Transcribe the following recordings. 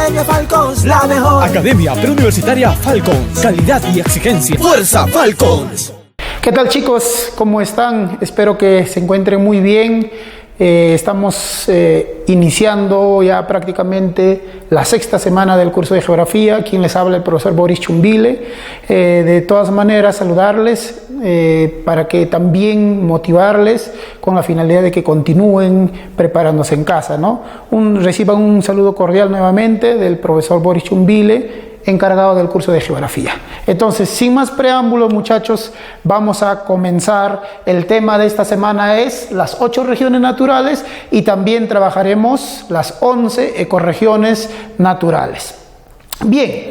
Academia Falcons, la mejor. Academia Preuniversitaria Falcons. Calidad y exigencia. ¡Fuerza Falcons! ¿Qué tal, chicos? ¿Cómo están? Espero que se encuentren muy bien. Estamos iniciando ya prácticamente la sexta semana del curso de Geografía. Quien les habla, el profesor Boris Chumbile. De todas maneras, saludarles para que también motivarles con la finalidad de que continúen preparándose en casa, ¿no? Reciban un saludo cordial nuevamente del profesor Boris Chumbile, encargado del curso de Geografía. Entonces, sin más preámbulos, muchachos, vamos a comenzar. El tema de esta semana es las 8 regiones naturales y también trabajaremos las 11 ecorregiones naturales. Bien,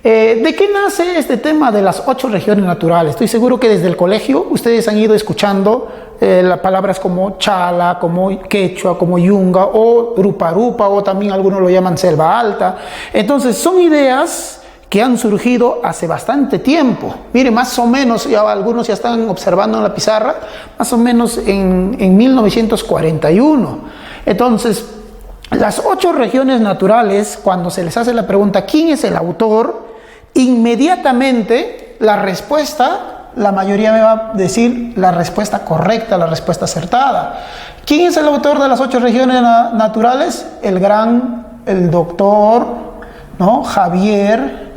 ¿de qué nace este tema de las 8 regiones naturales? Estoy seguro que desde el colegio ustedes han ido escuchando las palabras como chala, como quechua, como yunga o rupa-rupa, o también algunos lo llaman selva alta. Entonces son ideas que han surgido hace bastante tiempo. Miren, más o menos, ya algunos ya están observando en la pizarra, más o menos en 1941. Entonces, las 8 regiones naturales, cuando se les hace la pregunta ¿quién es el autor?, inmediatamente la respuesta, la mayoría me va a decir la respuesta correcta, la respuesta acertada. ¿Quién es el autor de las 8 regiones naturales? El doctor, ¿no? Javier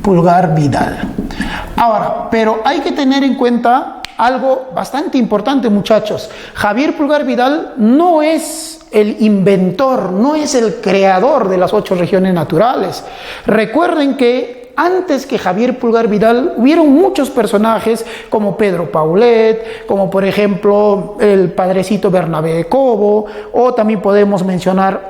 Pulgar Vidal. Ahora, pero hay que tener en cuenta algo bastante importante, muchachos. Javier Pulgar Vidal no es el inventor, no es el creador de las 8 regiones naturales. Recuerden que antes que Javier Pulgar Vidal hubieron muchos personajes como Pedro Paulet, como por ejemplo el padrecito Bernabé de Cobo, o también podemos mencionar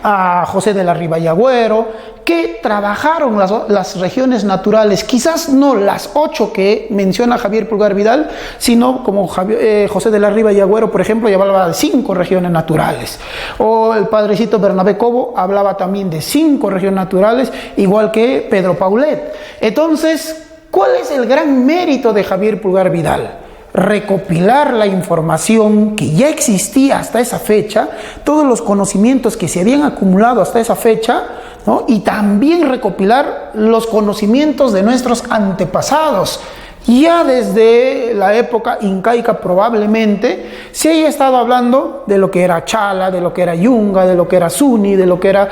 a José de la Riva y Agüero, que trabajaron las regiones naturales, quizás no las 8 que menciona Javier Pulgar Vidal, sino como José de la Riva y Agüero, por ejemplo, ya hablaba de 5 regiones naturales, o el padrecito Bernabé Cobo hablaba también de 5 regiones naturales, igual que Pedro Paulet. Entonces, ¿cuál es el gran mérito de Javier Pulgar Vidal? Recopilar la información que ya existía hasta esa fecha, todos los conocimientos que se habían acumulado hasta esa fecha, ¿no? Y también recopilar los conocimientos de nuestros antepasados. Ya desde la época incaica probablemente se haya estado hablando de lo que era chala, de lo que era yunga, de lo que era suni, de lo que era,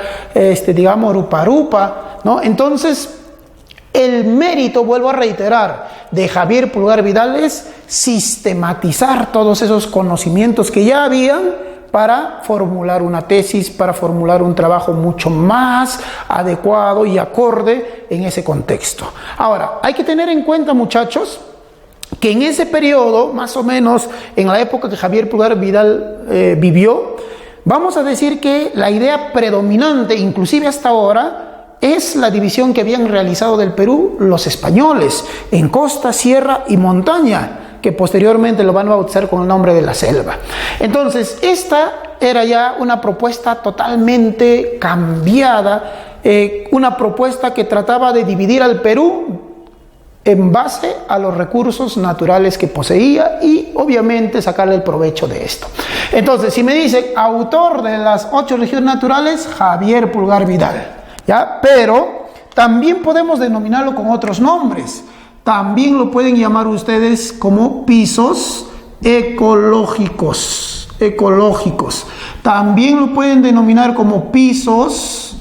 digamos, rupa-rupa, ¿no? Entonces, el mérito, vuelvo a reiterar, de Javier Pulgar Vidal es sistematizar todos esos conocimientos que ya habían para formular una tesis, para formular un trabajo mucho más adecuado y acorde en ese contexto. Ahora, hay que tener en cuenta, muchachos, que en ese periodo, más o menos en la época que Javier Pulgar Vidal vivió, vamos a decir que la idea predominante, inclusive hasta ahora, es la división que habían realizado del Perú los españoles en costa, sierra y montaña, que posteriormente lo van a bautizar con el nombre de la selva. Entonces, esta era ya una propuesta totalmente cambiada, una propuesta que trataba de dividir al Perú en base a los recursos naturales que poseía y obviamente sacarle el provecho de esto. Entonces, si me dicen autor de las 8 regiones naturales, Javier Pulgar Vidal, ¿ya? Pero también podemos denominarlo con otros nombres. También lo pueden llamar ustedes como pisos ecológicos. También lo pueden denominar como pisos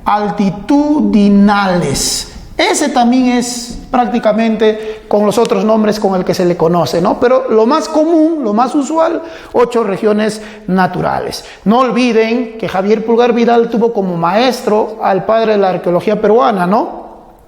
altitudinales. Ese también es prácticamente con los otros nombres con el que se le conoce, ¿no? Pero lo más común, lo más usual, 8 regiones naturales. No olviden que Javier Pulgar Vidal tuvo como maestro al padre de la arqueología peruana, ¿no?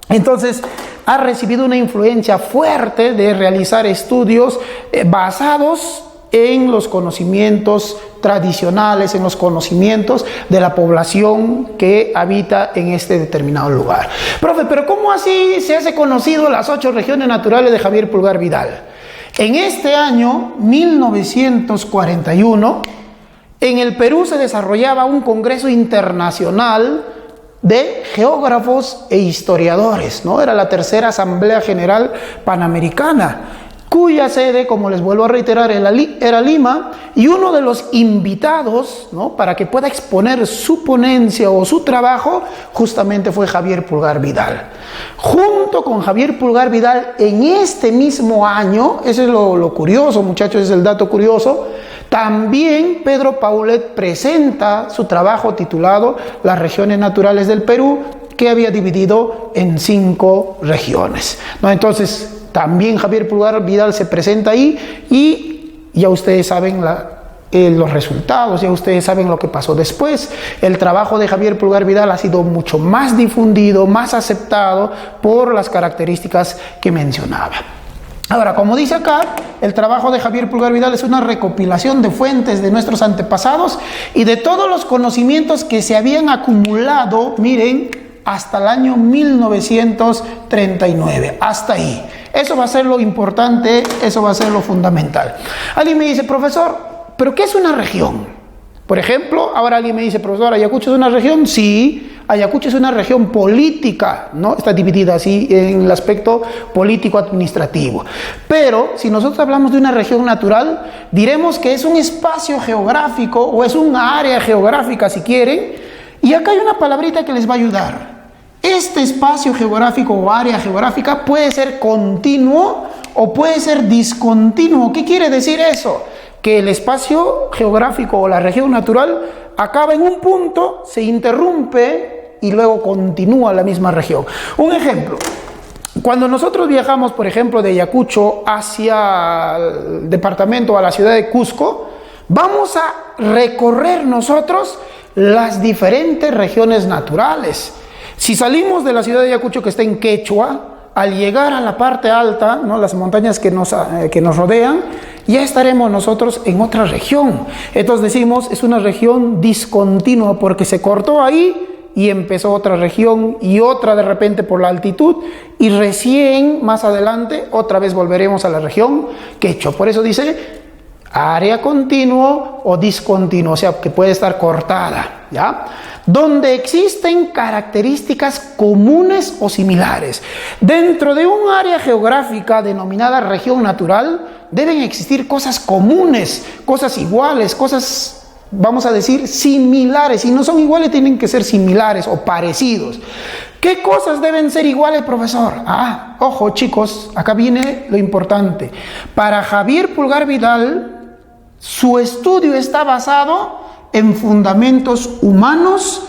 Entonces, ha recibido una influencia fuerte de realizar estudios basados en los conocimientos tradicionales, en los conocimientos de la población que habita en este determinado lugar. Profe, pero ¿cómo así se hace conocido las 8 regiones naturales de Javier Pulgar Vidal? En este año 1941, en el Perú se desarrollaba un congreso internacional de geógrafos e historiadores, ¿no? Era la tercera Asamblea General Panamericana. cuya sede, como les vuelvo a reiterar, era Lima, y uno de los invitados, ¿no?, para que pueda exponer su ponencia o su trabajo, justamente fue Javier Pulgar Vidal. Junto con Javier Pulgar Vidal, en este mismo año, ese es lo curioso, muchachos, es el dato curioso, también Pedro Paulet presenta su trabajo titulado Las regiones naturales del Perú, que había dividido en 5 regiones, ¿no? Entonces, también Javier Pulgar Vidal se presenta ahí y ya ustedes saben los resultados, ya ustedes saben lo que pasó después. El trabajo de Javier Pulgar Vidal ha sido mucho más difundido, más aceptado por las características que mencionaba. Ahora, como dice acá, el trabajo de Javier Pulgar Vidal es una recopilación de fuentes de nuestros antepasados y de todos los conocimientos que se habían acumulado, miren, hasta el año 1939, hasta ahí. Eso va a ser lo importante, eso va a ser lo fundamental. Alguien me dice, profesor, ¿pero qué es una región? Por ejemplo, ahora alguien me dice, profesor, ¿Ayacucho es una región? Sí, Ayacucho es una región política, ¿no? Está dividida así en el aspecto político-administrativo. Pero si nosotros hablamos de una región natural, diremos que es un espacio geográfico o es un área geográfica, si quieren. Y acá hay una palabrita que les va a ayudar. Este espacio geográfico o área geográfica puede ser continuo o puede ser discontinuo. ¿Qué quiere decir eso? Que el espacio geográfico o la región natural acaba en un punto, se interrumpe y luego continúa la misma región. Un ejemplo, cuando nosotros viajamos, por ejemplo, de Ayacucho hacia el departamento, a la ciudad de Cusco, vamos a recorrer nosotros las diferentes regiones naturales. Si salimos de la ciudad de Ayacucho, que está en Quechua, al llegar a la parte alta, ¿no?, las montañas que nos rodean, ya estaremos nosotros en otra región. Entonces decimos, es una región discontinua porque se cortó ahí y empezó otra región y otra de repente por la altitud y recién más adelante otra vez volveremos a la región Quechua. Por eso dice área continuo o discontinuo, o sea que puede estar cortada, ¿ya? Donde existen características comunes o similares. Dentro de un área geográfica denominada región natural deben existir cosas comunes, cosas iguales, cosas, vamos a decir, similares. Si no son iguales, tienen que ser similares o parecidos. ¿Qué cosas deben ser iguales, profesor? Ojo, chicos, acá viene lo importante. Para Javier Pulgar Vidal, su estudio está basado en fundamentos humanos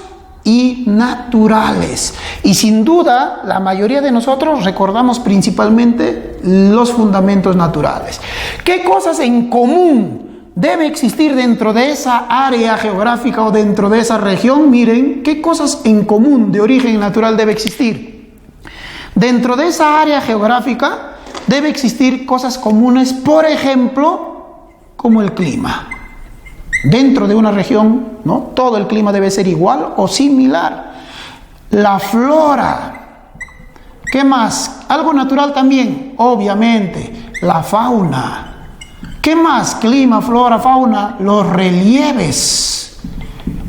y naturales. Y sin duda, la mayoría de nosotros recordamos principalmente los fundamentos naturales. ¿Qué cosas en común debe existir dentro de esa área geográfica o dentro de esa región? Miren, ¿qué cosas en común de origen natural debe existir? Dentro de esa área geográfica debe existir cosas comunes, por ejemplo, como el clima. Dentro de una región, ¿no?, todo el clima debe ser igual o similar. La flora. ¿Qué más? Algo natural también, obviamente, la fauna. ¿Qué más? Clima, flora, fauna. Los relieves.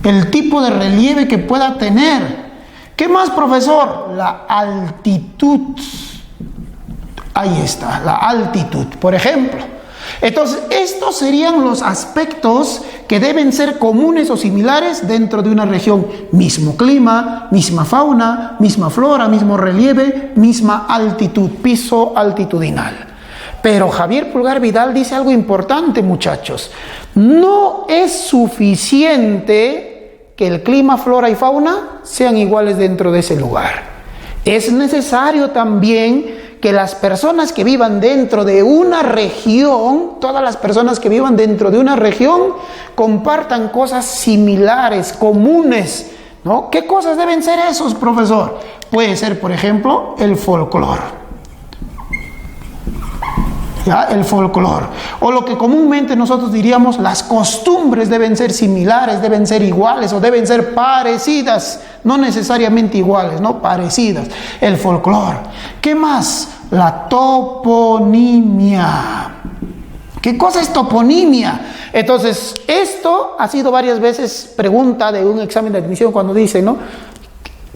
El tipo de relieve que pueda tener. ¿Qué más, profesor? La altitud. Ahí está, la altitud, por ejemplo. Entonces, estos serían los aspectos que deben ser comunes o similares dentro de una región. Mismo clima, misma fauna, misma flora, mismo relieve, misma altitud, piso altitudinal. Pero Javier Pulgar Vidal dice algo importante, muchachos. No es suficiente que el clima, flora y fauna sean iguales dentro de ese lugar. Es necesario también que las personas que vivan dentro de una región, todas las personas que vivan dentro de una región, compartan cosas similares, comunes, ¿no? ¿Qué cosas deben ser esos, profesor? Puede ser, por ejemplo, el folclore. ¿Ya? El folclore. O lo que comúnmente nosotros diríamos, las costumbres deben ser similares, deben ser iguales o deben ser parecidas. No necesariamente iguales, ¿no? Parecidas. El folclore. ¿Qué más? La toponimia. ¿Qué cosa es toponimia? Entonces, esto ha sido varias veces pregunta de un examen de admisión cuando dice, ¿no?,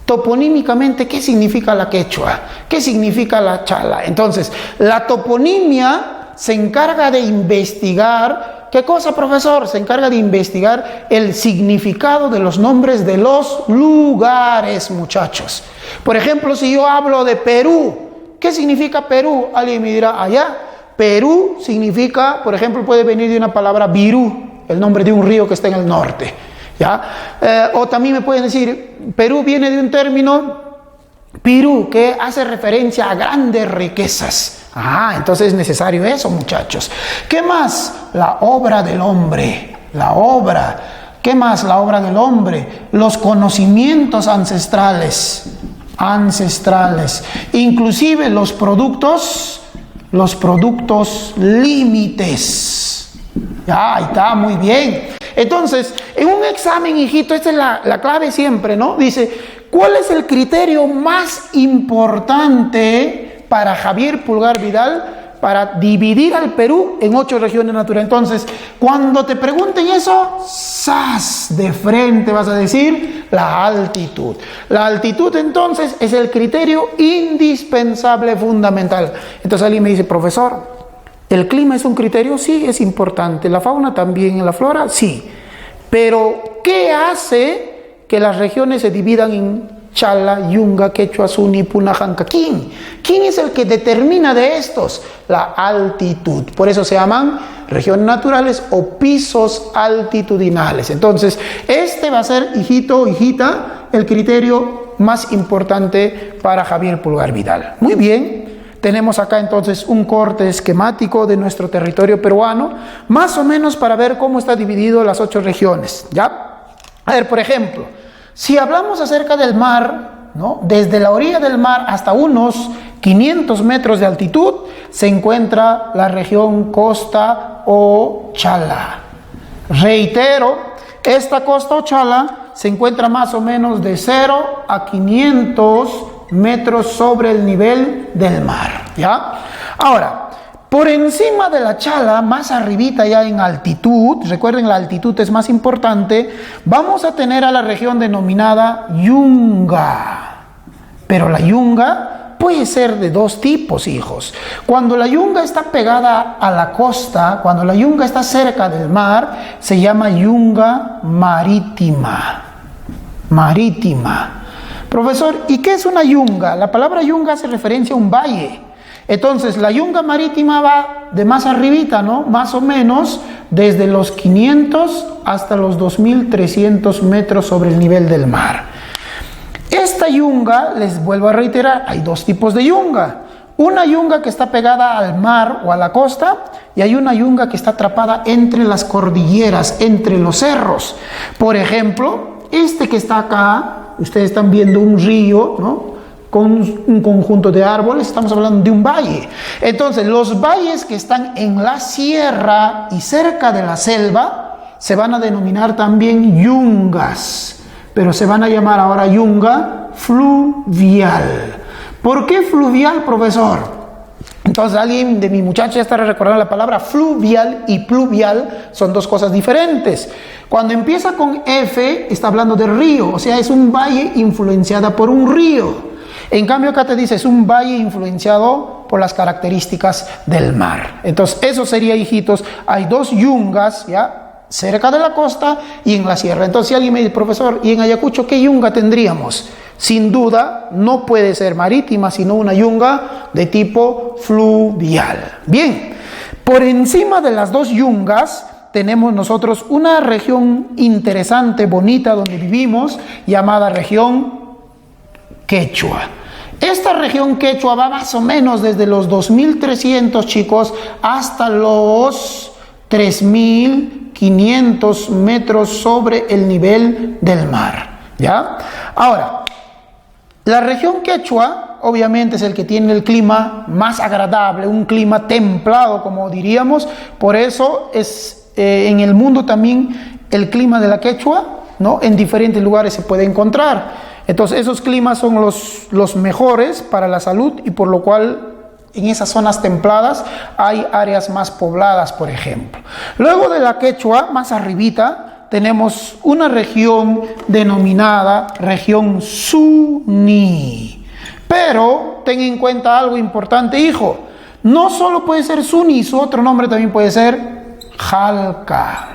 toponímicamente, ¿qué significa la quechua? ¿Qué significa la chala? Entonces, la toponimia se encarga de investigar. ¿Qué cosa, profesor? Se encarga de investigar el significado de los nombres de los lugares, muchachos. Por ejemplo, si yo hablo de Perú, ¿qué significa Perú? Alguien me dirá, allá. Perú significa, por ejemplo, puede venir de una palabra Virú, el nombre de un río que está en el norte. ¿Ya? O también me pueden decir, Perú viene de un término Pirú, que hace referencia a grandes riquezas. Entonces es necesario eso, muchachos. ¿Qué más? La obra del hombre. La obra. ¿Qué más? La obra del hombre. Los conocimientos ancestrales. Inclusive los productos límites. Ya, ahí está, muy bien. Entonces, en un examen, hijito, esta es la clave siempre, ¿no? Dice, ¿cuál es el criterio más importante para Javier Pulgar Vidal para dividir al Perú en 8 regiones naturales? Entonces, cuando te pregunten eso, ¡zas! De frente vas a decir la altitud. La altitud, entonces, es el criterio indispensable, fundamental. Entonces alguien me dice, profesor, ¿el clima es un criterio? Sí, es importante. ¿La fauna también? ¿La flora? Sí. Pero, ¿qué hace que las regiones se dividan en Chala, Yunga, Quechua, Suni, Puna, Janca? ¿Quién es el que determina de estos? La altitud. Por eso se llaman regiones naturales o pisos altitudinales. Entonces, este va a ser, hijito o hijita, el criterio más importante para Javier Pulgar Vidal. Muy bien. Tenemos acá entonces un corte esquemático de nuestro territorio peruano, más o menos para ver cómo está dividido las 8 regiones, ¿ya? A ver, por ejemplo, si hablamos acerca del mar, ¿no? Desde la orilla del mar hasta unos 500 metros de altitud, se encuentra la región costa o chala. Reitero, esta costa o chala se encuentra más o menos de 0 a 500 metros sobre el nivel del mar, ¿ya? Ahora, por encima de la chala, más arribita ya en altitud, recuerden la altitud es más importante, vamos a tener a la región denominada Yunga. Pero la Yunga puede ser de 2 tipos, hijos. Cuando la Yunga está pegada a la costa, cuando la Yunga está cerca del mar, se llama Yunga marítima. Profesor, ¿y qué es una yunga? La palabra yunga hace referencia a un valle. Entonces, la yunga marítima va de más arribita, ¿no? Más o menos desde los 500 hasta los 2300 metros sobre el nivel del mar. Esta yunga, les vuelvo a reiterar, hay 2 tipos de yunga. Una yunga que está pegada al mar o a la costa, y hay una yunga que está atrapada entre las cordilleras, entre los cerros. Por ejemplo, este que está acá, ustedes están viendo un río, ¿no? Con un conjunto de árboles, estamos hablando de un valle. Entonces, los valles que están en la sierra y cerca de la selva se van a denominar también yungas, pero se van a llamar ahora yunga fluvial. ¿Por qué fluvial, profesor? Entonces alguien de mi muchacha ya estará recordando la palabra fluvial y pluvial, son 2 cosas diferentes. Cuando empieza con F, está hablando de río, o sea, es un valle influenciado por un río. En cambio acá te dice, es un valle influenciado por las características del mar. Entonces, eso sería, hijitos, hay 2 yungas, ¿ya? Cerca de la costa y en la sierra. Entonces, si alguien me dice, profesor, ¿y en Ayacucho qué yunga tendríamos? Sin duda, no puede ser marítima, sino una yunga de tipo fluvial. Bien, por encima de las 2 yungas, tenemos nosotros una región interesante, bonita, donde vivimos, llamada región Quechua. Esta región Quechua va más o menos desde los 2300, chicos, hasta los 3500 metros sobre el nivel del mar, ¿ya? Ahora, la región Quechua obviamente es el que tiene el clima más agradable, un clima templado, como diríamos. Por eso es en el mundo también el clima de la Quechua, ¿no? En diferentes lugares se puede encontrar. Entonces esos climas son los mejores para la salud, y por lo cual en esas zonas templadas hay áreas más pobladas, por ejemplo. Luego de la Quechua, más arribita, tenemos una región denominada región Suni. Pero ten en cuenta algo importante, hijo. No solo puede ser Suni, su otro nombre también puede ser Jalca.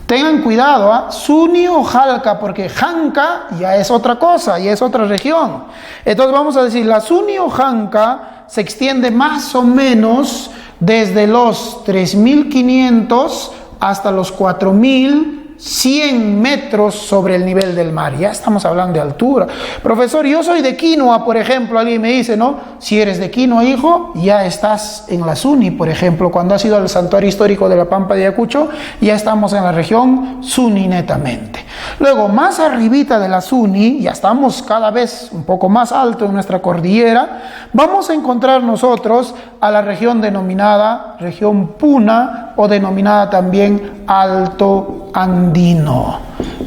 Tengan cuidado, ¿eh? Suni o Jalca, porque Janca ya es otra cosa, ya es otra región. Entonces vamos a decir, la Suni o Janca se extiende más o menos desde los 3.500 hasta los 4.100 metros sobre el nivel del mar. Ya estamos hablando de altura. Profesor, yo soy de Quinoa, por ejemplo. Alguien me dice, ¿no? Si eres de Quinoa, hijo, ya estás en la Suni, por ejemplo. Cuando has ido al santuario histórico de la Pampa de Ayacucho, ya estamos en la región Suni netamente. Luego, más arribita de la Suni, ya estamos cada vez un poco más alto en nuestra cordillera, vamos a encontrar nosotros a la región denominada región Puna o denominada también Alto Andino.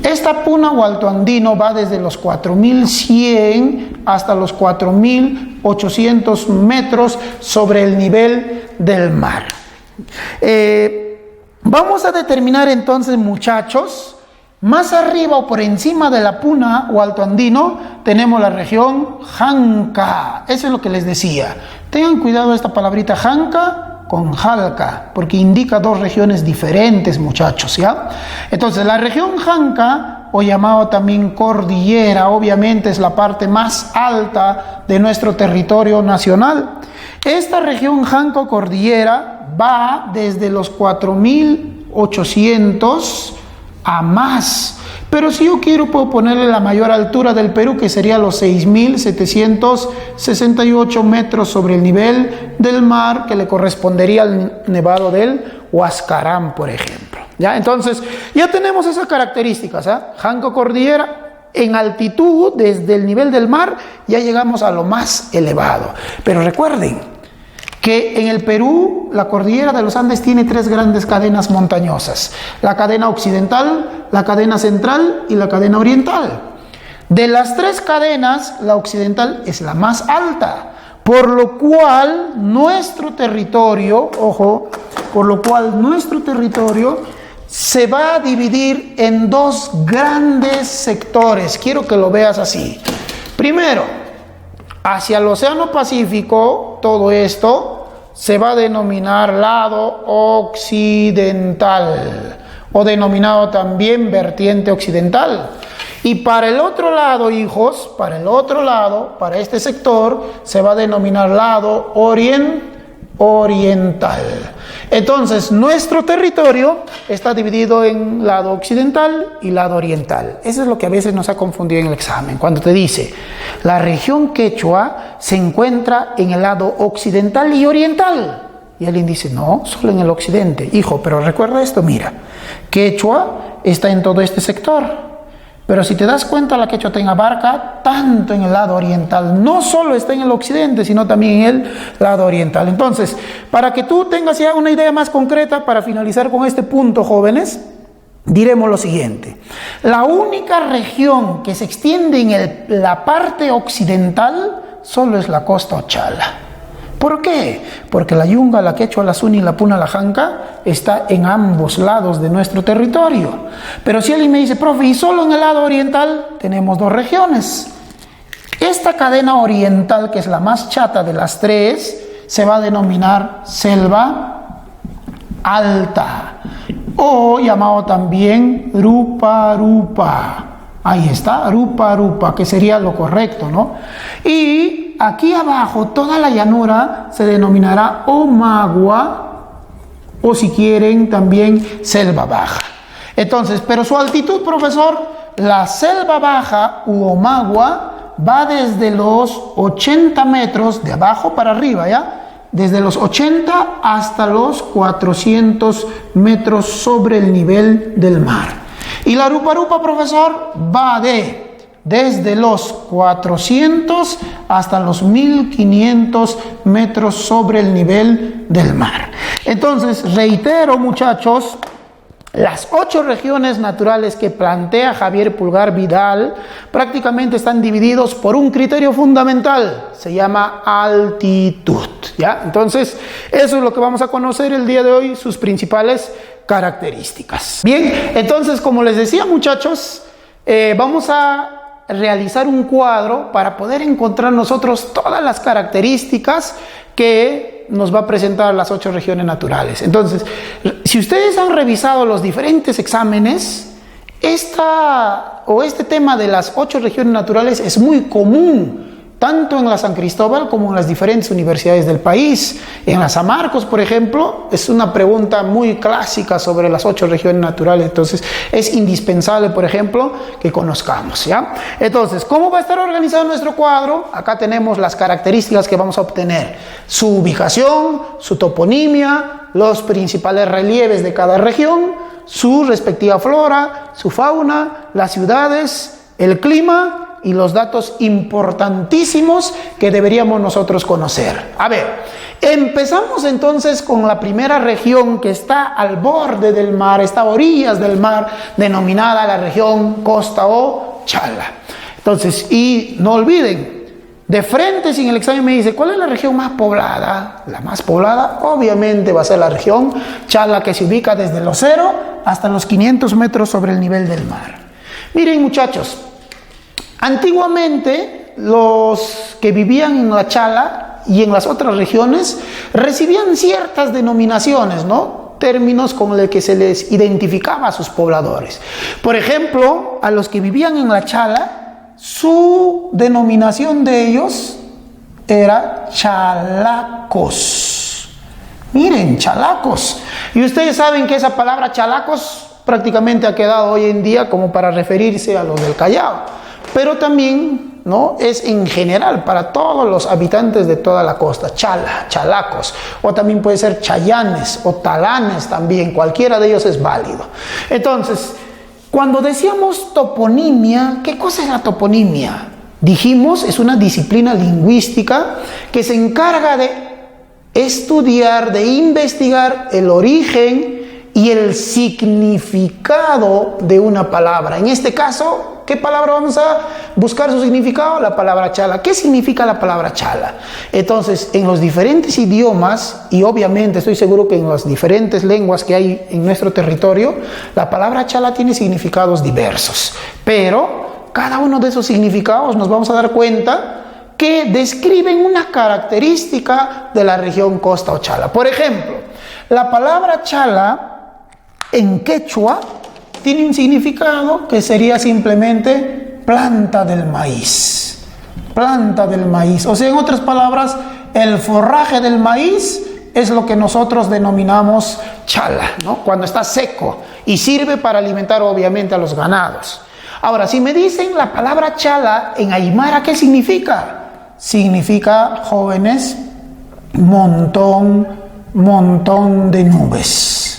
Esta Puna o Alto Andino va desde los 4.100 hasta los 4.800 metros sobre el nivel del mar. Vamos a determinar entonces, muchachos, más arriba o por encima de la Puna o Alto Andino tenemos la región Janca. Eso es lo que les decía. Tengan cuidado esta palabrita Janca con Jalca, porque indica dos regiones diferentes, muchachos, ¿ya? Entonces, la región Janca, o llamado también cordillera, obviamente es la parte más alta de nuestro territorio nacional. Esta región Janca o cordillera va desde los 4.800 a más. Pero si yo quiero, puedo ponerle la mayor altura del Perú, que sería los 6.768 metros sobre el nivel del mar, que le correspondería al nevado del Huascarán, por ejemplo. ¿Ya? Entonces, ya tenemos esas características, ¿eh? Janca cordillera, en altitud, desde el nivel del mar, ya llegamos a lo más elevado. Pero recuerden que en el Perú la cordillera de los Andes tiene tres grandes cadenas montañosas: la cadena occidental, la cadena central y la cadena oriental. De las tres cadenas, la occidental es la más alta, por lo cual nuestro territorio, ojo, por lo cual nuestro territorio se va a dividir en dos grandes sectores. Quiero que lo veas así. Primero, hacia el Océano Pacífico, todo esto se va a denominar lado occidental, o denominado también vertiente occidental. Y para el otro lado, hijos, para el otro lado, para este sector, se va a denominar lado oriental. Entonces, nuestro territorio está dividido en lado occidental y lado oriental. Eso es lo que a veces nos ha confundido en el examen. Cuando te dice, la región quechua se encuentra en el lado occidental y oriental. Y alguien dice, no, solo en el occidente. Hijo, pero recuerda esto, mira, quechua está en todo este sector. Pero si te das cuenta, la quechua te abarca tanto en el lado oriental, no solo está en el occidente, sino también en el lado oriental. Entonces, para que tú tengas ya una idea más concreta, para finalizar con este punto, jóvenes, diremos lo siguiente: la única región que se extiende en la parte occidental solo es la costa Ochala. ¿Por qué? Porque la Yunga, la Quechua, la Suni, la Puna, la Janca está en ambos lados de nuestro territorio. Pero si alguien me dice, profe, ¿y solo en el lado oriental? Tenemos dos regiones. Esta cadena oriental, que es la más chata de las tres, se va a denominar selva alta, o llamado también Rupa-Rupa. Ahí está, Rupa-Rupa, que sería lo correcto, ¿no? Y aquí abajo, toda la llanura se denominará Omagua, o si quieren también selva baja. Entonces, pero su altitud, profesor, la selva baja u Omagua va desde los 80 metros de abajo para arriba, ¿ya? Desde los 80 hasta los 400 metros sobre el nivel del mar. Y la Rupa-Rupa, profesor, va desde los 400 hasta los 1.500 metros sobre el nivel del mar. Entonces, reitero, muchachos, las 8 regiones naturales que plantea Javier Pulgar Vidal prácticamente están divididos por un criterio fundamental, se llama altitud, ¿ya? Entonces, eso es lo que vamos a conocer el día de hoy, sus principales características. Bien, entonces, como les decía, muchachos, vamos a realizar un cuadro para poder encontrar nosotros todas las características que que nos va a presentar las 8 regiones naturales. Entonces, si ustedes han revisado los diferentes exámenes, este tema de las 8 regiones naturales es muy común, tanto en la San Cristóbal como en las diferentes universidades del país. En la San Marcos, por ejemplo, es una pregunta muy clásica sobre las 8 regiones naturales. Entonces, es indispensable, por ejemplo, que conozcamos, ¿ya? Entonces, ¿cómo va a estar organizado nuestro cuadro? Acá tenemos las características que vamos a obtener: su ubicación, su toponimia, los principales relieves de cada región, su respectiva flora, su fauna, las ciudades, el clima y los datos importantísimos que deberíamos nosotros conocer. A ver, empezamos entonces con la primera región que está al borde del mar, está a orillas del mar, denominada la región Costa o Chala. Entonces, y no olviden, de frente, si en el examen me dice, ¿cuál es la región más poblada? La más poblada, obviamente, va a ser la región Chala, que se ubica desde los 0 hasta los 500 metros sobre el nivel del mar. Miren, muchachos, antiguamente, los que vivían en la Chala y en las otras regiones recibían ciertas denominaciones, ¿no? Términos con los que se les identificaba a sus pobladores. Por ejemplo, a los que vivían en la Chala, su denominación de ellos era chalacos. Miren, chalacos. Y ustedes saben que esa palabra chalacos prácticamente ha quedado hoy en día como para referirse a los del Callao. Pero también, ¿no?, es en general para todos los habitantes de toda la costa, chala, chalacos, o también puede ser chayanes o talanes también, cualquiera de ellos es válido. Entonces, cuando decíamos toponimia, ¿qué cosa es la toponimia? Dijimos, es una disciplina lingüística que se encarga de estudiar, de investigar el origen y el significado de una palabra. En este caso, ¿qué palabra vamos a buscar su significado? La palabra chala. ¿Qué significa la palabra chala? Entonces, en los diferentes idiomas, y obviamente estoy seguro que en las diferentes lenguas que hay en nuestro territorio, la palabra chala tiene significados diversos. Pero cada uno de esos significados nos vamos a dar cuenta que describen una característica de la región Costa o Chala. Por ejemplo, la palabra chala en quechua tiene un significado que sería simplemente planta del maíz. Planta del maíz. O sea, en otras palabras, el forraje del maíz es lo que nosotros denominamos chala, ¿no?, cuando está seco y sirve para alimentar obviamente a los ganados. Ahora, si me dicen la palabra chala en aymara, ¿qué significa? Significa, jóvenes, montón de nubes.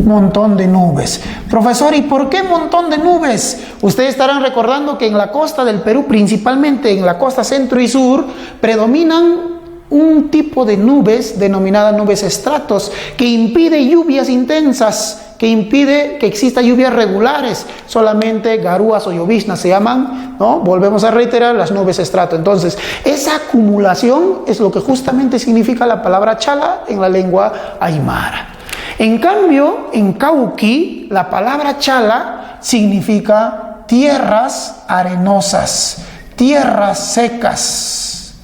Montón de nubes. Profesor, ¿y por qué montón de nubes? Ustedes estarán recordando que en la costa del Perú, principalmente en la costa centro y sur, predominan un tipo de nubes denominadas nubes estratos, que impide lluvias intensas, que impide que exista lluvias regulares. Solamente garúas o lloviznas se llaman, ¿no? Volvemos a reiterar, las nubes estrato. Entonces, esa acumulación es lo que justamente significa la palabra chala en la lengua aymara. En cambio, en Cauqui, la palabra chala significa tierras arenosas, tierras secas,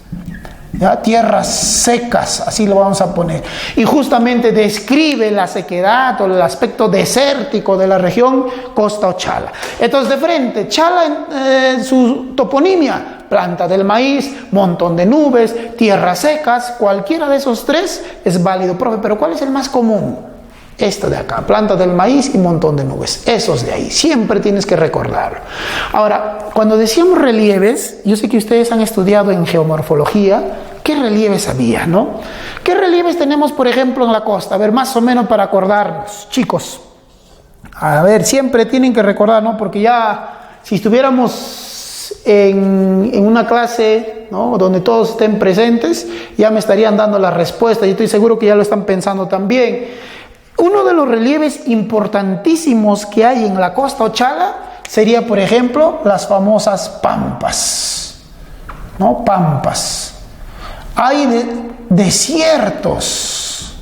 ¿ya? Tierras secas, así lo vamos a poner. Y justamente describe la sequedad o el aspecto desértico de la región Costa o Chala. Entonces, de frente, chala en su toponimia, planta del maíz, montón de nubes, tierras secas, cualquiera de esos tres es válido. Profe, ¿pero cuál es el más común? Esto de acá, planta del maíz y montón de nubes, esos de ahí, siempre tienes que recordarlo. Ahora, cuando decíamos relieves, yo sé que ustedes han estudiado en geomorfología, ¿qué relieves había, no? ¿Qué relieves tenemos, por ejemplo, en la costa? A ver, más o menos para acordarnos, chicos. A ver, siempre tienen que recordar, ¿no? Porque ya, si estuviéramos en una clase, ¿no?, donde todos estén presentes, ya me estarían dando la respuesta, y estoy seguro que ya lo están pensando también. Uno de los relieves importantísimos que hay en la costa o Chala sería, por ejemplo, las famosas pampas, ¿no? Pampas. Hay desiertos.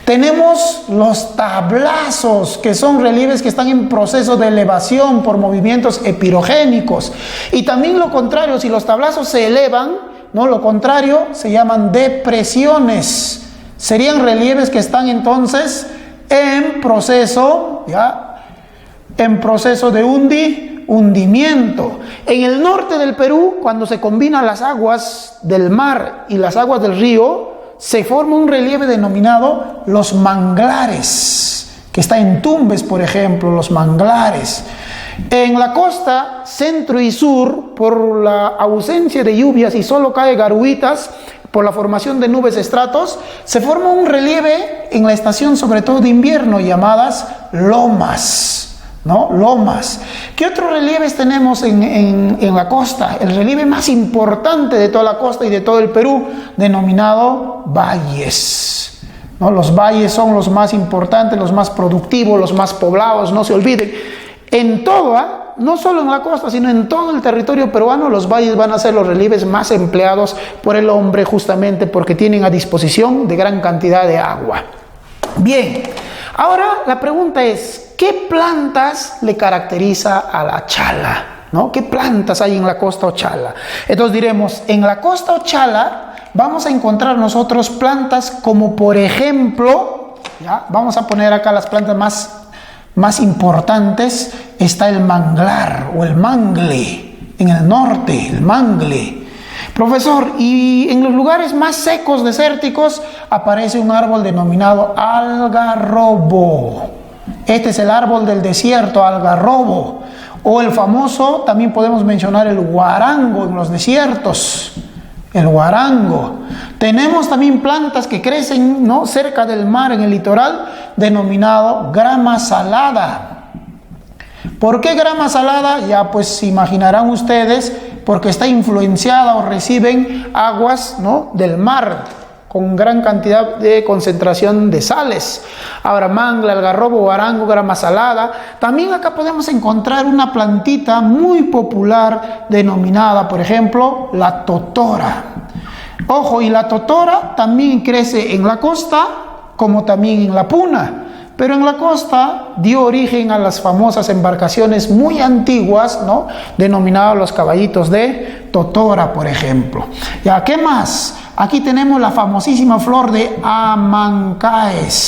Tenemos los tablazos, que son relieves que están en proceso de elevación por movimientos epirogénicos. Y también lo contrario, si los tablazos se elevan, ¿no? Lo contrario se llaman depresiones. Serían relieves que están entonces en proceso, ¿ya? En proceso de hundimiento. En el norte del Perú, cuando se combinan las aguas del mar y las aguas del río, se forma un relieve denominado los manglares, que está en Tumbes, por ejemplo, los manglares. En la costa centro y sur, por la ausencia de lluvias y solo cae garuitas, por la formación de nubes estratos, se forma un relieve en la estación, sobre todo de invierno, llamadas lomas, ¿no? Lomas. ¿Qué otros relieves tenemos en la costa? El relieve más importante de toda la costa y de todo el Perú, denominado valles, ¿no? Los valles son los más importantes, los más productivos, los más poblados, no se olviden. En todo, no solo en la costa, sino en todo el territorio peruano, los valles van a ser los relieves más empleados por el hombre, justamente porque tienen a disposición de gran cantidad de agua. Bien, ahora la pregunta es, ¿qué plantas le caracteriza a la chala? ¿No? ¿Qué plantas hay en la costa Ochala? Entonces diremos, en la costa Ochala vamos a encontrar nosotros plantas como, por ejemplo, ¿ya? Vamos a poner acá las plantas más importantes. Está el manglar o el mangle, en el norte, el mangle. Profesor, y en los lugares más secos, desérticos, aparece un árbol denominado algarrobo. Este es el árbol del desierto, algarrobo. O el famoso, también podemos mencionar el guarango en los desiertos. El guarango. Tenemos también plantas que crecen, ¿no?, cerca del mar, en el litoral, denominado grama salada. ¿Por qué grama salada? Ya pues imaginarán ustedes, porque está influenciada o reciben aguas, ¿no?, del mar, con gran cantidad de concentración de sales. Ahora, mangla, algarrobo, guarango, grama salada. También acá podemos encontrar una plantita muy popular denominada, por ejemplo, la totora. Ojo, y la totora también crece en la costa como también en la puna. Pero en la costa dio origen a las famosas embarcaciones muy antiguas, ¿no?, denominadas los caballitos de totora, por ejemplo. ¿Ya qué más? Aquí tenemos la famosísima flor de amancaes.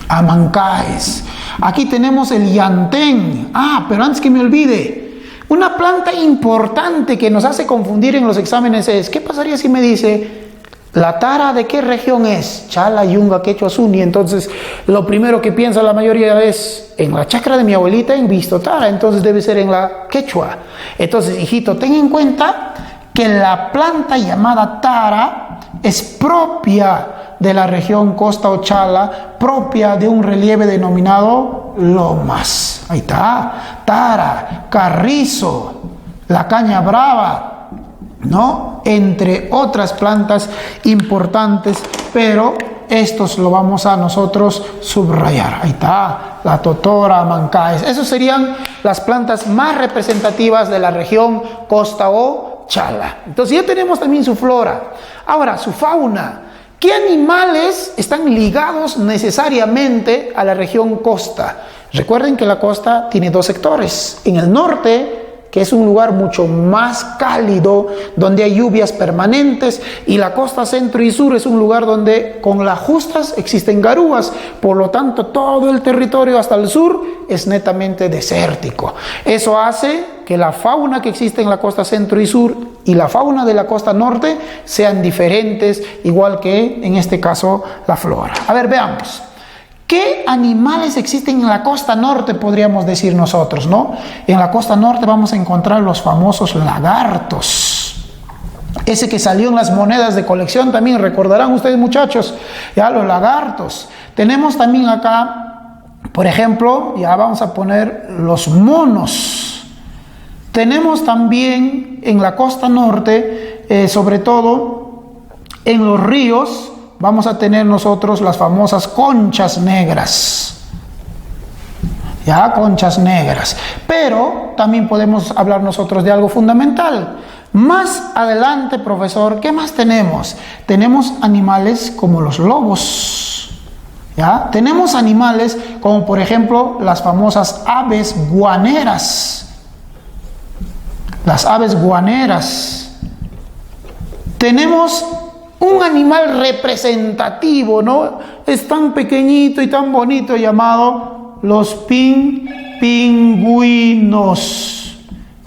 Amancaes. Aquí tenemos el llantén. Pero antes que me olvide, una planta importante que nos hace confundir en los exámenes es, ¿qué pasaría si me dice, la tara de qué región es? Chala, Yunga, Quechua, Suni. Entonces, lo primero que piensa la mayoría es, en la chacra de mi abuelita he visto tara, entonces debe ser en la Quechua. Entonces, hijito, ten en cuenta que la planta llamada tara es propia de la región costa Ochala, propia de un relieve denominado lomas. Ahí está, tara, carrizo, la caña brava, ¿no?, entre otras plantas importantes, pero estos lo vamos a nosotros subrayar. Ahí está, la totora, amancaes. Esas serían las plantas más representativas de la región costa Ochala. Entonces ya tenemos también su flora. Ahora, su fauna. ¿Qué animales están ligados necesariamente a la región costa? Recuerden que la costa tiene dos sectores. En el norte, que es un lugar mucho más cálido, donde hay lluvias permanentes, y la costa centro y sur es un lugar donde con las justas existen garúas, por lo tanto todo el territorio hasta el sur es netamente desértico. Eso hace que la fauna que existe en la costa centro y sur y la fauna de la costa norte sean diferentes, igual que en este caso la flora. A ver, veamos. ¿Qué animales existen en la costa norte, podríamos decir nosotros, ¿no? En la costa norte vamos a encontrar los famosos lagartos. Ese que salió en las monedas de colección también, recordarán ustedes, muchachos, ya los lagartos. Tenemos también acá, por ejemplo, ya vamos a poner los monos. Tenemos también en la costa norte, sobre todo en los ríos, vamos a tener nosotros las famosas conchas negras. Ya, conchas negras. Pero también podemos hablar nosotros de algo fundamental. Más adelante, profesor, ¿qué más tenemos? Tenemos animales como los lobos. ¿Ya? Tenemos animales como, por ejemplo, las famosas aves guaneras. Las aves guaneras. tenemos un animal representativo, ¿no? Es tan pequeñito y tan bonito llamado los pingüinos.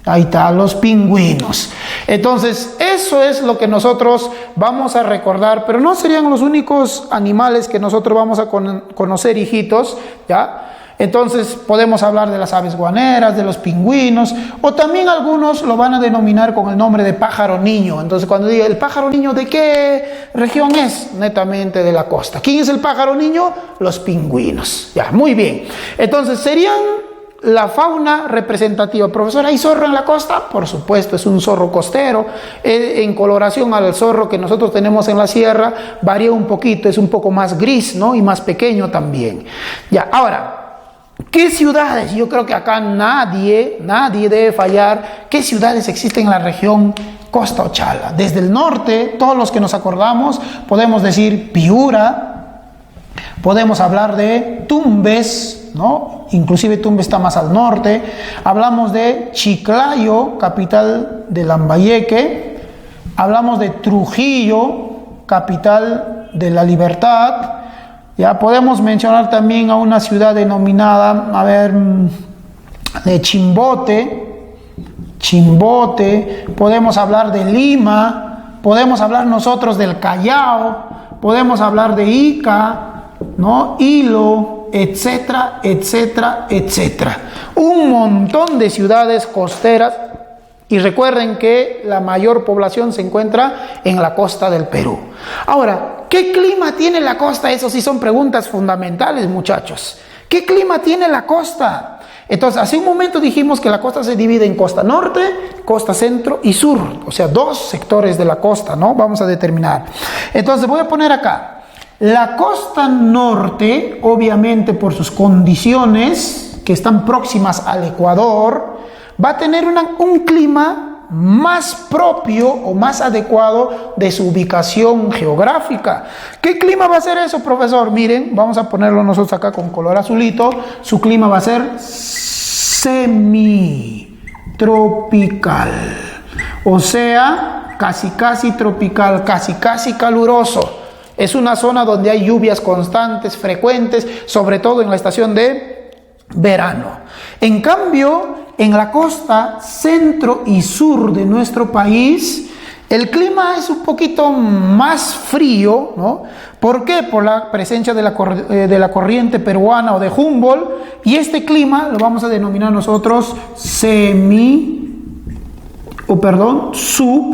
Ahí está, los pingüinos. Entonces, eso es lo que nosotros vamos a recordar, pero no serían los únicos animales que nosotros vamos a conocer, hijitos, ¿ya? Entonces, podemos hablar de las aves guaneras, de los pingüinos, o también algunos lo van a denominar con el nombre de pájaro niño. Entonces, cuando diga el pájaro niño, ¿de qué región es? Netamente de la costa. ¿Quién es el pájaro niño? Los pingüinos. Ya, muy bien. Entonces, serían la fauna representativa. Profesor, ¿hay zorro en la costa? Por supuesto, es un zorro costero. En coloración al zorro que nosotros tenemos en la sierra, varía un poquito, es un poco más gris, ¿no? Y más pequeño también. Ya, ahora, ¿qué ciudades? Yo creo que acá nadie debe fallar. ¿Qué ciudades existen en la región Costa Ochala? Desde el norte, todos los que nos acordamos, podemos decir Piura, podemos hablar de Tumbes, ¿no? Inclusive Tumbes está más al norte. Hablamos de Chiclayo, capital de Lambayeque. Hablamos de Trujillo, capital de La Libertad. Ya podemos mencionar también a una ciudad denominada, de Chimbote, podemos hablar de Lima, podemos hablar nosotros del Callao, podemos hablar de Ica, ¿no? Hilo, etcétera, etcétera, etcétera. Un montón de ciudades costeras. Y recuerden que la mayor población se encuentra en la costa del Perú. Ahora, ¿qué clima tiene la costa? Eso sí son preguntas fundamentales, muchachos. ¿Qué clima tiene la costa? Entonces, hace un momento dijimos que la costa se divide en costa norte, costa centro y sur. O sea, dos sectores de la costa, ¿no? Vamos a determinar. Entonces, voy a poner acá. La costa norte, obviamente por sus condiciones que están próximas al Ecuador, va a tener un clima más propio o más adecuado de su ubicación geográfica. ¿Qué clima va a ser eso, profesor? Miren, vamos a ponerlo nosotros acá con color azulito. Su clima va a ser semitropical, o sea, casi tropical, casi caluroso. Es una zona donde hay lluvias constantes, frecuentes, sobre todo en la estación de verano. En cambio, en la costa centro y sur de nuestro país, el clima es un poquito más frío, ¿no? ¿Por qué? Por la presencia de la corriente peruana o de Humboldt, y este clima lo vamos a denominar nosotros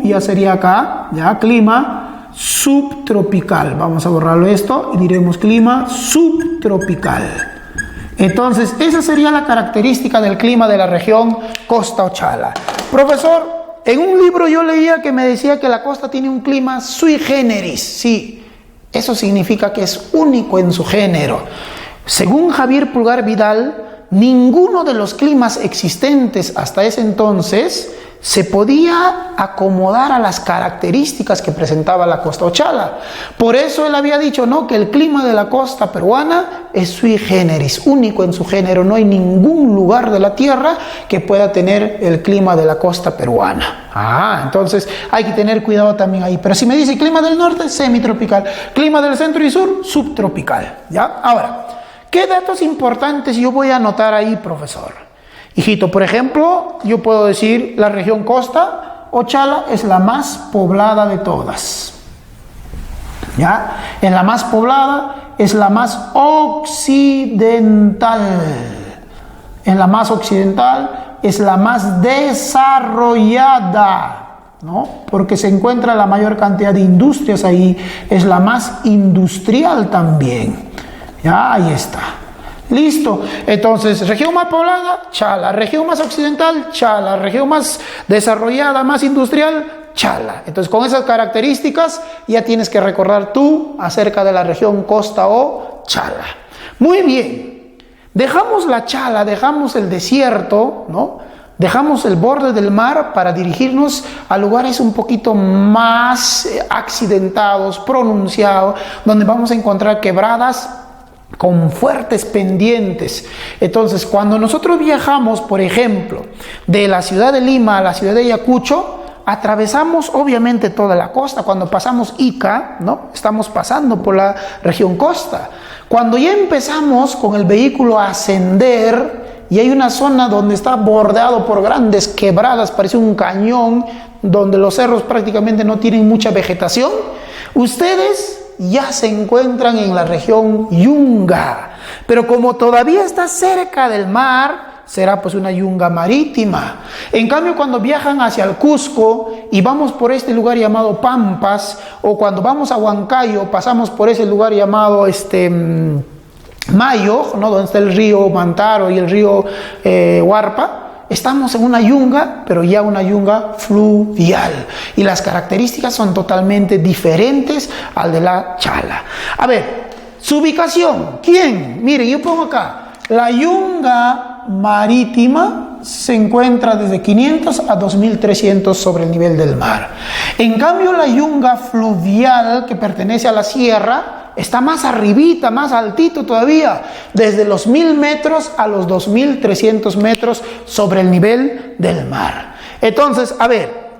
ya sería acá, ya, clima subtropical. Vamos a borrarlo esto y diremos clima subtropical. Entonces, esa sería la característica del clima de la región Costa Ochala. Profesor, en un libro yo leía que me decía que la costa tiene un clima sui generis. Sí, eso significa que es único en su género. Según Javier Pulgar Vidal, ninguno de los climas existentes hasta ese entonces se podía acomodar a las características que presentaba la costa Ochala. Por eso él había dicho, ¿no?, que el clima de la costa peruana es sui generis, único en su género. No hay ningún lugar de la tierra que pueda tener el clima de la costa peruana. Entonces hay que tener cuidado también ahí. Pero si me dice clima del norte, semitropical. Clima del centro y sur, subtropical. ¿Ya? Ahora, ¿qué datos importantes yo voy a anotar ahí, profesor? Hijito, por ejemplo, yo puedo decir la región Costa Ochala es la más poblada de todas. ¿Ya? Es la más poblada, es la más occidental. Es la más occidental, es la más desarrollada, ¿no? Porque se encuentra la mayor cantidad de industrias ahí, es la más industrial también. Ya, ahí está. Listo. Entonces, región más poblada, Chala. Región más occidental, Chala. Región más desarrollada, más industrial, Chala. Entonces, con esas características ya tienes que recordar tú acerca de la región Costa o Chala. Muy bien. Dejamos la Chala, dejamos el desierto, ¿no? Dejamos el borde del mar para dirigirnos a lugares un poquito más accidentados, pronunciados, donde vamos a encontrar quebradas con fuertes pendientes. Entonces, cuando nosotros viajamos, por ejemplo, de la ciudad de Lima a la ciudad de Ayacucho, atravesamos obviamente toda la costa. Cuando pasamos Ica, ¿no? Estamos pasando por la región costa. Cuando ya empezamos con el vehículo a ascender y hay una zona donde está bordeado por grandes quebradas, parece un cañón, donde los cerros prácticamente no tienen mucha vegetación, ustedes ya se encuentran en la región Yunga. Pero como todavía está cerca del mar, será pues una yunga marítima. En cambio, cuando viajan hacia el Cusco y vamos por este lugar llamado Pampas, o cuando vamos a Huancayo, pasamos por ese lugar llamado Mayo, ¿no? Donde está el río Mantaro y el río Huarpa, estamos en una yunga, pero ya una yunga fluvial. Y las características son totalmente diferentes al de la Chala. A ver, su ubicación. ¿Quién? Miren, yo pongo acá. La yunga marítima se encuentra desde 500 a 2300 sobre el nivel del mar. En cambio, la yunga fluvial, que pertenece a la sierra, está más arribita, más altito todavía, desde los 1000 metros a los 2300 metros sobre el nivel del mar. Entonces, a ver,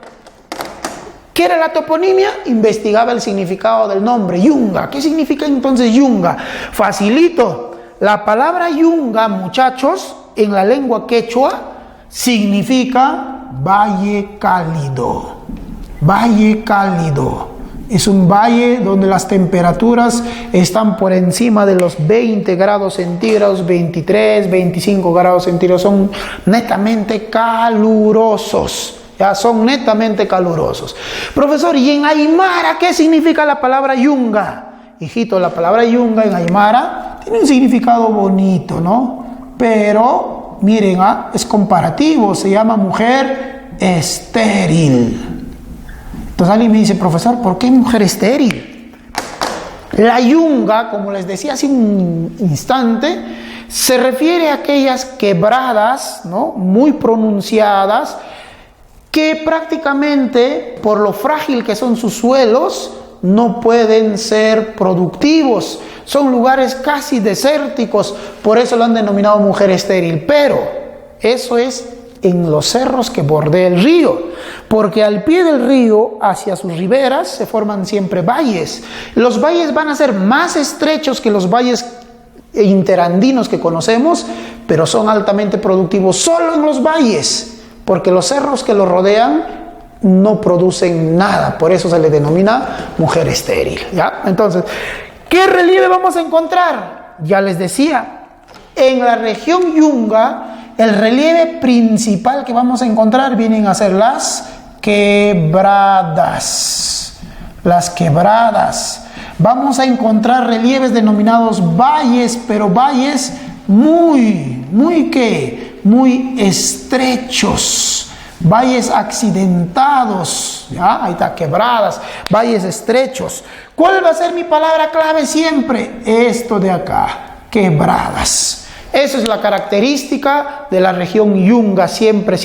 ¿qué era la toponimia? Investigaba el significado del nombre, yunga. ¿Qué significa entonces yunga? Facilito. La palabra yunga, muchachos, en la lengua quechua, significa valle cálido. Valle cálido. Es un valle donde las temperaturas están por encima de los 20 grados centígrados, 23, 25 grados centígrados. Son netamente calurosos. Ya son netamente calurosos. Profesor, ¿y en Aymara qué significa la palabra yunga? Hijito, la palabra yunga en Aymara tiene un significado bonito, ¿no? Pero, miren, es comparativo, se llama mujer estéril. Entonces alguien me dice, profesor, ¿por qué mujer estéril? La yunga, como les decía hace un instante, se refiere a aquellas quebradas, ¿no? Muy pronunciadas, que prácticamente, por lo frágil que son sus suelos, no pueden ser productivos. Son lugares casi desérticos, por eso lo han denominado mujer estéril. Pero eso es en los cerros que bordea el río, porque al pie del río, hacia sus riberas, se forman siempre valles. Los valles van a ser más estrechos que los valles interandinos que conocemos, pero son altamente productivos solo en los valles, porque los cerros que los rodean no producen nada, por eso se le denomina mujer estéril, ¿ya? Entonces, ¿qué relieve vamos a encontrar? Ya les decía, en la región Yunga, el relieve principal que vamos a encontrar vienen a ser las quebradas. Las quebradas. Vamos a encontrar relieves denominados valles, pero valles muy estrechos. Valles accidentados, ¿ya? Ahí está, quebradas, valles estrechos. ¿Cuál va a ser mi palabra clave siempre? Esto de acá, quebradas. Esa es la característica de la región Yunga, siempre.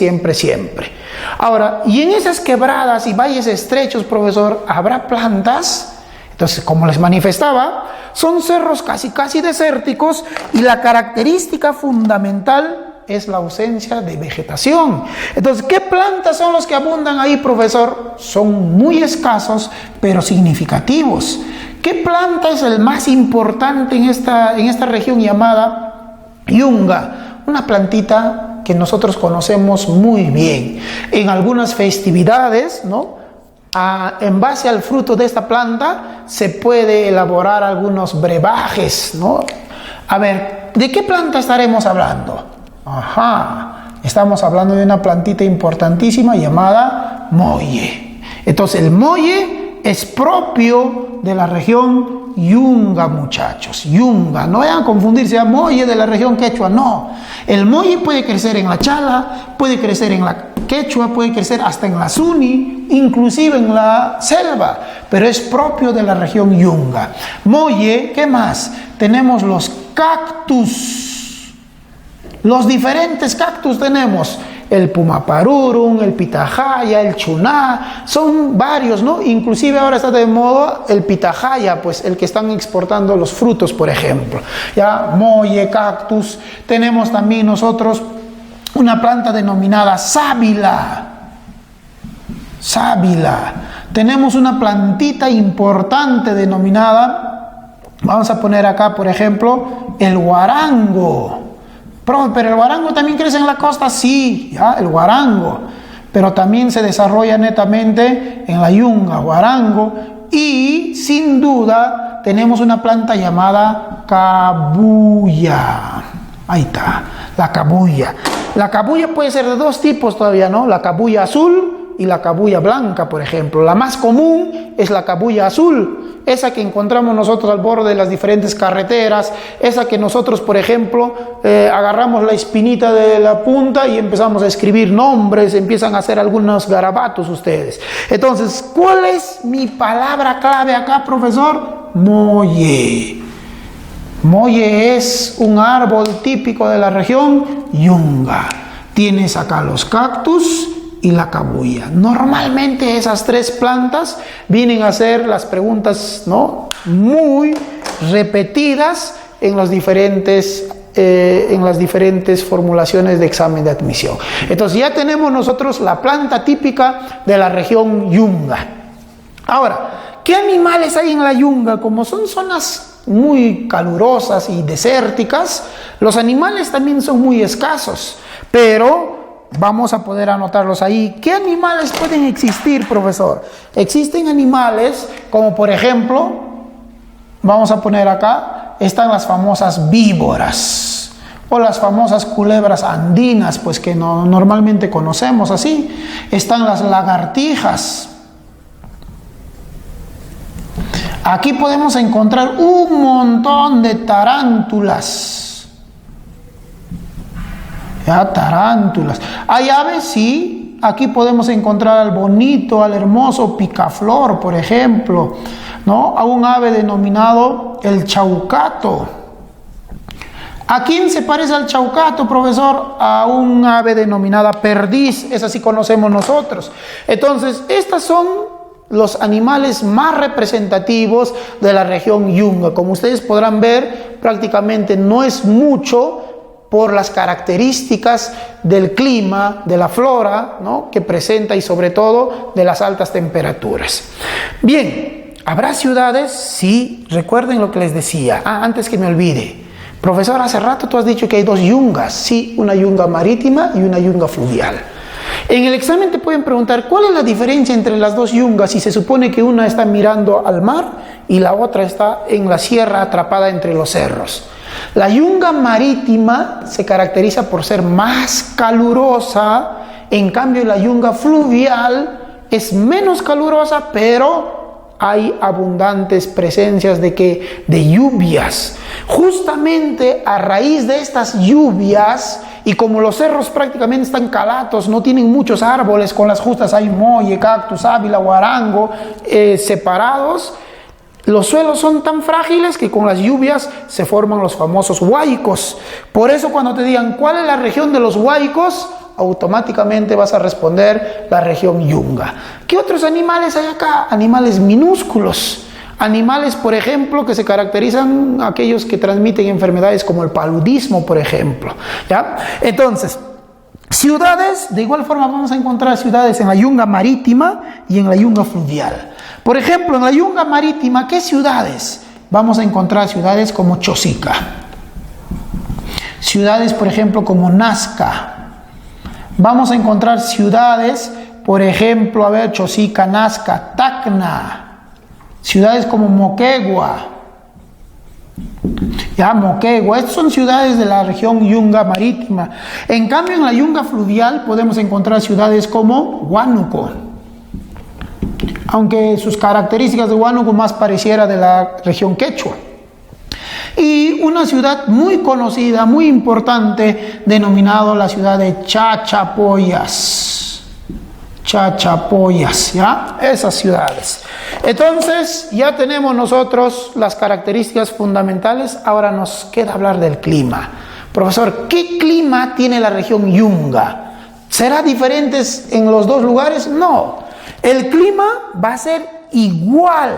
Ahora, y en esas quebradas y valles estrechos, profesor, ¿habrá plantas? Entonces, como les manifestaba, son cerros casi desérticos y la característica fundamental es la ausencia de vegetación. Entonces, ¿qué plantas son los que abundan ahí, profesor? Son muy escasos, pero significativos. ¿Qué planta es el más importante en esta región llamada Yunga? Una plantita que nosotros conocemos muy bien. En algunas festividades, ¿no? En base al fruto de esta planta se puede elaborar algunos brebajes, ¿no? A ver, ¿de qué planta estaremos hablando? Estamos hablando de una plantita importantísima llamada molle. Entonces el molle es propio de la región Yunga, muchachos. Yunga, no vayan a confundirse a molle de la región quechua, no. El molle puede crecer en la Chala, puede crecer en la quechua, puede crecer hasta en la Suni, inclusive en la selva, pero es propio de la región Yunga. Molle, ¿qué más? Tenemos los cactus. Los diferentes cactus tenemos el pumaparurum, el pitahaya, el chuná, son varios, ¿no? Inclusive ahora está de moda el pitahaya, pues el que están exportando los frutos, por ejemplo. Ya, molle, cactus. Tenemos también nosotros una planta denominada sábila. sábila. Tenemos una plantita importante denominada, vamos a poner acá, por ejemplo, el guarango. Pero el guarango también crece en la costa, sí, ¿ya? El guarango. Pero también se desarrolla netamente en la yunga, guarango. Y sin duda tenemos una planta llamada cabuya. Ahí está, la cabuya. La cabuya puede ser de dos tipos todavía, ¿no? La cabuya azul y la cabuya blanca, por ejemplo. La más común es la cabuya azul, esa que encontramos nosotros al borde de las diferentes carreteras, esa que nosotros, por ejemplo, agarramos la espinita de la punta y empezamos a escribir nombres, empiezan a hacer algunos garabatos ustedes. Entonces, ¿cuál es mi palabra clave acá, profesor? Molle. Molle es un árbol típico de la región Yunga. Tienes acá los cactus y la cabuya. Normalmente esas tres plantas vienen a ser las preguntas, ¿no?, muy repetidas en las diferentes formulaciones de examen de admisión. Entonces ya tenemos nosotros la planta típica de la región Yunga. Ahora, ¿qué animales hay en la Yunga? Como son zonas muy calurosas y desérticas, los animales también son muy escasos, pero vamos a poder anotarlos ahí. ¿Qué animales pueden existir, profesor? Existen animales como, por ejemplo, vamos a poner acá, están las famosas víboras o las famosas culebras andinas, pues que normalmente conocemos así. Están las lagartijas. Aquí podemos encontrar un montón de tarántulas. Ya, tarántulas. Hay aves, sí. Aquí podemos encontrar al bonito, al hermoso picaflor, por ejemplo, ¿no? A un ave denominado el chaucato. ¿A quién se parece al chaucato, profesor? A un ave denominada perdiz. Esa sí conocemos nosotros. Entonces, estas son los animales más representativos de la región Yunga. Como ustedes podrán ver, prácticamente no es mucho por las características del clima, de la flora, ¿no?, que presenta, y sobre todo de las altas temperaturas. Bien, ¿habrá ciudades? Sí, recuerden lo que les decía. Antes que me olvide, profesor, hace rato tú has dicho que hay dos yungas. Sí, una yunga marítima y una yunga fluvial. En el examen te pueden preguntar cuál es la diferencia entre las dos yungas, si se supone que una está mirando al mar y la otra está en la sierra atrapada entre los cerros. La yunga marítima se caracteriza por ser más calurosa, en cambio la yunga fluvial es menos calurosa, pero hay abundantes presencias de lluvias. Justamente a raíz de estas lluvias, y como los cerros prácticamente están calatos, no tienen muchos árboles, con las justas hay molle, cactus, sábila, guarango, separados, los suelos son tan frágiles que con las lluvias se forman los famosos huaicos. Por eso cuando te digan ¿cuál es la región de los huaicos?, automáticamente vas a responder la región Yunga. ¿Qué otros animales hay acá? Animales minúsculos. Animales, por ejemplo, que se caracterizan, aquellos que transmiten enfermedades como el paludismo, por ejemplo, ¿ya? Entonces, ciudades, de igual forma vamos a encontrar ciudades en la yunga marítima y en la yunga fluvial. Por ejemplo, en la yunga marítima, ¿qué ciudades? Vamos a encontrar ciudades como Chosica. Ciudades, por ejemplo, como Nazca. Vamos a encontrar ciudades, por ejemplo, Chosica, Nazca, Tacna. Ciudades como Moquegua, ya, Moquegua. Estas son ciudades de la región yunga marítima. En cambio, en la yunga fluvial podemos encontrar ciudades como Huánuco, aunque sus características de Huánuco más pareciera de la región quechua. Y una ciudad muy conocida, muy importante, denominada la ciudad de Chachapoyas. Chachapoyas, ¿ya? Esas ciudades. Entonces, ya tenemos nosotros las características fundamentales. Ahora nos queda hablar del clima. Profesor, ¿qué clima tiene la región Yunga? ¿Será diferente en los dos lugares? No. El clima va a ser igual.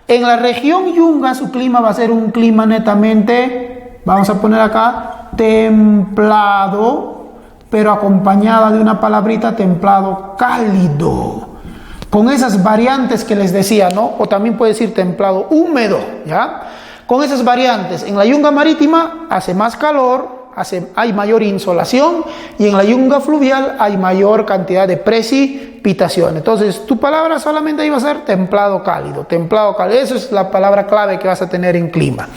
En la región Yunga su clima va a ser un clima netamente, vamos a poner acá, templado, pero acompañada de una palabrita, templado cálido. con esas variantes que les decía, ¿no? O también puede decir templado húmedo, ¿ya? Con esas variantes, en la yunga marítima hace más calor, hay mayor insolación, y en la yunga fluvial hay mayor cantidad de precipitación. Entonces, tu palabra solamente ahí va a ser templado cálido, templado cálido. Esa es la palabra clave que vas a tener en clima.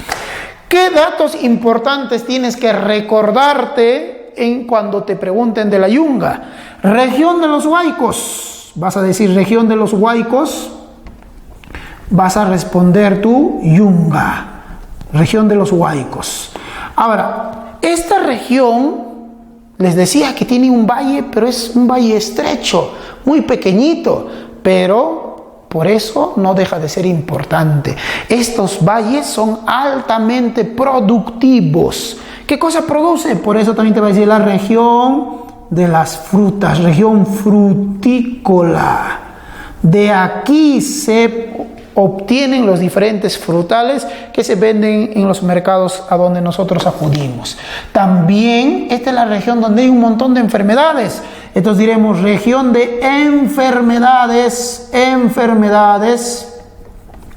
¿Qué datos importantes tienes que recordarte cuando te pregunten de la yunga? Región de los Huaicos. Vas a decir región de los Huaicos. Vas a responder tu yunga. Región de los Huaicos. Ahora, esta región, les decía que tiene un valle, pero es un valle estrecho, muy pequeñito, pero por eso no deja de ser importante. Estos valles son altamente productivos. ¿Qué cosa produce? Por eso también te va a decir la región de las frutas, región frutícola. De aquí se obtienen los diferentes frutales que se venden en los mercados a donde nosotros acudimos. También esta es la región donde hay un montón de enfermedades. Entonces diremos región de enfermedades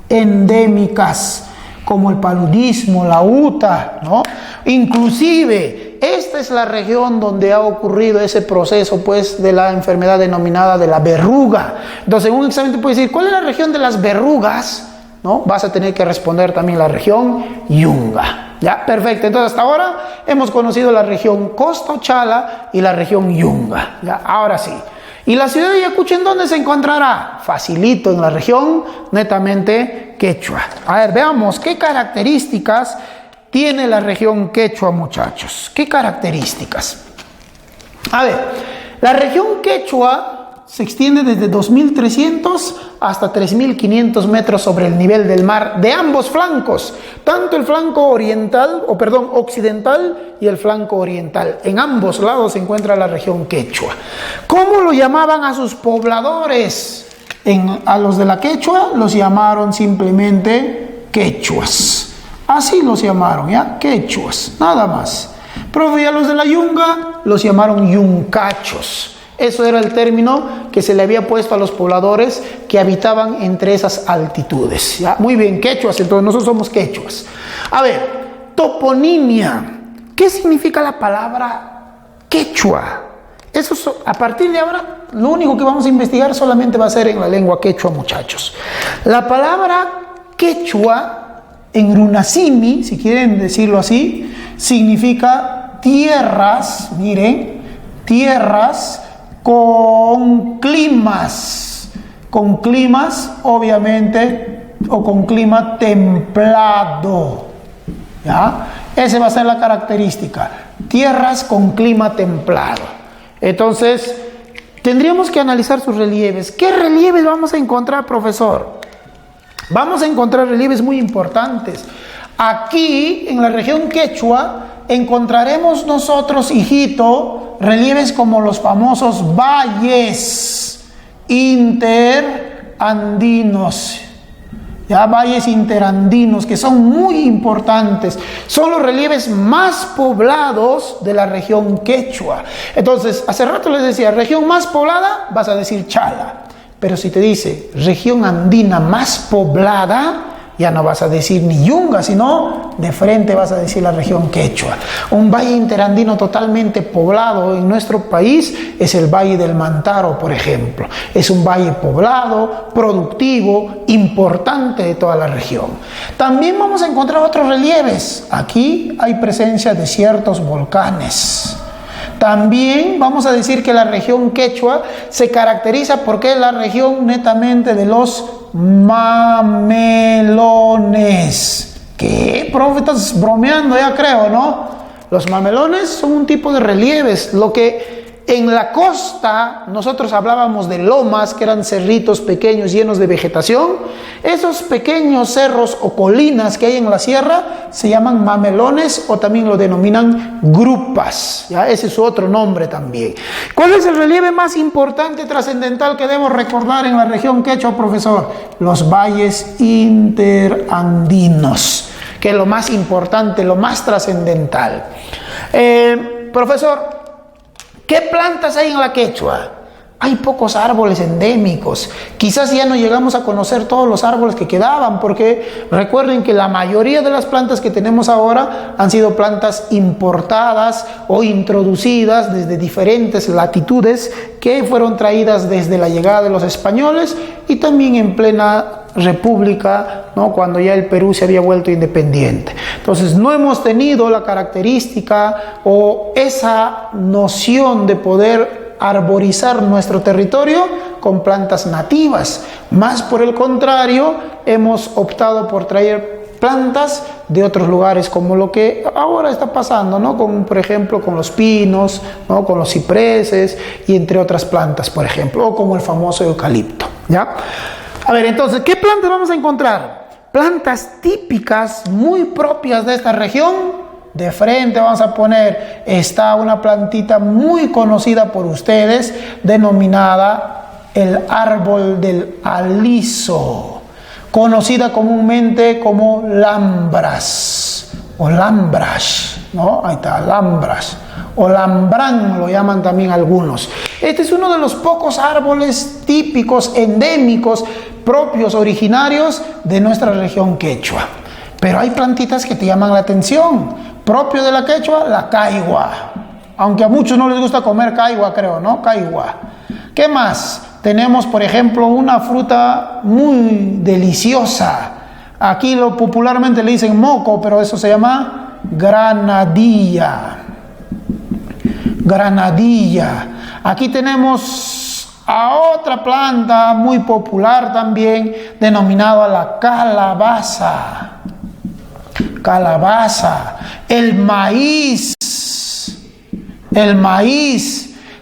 endémicas, como el paludismo, la UTA, ¿no? Inclusive, esta es la región donde ha ocurrido ese proceso, pues, de la enfermedad denominada de la verruga. Entonces, en un examen te puede decir, ¿cuál es la región de las verrugas? ¿No? Vas a tener que responder también la región Yunga. ¿Ya? Perfecto. Entonces, hasta ahora hemos conocido la región Costa Ochala y la región Yunga. ¿Ya? Ahora sí. ¿Y la ciudad de Ayacucho en dónde se encontrará? Facilito, en la región netamente quechua. A ver, veamos qué características tiene la región quechua, muchachos. ¿Qué características? A ver, la región quechua se extiende desde 2.300 hasta 3.500 metros sobre el nivel del mar de ambos flancos, tanto el flanco occidental y el flanco oriental. En ambos lados se encuentra la región quechua. ¿Cómo lo llamaban a sus pobladores? A los de la quechua los llamaron simplemente quechuas. Así los llamaron, ¿ya? Quechuas, nada más. Pero ya los de la yunga los llamaron yuncachos. Eso era el término que se le había puesto a los pobladores que habitaban entre esas altitudes. ¿Ya? Muy bien, quechuas, entonces nosotros somos quechuas. A ver, toponimia. ¿Qué significa la palabra quechua? Eso, a partir de ahora, lo único que vamos a investigar solamente va a ser en la lengua quechua, muchachos. La palabra quechua, en runasimi, si quieren decirlo así, significa tierras, miren, tierras con climas obviamente, o con clima templado, ¿ya? Esa va a ser la característica, tierras con clima templado. Entonces, tendríamos que analizar sus relieves. ¿Qué relieves vamos a encontrar, profesor? Vamos a encontrar relieves muy importantes. Aquí, en la región quechua, encontraremos nosotros, hijito, relieves como los famosos valles interandinos. Ya, valles interandinos, que son muy importantes. Son los relieves más poblados de la región quechua. Entonces, hace rato les decía, región más poblada, vas a decir Chala. Pero si te dice región andina más poblada, ya no vas a decir ni Yunga, sino de frente vas a decir la región quechua. Un valle interandino totalmente poblado en nuestro país es el Valle del Mantaro, por ejemplo. Es un valle poblado, productivo, importante de toda la región. También vamos a encontrar otros relieves. Aquí hay presencia de ciertos volcanes. También vamos a decir que la región quechua se caracteriza porque es la región netamente de los mamelones. ¿Qué? Profe, estás bromeando, ya creo, ¿no? Los mamelones son un tipo de relieves, lo que en la costa nosotros hablábamos de lomas, que eran cerritos pequeños llenos de vegetación. Esos pequeños cerros o colinas que hay en la sierra se llaman mamelones o también lo denominan grupas. ¿Ya? Ese es su otro nombre también. ¿Cuál es el relieve más importante, trascendental que debo recordar en la región quechua, profesor? Los valles interandinos, que es lo más importante, lo más trascendental. Profesor, ¿qué plantas hay en la quechua? hay pocos árboles endémicos. Quizás ya no llegamos a conocer todos los árboles que quedaban, porque recuerden que la mayoría de las plantas que tenemos ahora han sido plantas importadas o introducidas desde diferentes latitudes que fueron traídas desde la llegada de los españoles y también en plena república, ¿no? Cuando ya el Perú se había vuelto independiente. Entonces no hemos tenido la característica o esa noción de poder arborizar nuestro territorio con plantas nativas. Más por el contrario, hemos optado por traer plantas de otros lugares, como lo que ahora está pasando, ¿no? Con, por ejemplo, con los pinos, ¿no? Con los cipreses y entre otras plantas, por ejemplo, o como el famoso eucalipto, ¿ya? A ver, entonces, ¿qué plantas vamos a encontrar? Plantas típicas, muy propias de esta región. De frente vamos a poner, está una plantita muy conocida por ustedes, denominada el árbol del aliso, conocida comúnmente como lambras o lambras, ¿no? Ahí está, lambras o lambrán lo llaman también algunos. Este es uno de los pocos árboles típicos, endémicos, propios, originarios de nuestra región quechua. Pero hay plantitas que te llaman la atención. Propio de la quechua, la caigua. Aunque a muchos no les gusta comer caigua, creo, ¿no? Caigua. ¿Qué más? Tenemos, por ejemplo, una fruta muy deliciosa. Aquí popularmente le dicen moco, pero eso se llama granadilla. Granadilla. Aquí tenemos a otra planta muy popular también, denominada la calabaza. Calabaza, el maíz.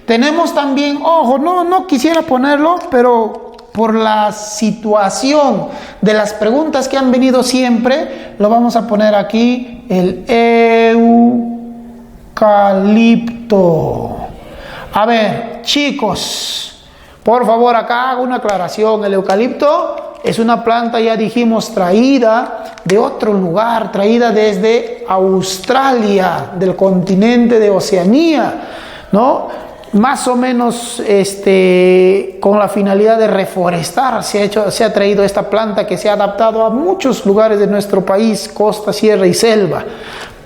Tenemos también, ojo, no quisiera ponerlo, pero por la situación de las preguntas que han venido siempre, lo vamos a poner aquí, el eucalipto. A ver, chicos, por favor, acá hago una aclaración. El eucalipto es una planta, ya dijimos, traída de otro lugar, traída desde Australia, del continente de Oceanía, ¿no? Más o menos con la finalidad de reforestar, se ha traído esta planta que se ha adaptado a muchos lugares de nuestro país, costa, sierra y selva.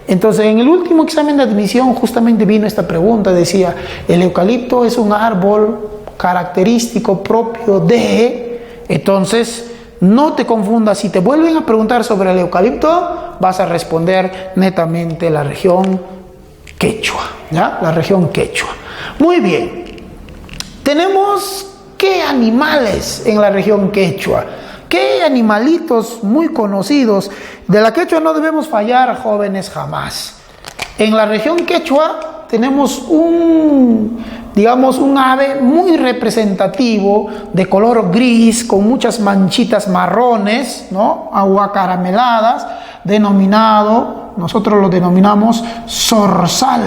Entonces, en el último examen de admisión justamente vino esta pregunta, decía, el eucalipto es un árbol característico propio de... Entonces, no te confundas, si te vuelven a preguntar sobre el eucalipto, vas a responder netamente la región quechua, ¿ya? La región quechua. Muy bien. Tenemos, ¿qué animales en la región quechua? ¿Qué animalitos muy conocidos? De la quechua no debemos fallar, jóvenes, jamás. En la región quechua tenemos un ave muy representativo de color gris con muchas manchitas marrones, ¿no? O acarameladas, nosotros lo denominamos zorzal,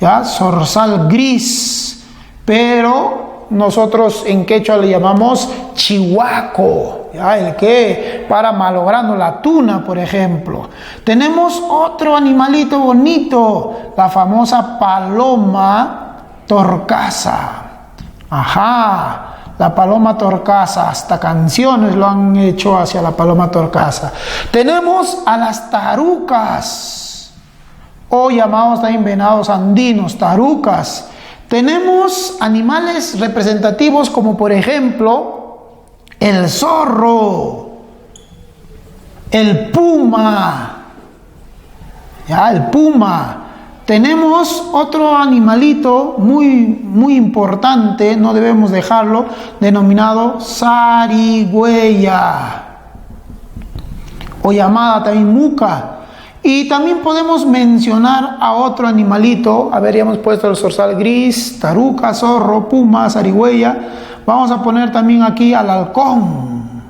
¿ya? Zorzal gris, pero nosotros en quechua le llamamos chihuaco, ¿ya? El que para malogrando la tuna, por ejemplo. Tenemos otro animalito bonito, la famosa paloma torcaza. Ajá, la paloma torcaza, hasta canciones lo han hecho hacia la paloma torcaza. Tenemos a las tarucas, o llamados también venados andinos, tarucas. Tenemos animales representativos como por ejemplo el zorro, el puma, ya, el puma. Tenemos otro animalito muy importante, no debemos dejarlo, denominado zarigüeya, o llamada también muca. Y también podemos mencionar a otro animalito, habríamos puesto el zorzal gris, taruca, zorro, puma, zarigüeya. Vamos a poner también aquí al halcón.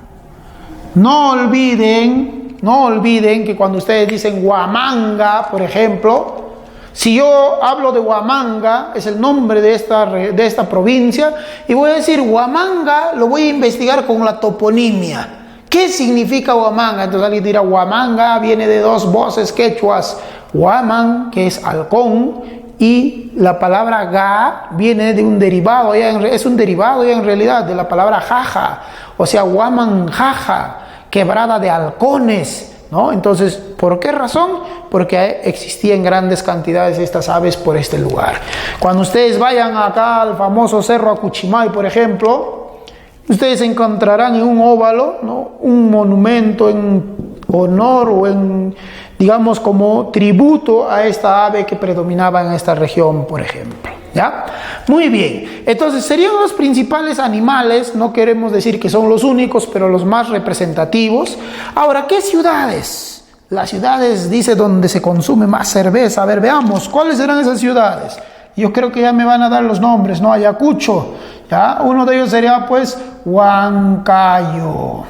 No olviden que cuando ustedes dicen Huamanga, por ejemplo, si yo hablo de Huamanga, es el nombre de esta provincia, y voy a decir Huamanga, lo voy a investigar con la toponimia. ¿Qué significa Huamanga? Entonces alguien dirá, Huamanga viene de dos voces quechuas, Huaman, que es halcón, y la palabra ga viene de un derivado, es un derivado ya en realidad de la palabra jaja, o sea, Huaman jaja, quebrada de halcones, ¿no? Entonces, ¿por qué razón? Porque existían grandes cantidades de estas aves por este lugar. Cuando ustedes vayan acá al famoso Cerro Acuchimay, por ejemplo, ustedes encontrarán en un óvalo, ¿no?, un monumento en honor o en, digamos, como tributo a esta ave que predominaba en esta región, por ejemplo. ¿Ya? Muy bien, entonces serían los principales animales, no queremos decir que son los únicos, pero los más representativos. Ahora, ¿qué ciudades? Las ciudades, dice, donde se consume más cerveza. A ver, veamos, ¿cuáles serán esas ciudades? Yo creo que ya me van a dar los nombres, ¿no? Ayacucho, ¿ya? Uno de ellos sería, pues, Huancayo.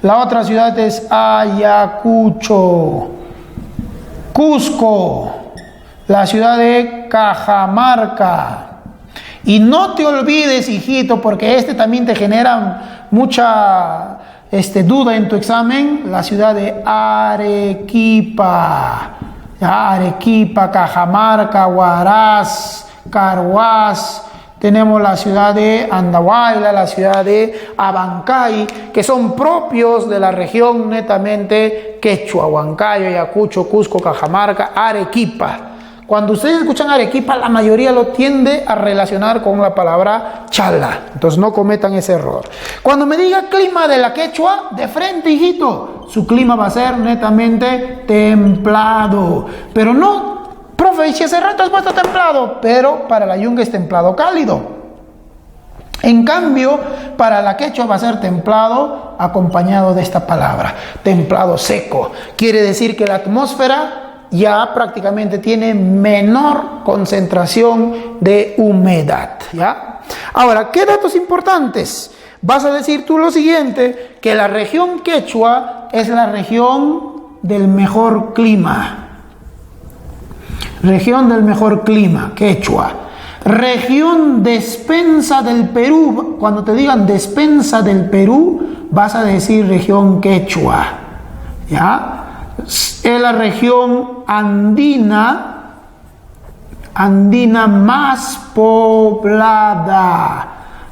La otra ciudad es Ayacucho. Cusco, la ciudad de Cajamarca. Y no te olvides, hijito, porque también te genera mucha duda en tu examen, la ciudad de Arequipa. Arequipa, Cajamarca, Huaraz, Carhuaz. Tenemos la ciudad de Andahuayla, la ciudad de Abancay, que son propios de la región netamente quechua: Huancayo, Ayacucho, Cusco, Cajamarca, Arequipa. Cuando ustedes escuchan Arequipa, la mayoría lo tiende a relacionar con la palabra chala. Entonces no cometan ese error. Cuando me diga clima de la quechua, de frente, hijito, su clima va a ser netamente templado. Pero no, profe, y si hace rato has puesto templado, pero para la yunga es templado cálido. En cambio, para la quechua va a ser templado acompañado de esta palabra, templado seco. Quiere decir que la atmósfera ya prácticamente tiene menor concentración de humedad, ¿ya? Ahora, ¿qué datos importantes? Vas a decir tú lo siguiente, que la región quechua es la región del mejor clima. Región del mejor clima, quechua. Región despensa del Perú. Cuando te digan despensa del Perú, vas a decir región quechua, ¿ya? Es la región andina más poblada.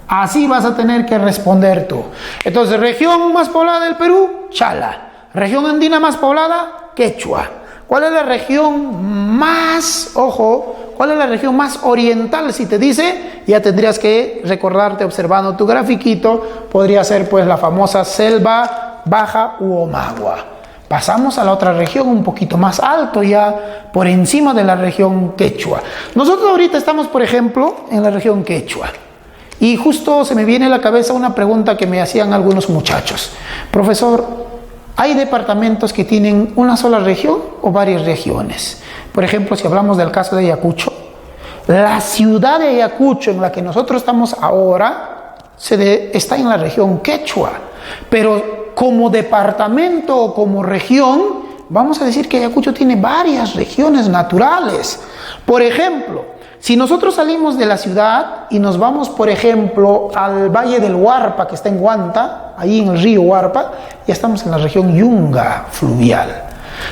Así vas a tener que responder tú. Entonces, región más poblada del Perú, chala. Región andina más poblada, quechua. ¿Cuál es la región más, cuál es la región más oriental? Si te dice, ya tendrías que recordarte observando tu grafiquito. Podría ser, pues, la famosa selva baja u Omagua. Pasamos a la otra región un poquito más alto, ya por encima de la región quechua. Nosotros ahorita estamos, por ejemplo, en la región quechua. Y justo se me viene a la cabeza una pregunta que me hacían algunos muchachos. Profesor, ¿hay departamentos que tienen una sola región o varias regiones? Por ejemplo, si hablamos del caso de Ayacucho, la ciudad de Ayacucho en la que nosotros estamos ahora está en la región quechua, pero como departamento o como región, vamos a decir que Ayacucho tiene varias regiones naturales. Por ejemplo, si nosotros salimos de la ciudad y nos vamos, por ejemplo, al Valle del Huarpa, que está en Huanta, ahí en el río Huarpa, ya estamos en la región Yunga fluvial.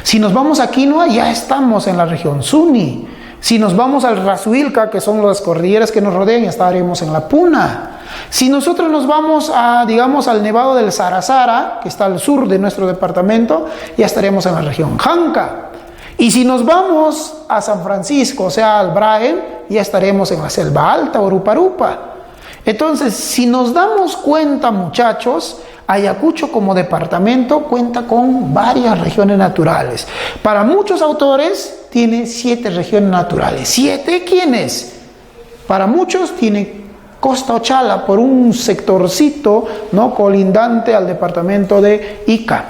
Si nos vamos a Quinua, ya estamos en la región Suni. Si nos vamos al Razuilca, que son las cordilleras que nos rodean, ya estaremos en la Puna. Si nosotros nos vamos digamos, al Nevado del Sarasara, que está al sur de nuestro departamento, ya estaremos en la región Janca. Y si nos vamos a San Francisco, o sea, al Braen, ya estaremos en la selva alta, Oruparupa. Entonces, si nos damos cuenta, muchachos, Ayacucho como departamento cuenta con varias regiones naturales. Para muchos autores tiene 7 regiones naturales. ¿7 quiénes? Para muchos tiene Costa Ochala por un sectorcito, ¿no?, colindante al departamento de Ica.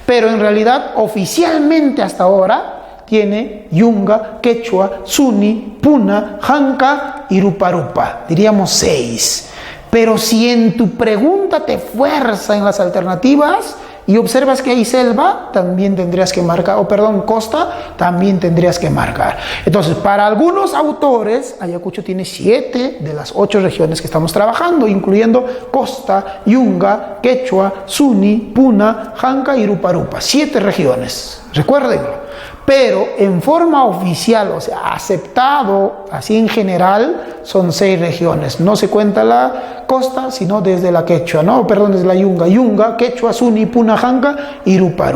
Pero en realidad, oficialmente hasta ahora, tiene Yunga, Quechua, Suni, Puna, Janca y Ruparupa. Diríamos 6. Pero si en tu pregunta te fuerza en las alternativas y observas que hay selva, también tendrías que marcar, costa, también tendrías que marcar. Entonces, para algunos autores, Ayacucho tiene 7 de las 8 regiones que estamos trabajando, incluyendo Costa, Yunga, Quechua, Suni, Puna, Janca y Ruparupa. 7 regiones, recuérdenlo. Pero en forma oficial, o sea, aceptado así en general, son 6 regiones. No se cuenta la costa, sino desde la Quechua, ¿no? Perdón, desde la Yunga, Quechua, Suni, Puna, Janca y Rupa.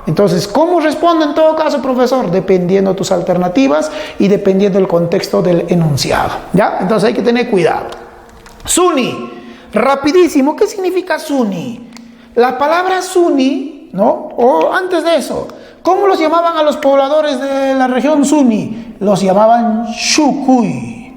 Entonces, ¿cómo responde en todo caso, profesor? Dependiendo tus alternativas y dependiendo del contexto del enunciado, ¿ya? Entonces hay que tener cuidado. Suni, rapidísimo, ¿qué significa Suni? La palabra Suni, ¿no? O antes de eso, ¿cómo los llamaban a los pobladores de la región Suni? Los llamaban Xucuy.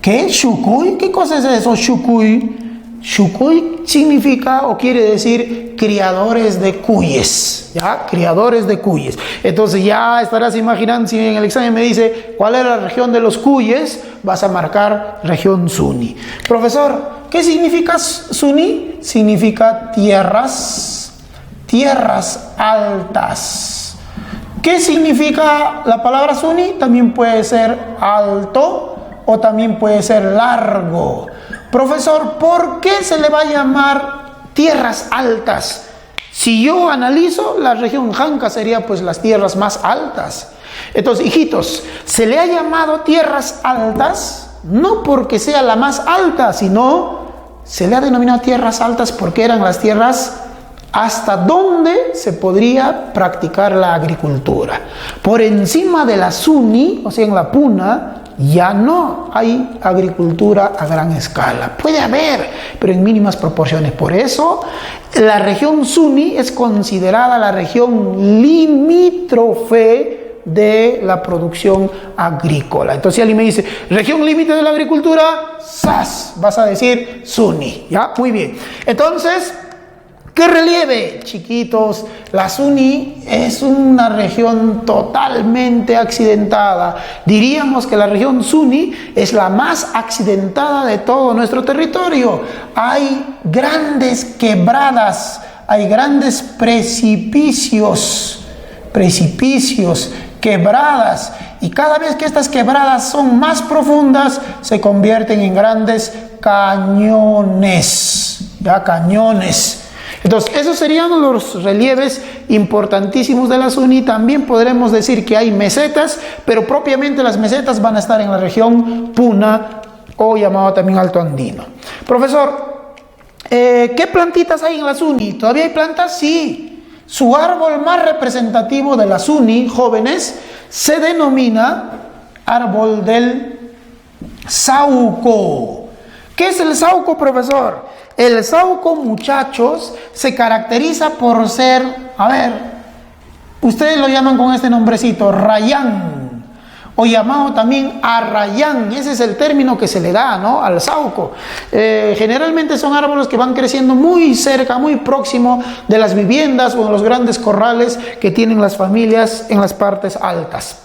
¿Qué? ¿Xucuy? ¿Qué cosa es eso, Xucuy? Xucuy significa o quiere decir criadores de cuyes, ¿ya? Criadores de cuyes. Entonces ya estarás imaginando, si en el examen me dice cuál es la región de los cuyes, vas a marcar región Suni. Profesor, ¿qué significa Suni? Significa tierras altas. ¿Qué significa la palabra Suni? También puede ser alto o también puede ser largo. Profesor, ¿por qué se le va a llamar tierras altas? Si yo analizo, la región Janca sería pues las tierras más altas. Entonces, hijitos, se le ha llamado tierras altas no porque sea la más alta, sino se le ha denominado tierras altas porque eran las tierras hasta donde se podría practicar la agricultura. Por encima de la Suni, o sea, en la Puna, ya no hay agricultura a gran escala. Puede haber, pero en mínimas proporciones. Por eso, la región Suni es considerada la región limítrofe de la producción agrícola. Entonces, si alguien me dice, región límite de la agricultura, ¡zas! Vas a decir Suni, ¿ya? Muy bien. Entonces, ¿qué relieve, chiquitos? La Suni es una región totalmente accidentada. Diríamos que la región Suni es la más accidentada de todo nuestro territorio. Hay grandes quebradas, hay grandes precipicios, quebradas. Y cada vez que estas quebradas son más profundas, se convierten en grandes cañones. ¿Ya? Cañones. Entonces, esos serían los relieves importantísimos de la Suni. También podremos decir que hay mesetas, pero propiamente las mesetas van a estar en la región Puna o llamado también Alto Andino. Profesor, ¿qué plantitas hay en la Suni? ¿Todavía hay plantas? Sí. Su árbol más representativo de la Suni, jóvenes, se denomina árbol del Sauco. ¿Qué es el Sauco, profesor? El Sauco, muchachos, se caracteriza por ser, a ver, ustedes lo llaman con este nombrecito, rayán, o llamado también arrayán. Ese es el término que se le da, ¿no?, al Sauco. Generalmente son árboles que van creciendo muy cerca, muy próximo de las viviendas o de los grandes corrales que tienen las familias en las partes altas.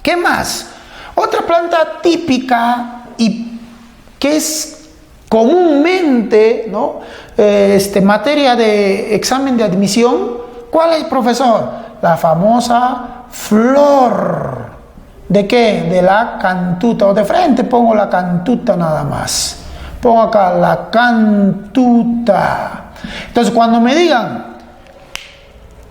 ¿Qué más? Otra planta típica y que es comúnmente, ¿no?, materia de examen de admisión. ¿Cuál es, profesor? La famosa flor. ¿De qué? De la cantuta. O de frente pongo la cantuta nada más. Pongo acá la cantuta. Entonces, cuando me digan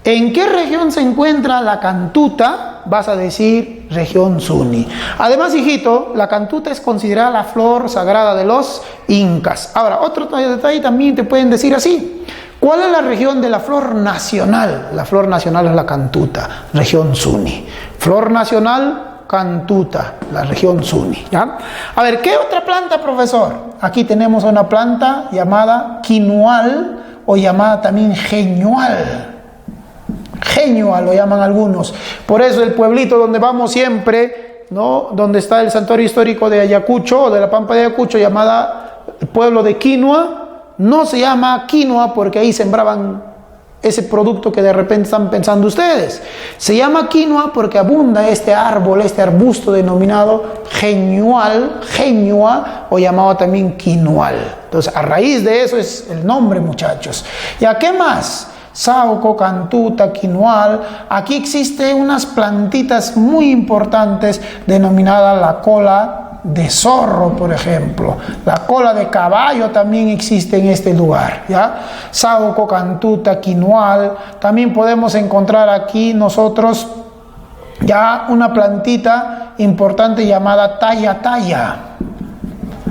¿en qué región se encuentra la cantuta?, vas a decir región Suni. Además, hijito, la cantuta es considerada la flor sagrada de los incas. Ahora, otro detalle también te pueden decir así. ¿Cuál es la región de la flor nacional? La flor nacional es la cantuta, región Suni. Flor nacional, cantuta, la región Suni, ¿ya? A ver, ¿qué otra planta, profesor? Aquí tenemos una planta llamada quinoal o llamada también geñual. Geñua lo llaman algunos. Por eso el pueblito donde vamos siempre, ¿no?, donde está el santuario histórico de Ayacucho, o de la Pampa de Ayacucho, llamada el pueblo de Quinoa, no se llama quinoa porque ahí sembraban ese producto que de repente están pensando ustedes. Se llama quinoa porque abunda este árbol, este arbusto denominado geñual, geñua, o llamado también quinoal. Entonces, a raíz de eso es el nombre, muchachos. ¿Ya qué más? Sauco, cantuta, quinoal. Aquí existen unas plantitas muy importantes denominadas la cola de zorro, por ejemplo. La cola de caballo también existe en este lugar, ¿ya? Saúco, cantuta, quinoal. También podemos encontrar aquí nosotros ya una plantita importante llamada taya.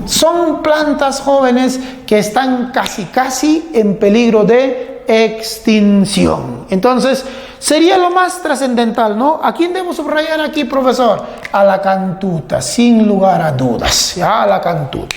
Son plantas jóvenes que están casi en peligro de extinción. Entonces, sería lo más trascendental, ¿no? ¿A quién debemos subrayar aquí, profesor? A la cantuta, sin lugar a dudas, ¿ya? A la cantuta.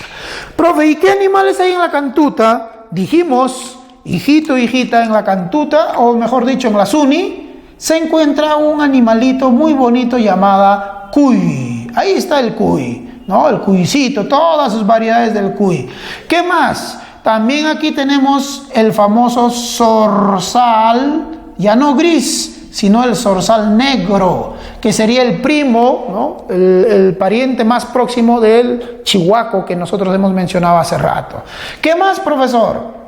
Profe, ¿y qué animales hay en la cantuta? Dijimos, hijito, hijita, en la cantuta, o mejor dicho, en la Suni, se encuentra un animalito muy bonito llamado cuy. Ahí está el cuy, ¿no? El cuycito, todas sus variedades del cuy. ¿Qué más? También aquí tenemos el famoso zorzal, ya no gris, sino el zorzal negro, que sería el primo, ¿no? El pariente más próximo del chihuaco que nosotros hemos mencionado hace rato. ¿Qué más, profesor?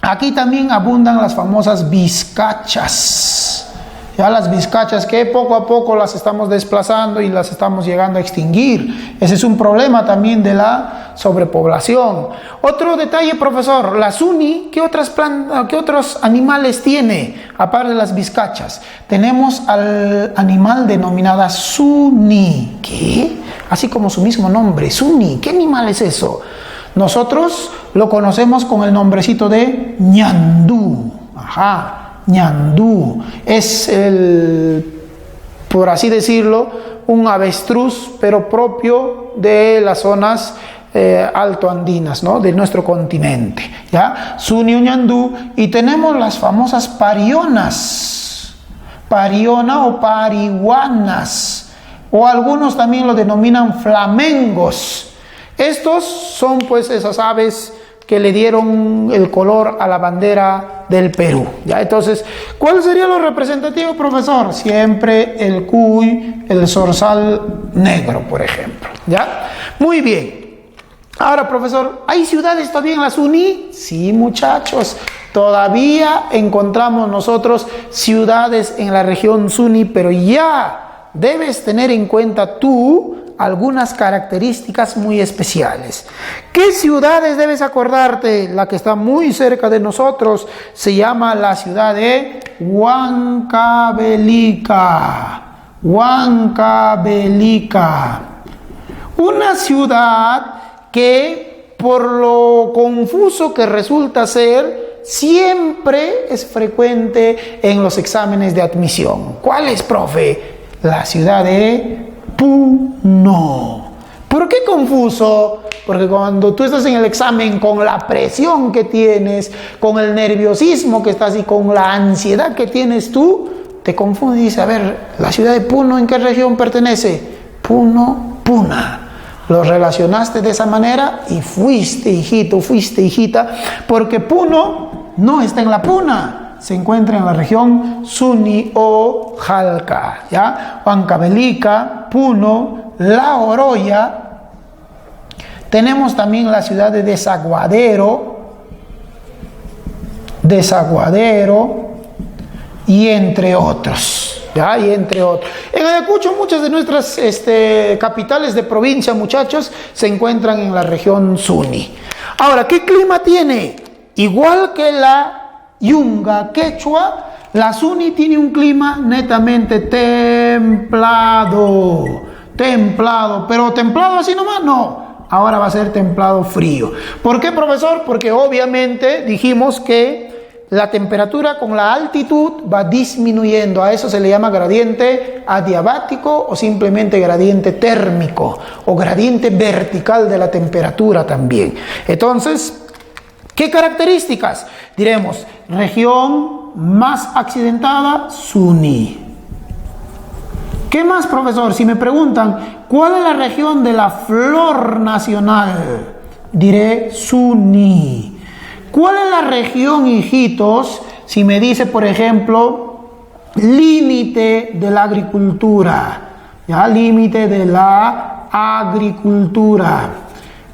Aquí también abundan las famosas vizcachas. Ya las vizcachas que poco a poco las estamos desplazando y las estamos llegando a extinguir. Ese es un problema también de la sobrepoblación. Otro detalle, profesor, la Suni, ¿qué otros animales tiene aparte de las vizcachas? Tenemos al animal denominada Suni. ¿Qué? Así como su mismo nombre, Suni. ¿Qué animal es eso? Nosotros lo conocemos con el nombrecito de ñandú. Ajá. Ñandú es por así decirlo, un avestruz, pero propio de las zonas altoandinas, ¿no? De nuestro continente, ¿ya? Suni o ñandú. Y tenemos las famosas parionas, pariona o parihuanas, o algunos también lo denominan flamengos. Estos son pues esas aves que le dieron el color a la bandera del Perú, ¿ya? Entonces, ¿cuál sería lo representativo, profesor? Siempre el cuy, el zorzal negro, por ejemplo, ¿ya? Muy bien. Ahora, profesor, ¿hay ciudades todavía en la Suni? Sí, muchachos, todavía encontramos nosotros ciudades en la región Suni, pero ya debes tener en cuenta tú algunas características muy especiales. ¿Qué ciudades debes acordarte? La que está muy cerca de nosotros se llama la ciudad de Huancavelica. Huancavelica. Una ciudad que, por lo confuso que resulta ser, siempre es frecuente en los exámenes de admisión. ¿Cuál es, profe? La ciudad de Puno. ¿Por qué confuso? Porque cuando tú estás en el examen con la presión que tienes, con el nerviosismo que estás y con la ansiedad que tienes tú, te confundes y dices, a ver, ¿la ciudad de Puno en qué región pertenece? Puno, Puna. Lo relacionaste de esa manera y fuiste, hijito, fuiste, hijita, porque Puno no está en la Puna. Se encuentra en la región Suni o Jalca, ¿ya? Huancavelica, Puno, La Oroya. Tenemos también la ciudad de Desaguadero, y entre otros, ¿ya? Y entre otros. En Ayacucho muchas de nuestras capitales de provincia, muchachos, se encuentran en la región Suni. Ahora, ¿qué clima tiene? Igual que la Yunga Quechua, la Suni tiene un clima netamente templado, pero templado así nomás, no, ahora va a ser templado frío. ¿Por qué, profesor? Porque obviamente dijimos que la temperatura con la altitud va disminuyendo, a eso se le llama gradiente adiabático o simplemente gradiente térmico o gradiente vertical de la temperatura también. Entonces, ¿qué características? Diremos, región más accidentada, Suni. ¿Qué más, profesor? Si me preguntan, ¿cuál es la región de la flor nacional? Diré Suni. ¿Cuál es la región, hijitos? Si me dice, por ejemplo, límite de la agricultura. Ya, límite de la agricultura.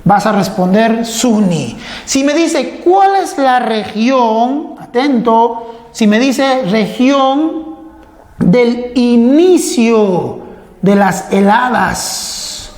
Vas a responder Suni. Si me dice, ¿cuál es la región? Atento. Si me dice región del inicio de las heladas.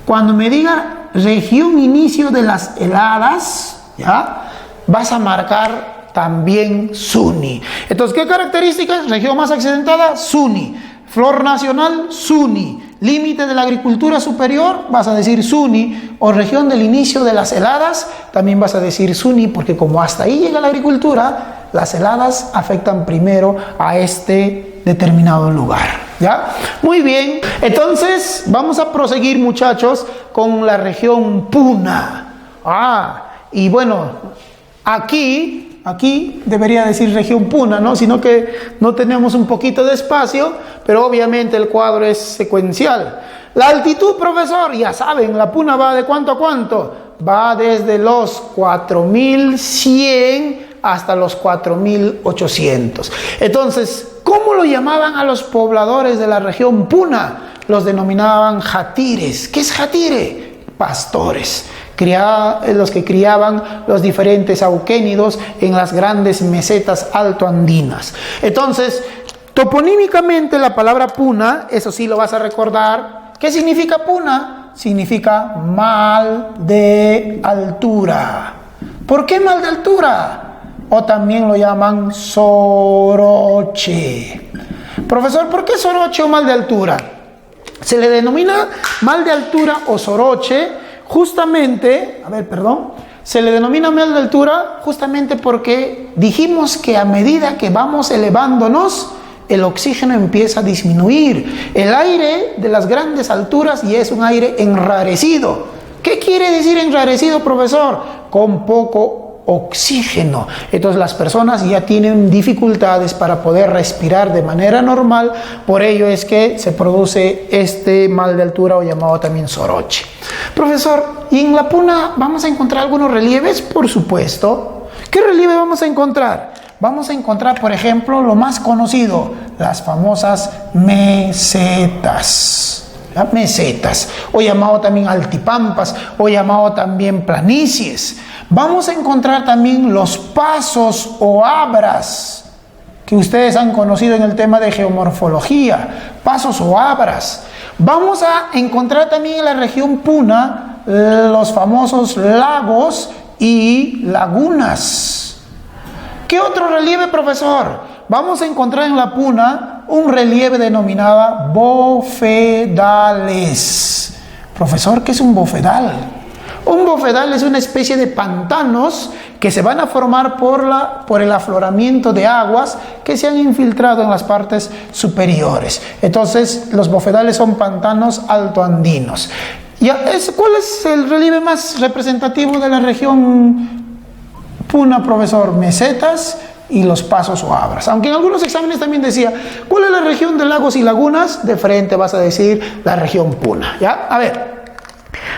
Cuando me diga región inicio de las heladas, ¿ya? Vas a marcar también Suni. Entonces, ¿qué características? Región más accidentada, Suni. Flor nacional, Suni. Límite de la agricultura superior, vas a decir Suni. O región del inicio de las heladas, también vas a decir Suni, porque como hasta ahí llega la agricultura, las heladas afectan primero a este determinado lugar. ¿Ya? Muy bien. Entonces, vamos a proseguir, muchachos, con la región Puna. Y bueno, aquí debería decir región Puna, ¿no? Sino que no tenemos un poquito de espacio, pero obviamente el cuadro es secuencial. La altitud, profesor, ya saben, la Puna va de cuánto a cuánto. Va desde los 4100 hasta los 4800. Entonces, ¿cómo lo llamaban a los pobladores de la región Puna? Los denominaban jatires. ¿Qué es jatire? Pastores. Los que criaban los diferentes auquénidos en las grandes mesetas altoandinas. Entonces, toponímicamente la palabra Puna, eso sí lo vas a recordar. ¿Qué significa Puna? Significa mal de altura. ¿Por qué mal de altura? O también lo llaman soroche. Profesor, ¿por qué soroche o mal de altura? Se le denomina mal de altura o soroche justamente, se le denomina mal de altura justamente porque dijimos que a medida que vamos elevándonos, el oxígeno empieza a disminuir. El aire de las grandes alturas y es un aire enrarecido. ¿Qué quiere decir enrarecido, profesor? Con poco oxígeno. Entonces las personas ya tienen dificultades para poder respirar de manera normal. Por ello es que se produce este mal de altura o llamado también soroche. Profesor, ¿y en la Puna vamos a encontrar algunos relieves? Por supuesto. ¿Qué relieve vamos a encontrar? Vamos a encontrar, por ejemplo, lo más conocido, las famosas mesetas. Mesetas, o llamado también altipampas, o llamado también planicies. Vamos a encontrar también los pasos o abras, que ustedes han conocido en el tema de geomorfología, pasos o abras. Vamos a encontrar también en la región Puna los famosos lagos y lagunas. ¿Qué otro relieve, profesor? Vamos a encontrar en la Puna un relieve denominado bofedales. Profesor, ¿qué es un bofedal? Un bofedal es una especie de pantanos que se van a formar por el afloramiento de aguas que se han infiltrado en las partes superiores. Entonces, los bofedales son pantanos altoandinos. ¿Cuál es el relieve más representativo de la región Puna, profesor? Mesetas y los pasos o abras. Aunque en algunos exámenes también decía, ¿cuál es la región de lagos y lagunas? De frente vas a decir la región Puna. ¿Ya? A ver,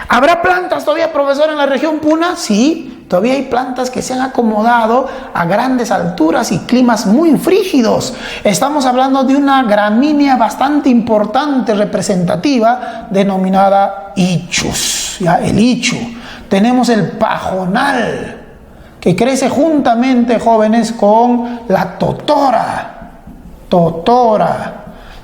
¿habrá plantas todavía, profesor, en la región Puna? Sí, todavía hay plantas que se han acomodado a grandes alturas y climas muy frígidos. Estamos hablando de una gramínea bastante importante, representativa, denominada ichus. ¿Ya? El ichu. Tenemos el pajonal, que crece juntamente, jóvenes, con la totora.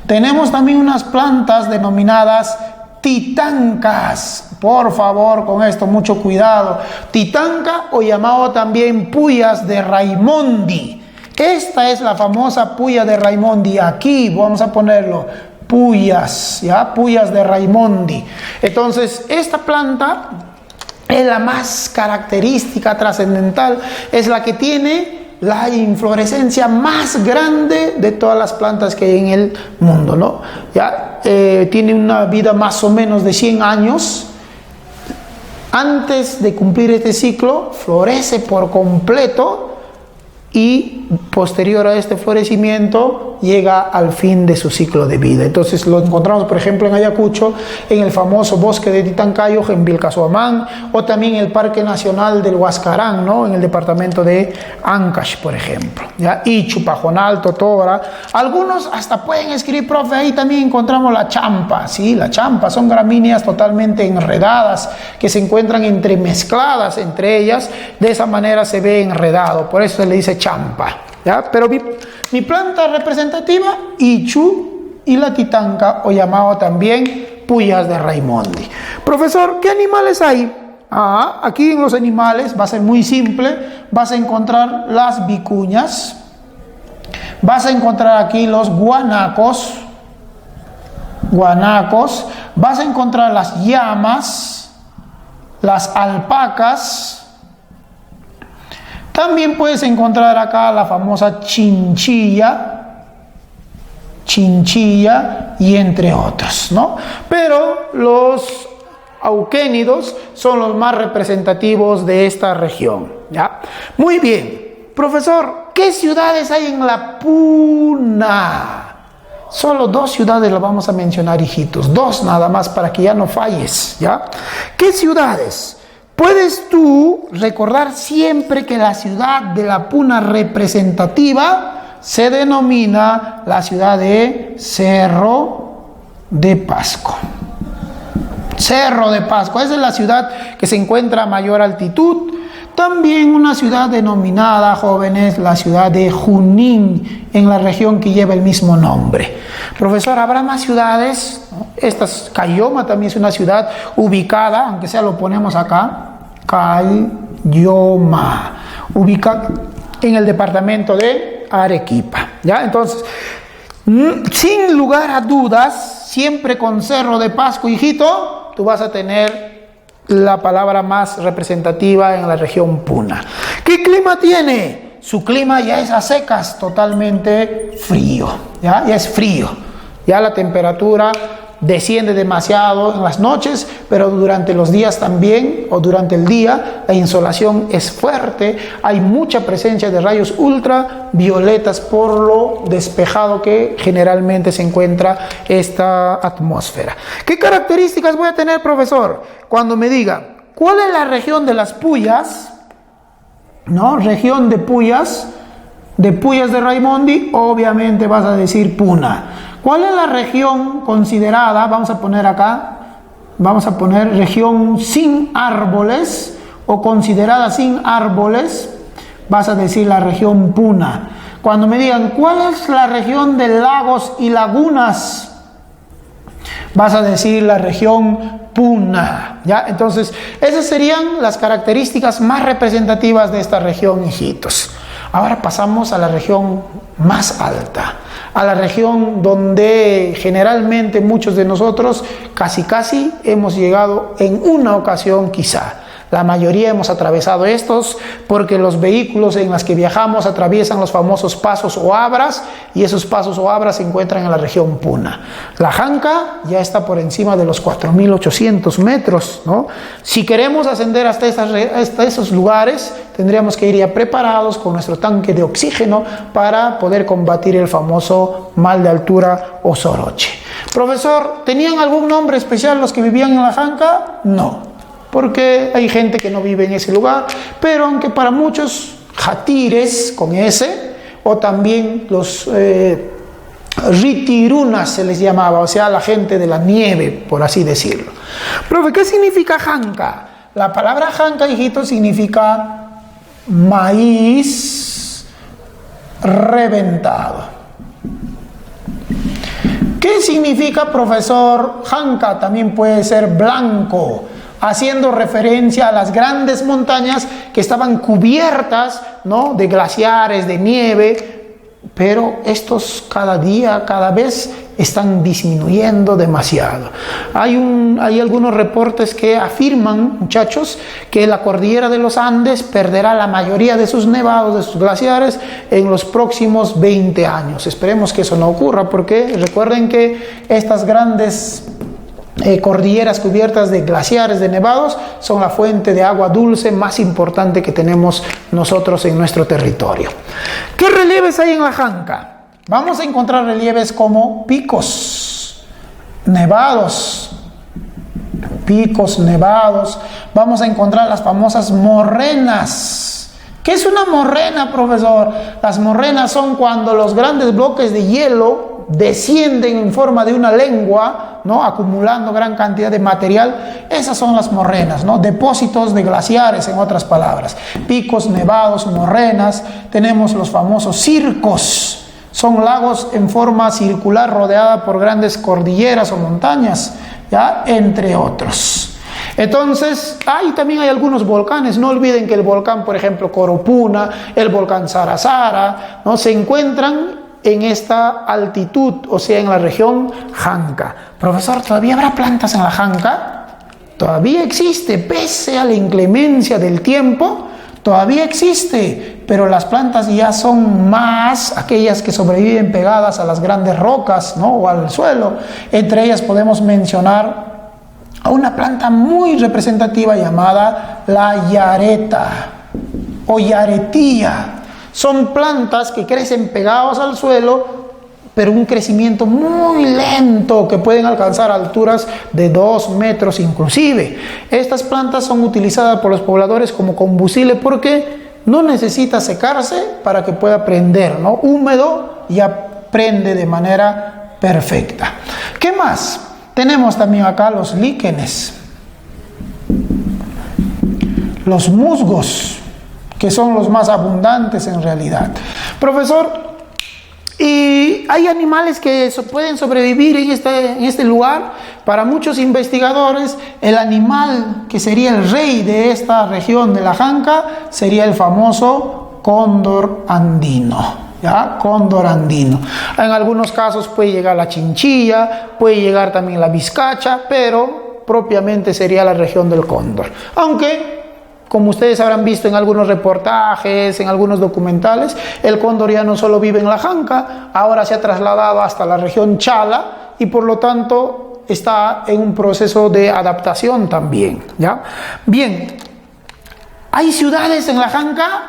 Tenemos también unas plantas denominadas titancas. Por favor, con esto mucho cuidado. Titanca o llamado también puyas de Raimondi. Esta es la famosa puya de Raimondi. Aquí vamos a ponerlo. Puyas, ¿ya? Puyas de Raimondi. Entonces, esta planta es la más característica, trascendental, es la que tiene la inflorescencia más grande de todas las plantas que hay en el mundo, ¿no? ¿Ya? Tiene una vida más o menos de 100 años. Antes de cumplir este ciclo, florece por completo y posterior a este florecimiento llega al fin de su ciclo de vida. Entonces lo encontramos, por ejemplo, en Ayacucho, en el famoso bosque de Titancayo, en Vilcashuamán, o también en el Parque Nacional del Huascarán, ¿no? En el departamento de Ancash, por ejemplo. ¿Ya? Ichu, pajonal, totora. Algunos hasta pueden escribir, profe, ahí también encontramos la champa. Sí, la champa son gramíneas totalmente enredadas que se encuentran entremezcladas entre ellas. De esa manera se ve enredado, por eso se le dice champa. ¿Ya? Pero mi planta representativa, ichu, y la titanca, o llamado también Puyas de Raimondi. Profesor, ¿qué animales hay? Aquí en los animales va a ser muy simple. Vas a encontrar las vicuñas. Vas a encontrar aquí los guanacos. Vas a encontrar las llamas, las alpacas. También puedes encontrar acá la famosa chinchilla y entre otros, ¿no? Pero los auquénidos son los más representativos de esta región, ¿ya? Muy bien, profesor, ¿qué ciudades hay en la Puna? Solo 2 ciudades las vamos a mencionar, hijitos, 2 nada más para que ya no falles, ¿ya? ¿Qué ciudades? Puedes tú recordar siempre que la ciudad de la Puna representativa se denomina la ciudad de Cerro de Pasco. Cerro de Pasco, esa es la ciudad que se encuentra a mayor altitud. También una ciudad denominada, jóvenes, la ciudad de Junín, en la región que lleva el mismo nombre. Profesor, ¿habrá más ciudades? Cayoma también es una ciudad ubicada, aunque sea lo ponemos acá, Cayoma, ubicada en el departamento de Arequipa, ¿ya? Entonces, sin lugar a dudas, siempre con Cerro de Pasco, hijito, tú vas a tener la palabra más representativa en la región Puna. ¿Qué clima tiene? Su clima ya es a secas, totalmente frío, ya es frío. Ya la temperatura desciende demasiado en las noches, pero durante los días también, o durante el día, la insolación es fuerte. Hay mucha presencia de rayos ultravioletas por lo despejado que generalmente se encuentra esta atmósfera. ¿Qué características voy a tener, profesor? Cuando me diga, ¿cuál es la región de las Puyas? ¿No? Región de Puyas de Raimondi, obviamente vas a decir Puna. ¿Cuál es la región considerada? Vamos a poner acá, vamos a poner región sin árboles o considerada sin árboles, vas a decir la región Puna. Cuando me digan, ¿cuál es la región de lagos y lagunas? Vas a decir la región Puna, ¿ya? Entonces, esas serían las características más representativas de esta región, hijitos. Ahora pasamos a la región más alta, a la región donde generalmente muchos de nosotros casi hemos llegado en una ocasión quizá. La mayoría hemos atravesado estos porque los vehículos en los que viajamos atraviesan los famosos pasos o abras, y esos pasos o abras se encuentran en la región Puna. La Janca ya está por encima de los 4.800 metros, ¿no? Si queremos ascender hasta esos lugares, tendríamos que ir ya preparados con nuestro tanque de oxígeno para poder combatir el famoso mal de altura o soroche. Profesor, ¿tenían algún nombre especial los que vivían en la Janca? No, porque hay gente que no vive en ese lugar, pero aunque para muchos jatires con ese, o también los ritirunas se les llamaba, o sea, la gente de la nieve, por así decirlo. Profe, ¿qué significa Janca? La palabra Janca, hijito, significa maíz reventado. ¿Qué significa, profesor? Janca también puede ser blanco, haciendo referencia a las grandes montañas que estaban cubiertas, ¿no?, de glaciares, de nieve, pero estos cada vez están disminuyendo demasiado. Hay algunos reportes que afirman, muchachos, que la cordillera de los Andes perderá la mayoría de sus nevados, de sus glaciares, en los próximos 20 años. Esperemos que eso no ocurra, porque recuerden que estas grandes cordilleras cubiertas de glaciares, de nevados, son la fuente de agua dulce más importante que tenemos nosotros en nuestro territorio. ¿Qué relieves hay en la Janca? Vamos a encontrar relieves como picos nevados, vamos a encontrar las famosas morrenas. ¿Qué es una morrena, profesor? Las morrenas son cuando los grandes bloques de hielo descienden en forma de una lengua, ¿no?, acumulando gran cantidad de material. Esas son las morrenas, ¿no?, depósitos de glaciares, en otras palabras. Picos nevados, morrenas. Tenemos los famosos circos, Son lagos en forma circular rodeada por grandes cordilleras o montañas, ¿ya? Entre otros. Entonces, también hay algunos volcanes. No olviden que el volcán, por ejemplo, Coropuna, el volcán Sarasara, ¿no? Se encuentran en esta altitud, o sea, en la región Janca. Profesor, ¿todavía habrá plantas en la Janca? Todavía existe, pese a la inclemencia del tiempo, todavía existe, pero las plantas ya son más aquellas que sobreviven pegadas a las grandes rocas, ¿no? O al suelo. Entre ellas podemos mencionar a una planta muy representativa llamada la yareta o yaretía. Son plantas que crecen pegados al suelo, pero un crecimiento muy lento, que pueden alcanzar alturas de 2 metros inclusive. Estas plantas son utilizadas por los pobladores como combustible porque no necesita secarse para que pueda prender, ¿no? Húmedo ya prende de manera perfecta. ¿Qué más? Tenemos también acá los líquenes, los musgos, que son los más abundantes en realidad. Profesor, y hay animales que pueden sobrevivir en este lugar. Para muchos investigadores, el animal que sería el rey de esta región de la Janca sería el famoso cóndor andino. ¿Ya? Cóndor andino. En algunos casos puede llegar la chinchilla, puede llegar también la vizcacha, pero propiamente sería la región del cóndor. Aunque, como ustedes habrán visto en algunos reportajes, en algunos documentales, el cóndor ya no solo vive en la Janca, ahora se ha trasladado hasta la región Chala y por lo tanto está en un proceso de adaptación también, ¿ya? Bien, ¿hay ciudades en la Janca?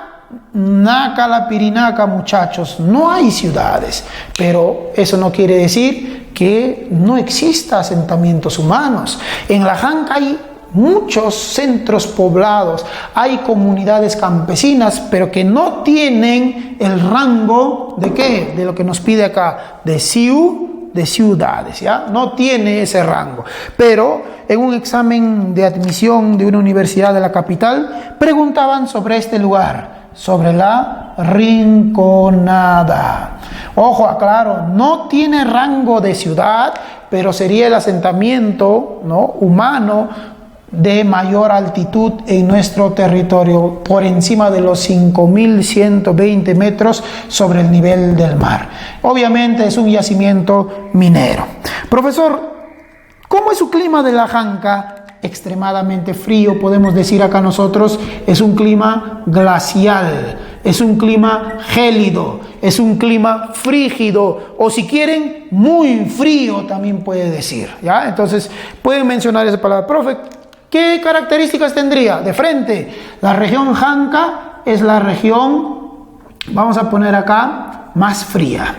Nacalapirinaca, muchachos, no hay ciudades, pero eso no quiere decir que no exista asentamientos humanos. En la Janca hay muchos centros poblados, hay comunidades campesinas, pero que no tienen el rango de ¿qué? De lo que nos pide acá, de ciudades, ¿ya? No tiene ese rango. Pero en un examen de admisión de una universidad de la capital, preguntaban sobre este lugar, sobre la Rinconada. Ojo, aclaro, no tiene rango de ciudad, pero sería el asentamiento, ¿no? humano de mayor altitud en nuestro territorio, por encima de los 5.120 metros sobre el nivel del mar. Obviamente es un yacimiento minero. Profesor, ¿cómo es su clima de la Janca? Extremadamente frío, podemos decir acá nosotros, es un clima glacial, es un clima gélido, es un clima frígido, o si quieren, muy frío también puede decir, ¿ya? Entonces, pueden mencionar esa palabra. Profe, ¿qué características tendría? De frente, la región Janca es la región, vamos a poner acá, más fría,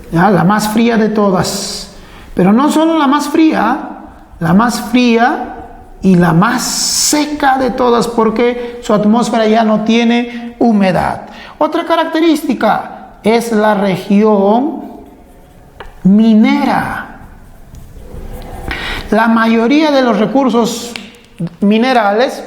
¿ya? La más fría de todas, pero no solo la más fría y la más seca de todas, porque su atmósfera ya no tiene humedad. Otra característica es la región minera. La mayoría de los recursos minerales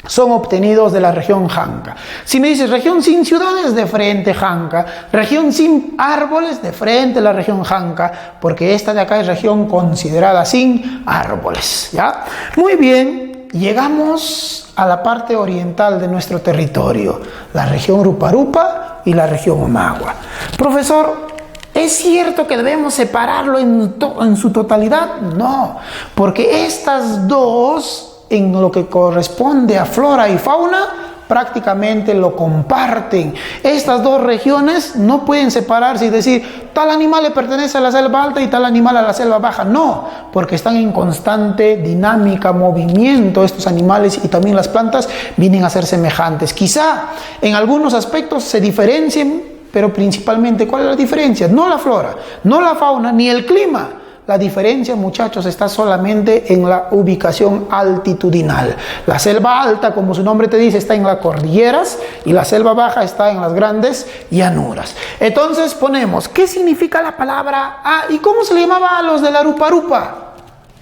son obtenidos de la región Janca. Si me dices región sin ciudades, de frente Janca. Región sin árboles, de frente la región Janca, porque esta de acá es región considerada sin árboles, ¿ya? Muy bien, llegamos a la parte oriental de nuestro territorio, la región Ruparupa y la región Omagua. Profesor, ¿es cierto que debemos separarlo en su totalidad? No, porque estas dos, en lo que corresponde a flora y fauna, prácticamente lo comparten. Estas dos regiones no pueden separarse y decir, tal animal le pertenece a la selva alta y tal animal a la selva baja. No, porque están en constante dinámica, movimiento. Estos animales y también las plantas vienen a ser semejantes. Quizá en algunos aspectos se diferencien, pero principalmente, ¿cuál es la diferencia? No la flora, no la fauna, ni el clima. La diferencia, muchachos, está solamente en la ubicación altitudinal. La selva alta, como su nombre te dice, está en las cordilleras y la selva baja está en las grandes llanuras. Entonces ponemos, ¿qué significa la palabra? ¿Y cómo se le llamaba a los de la Ruparupa?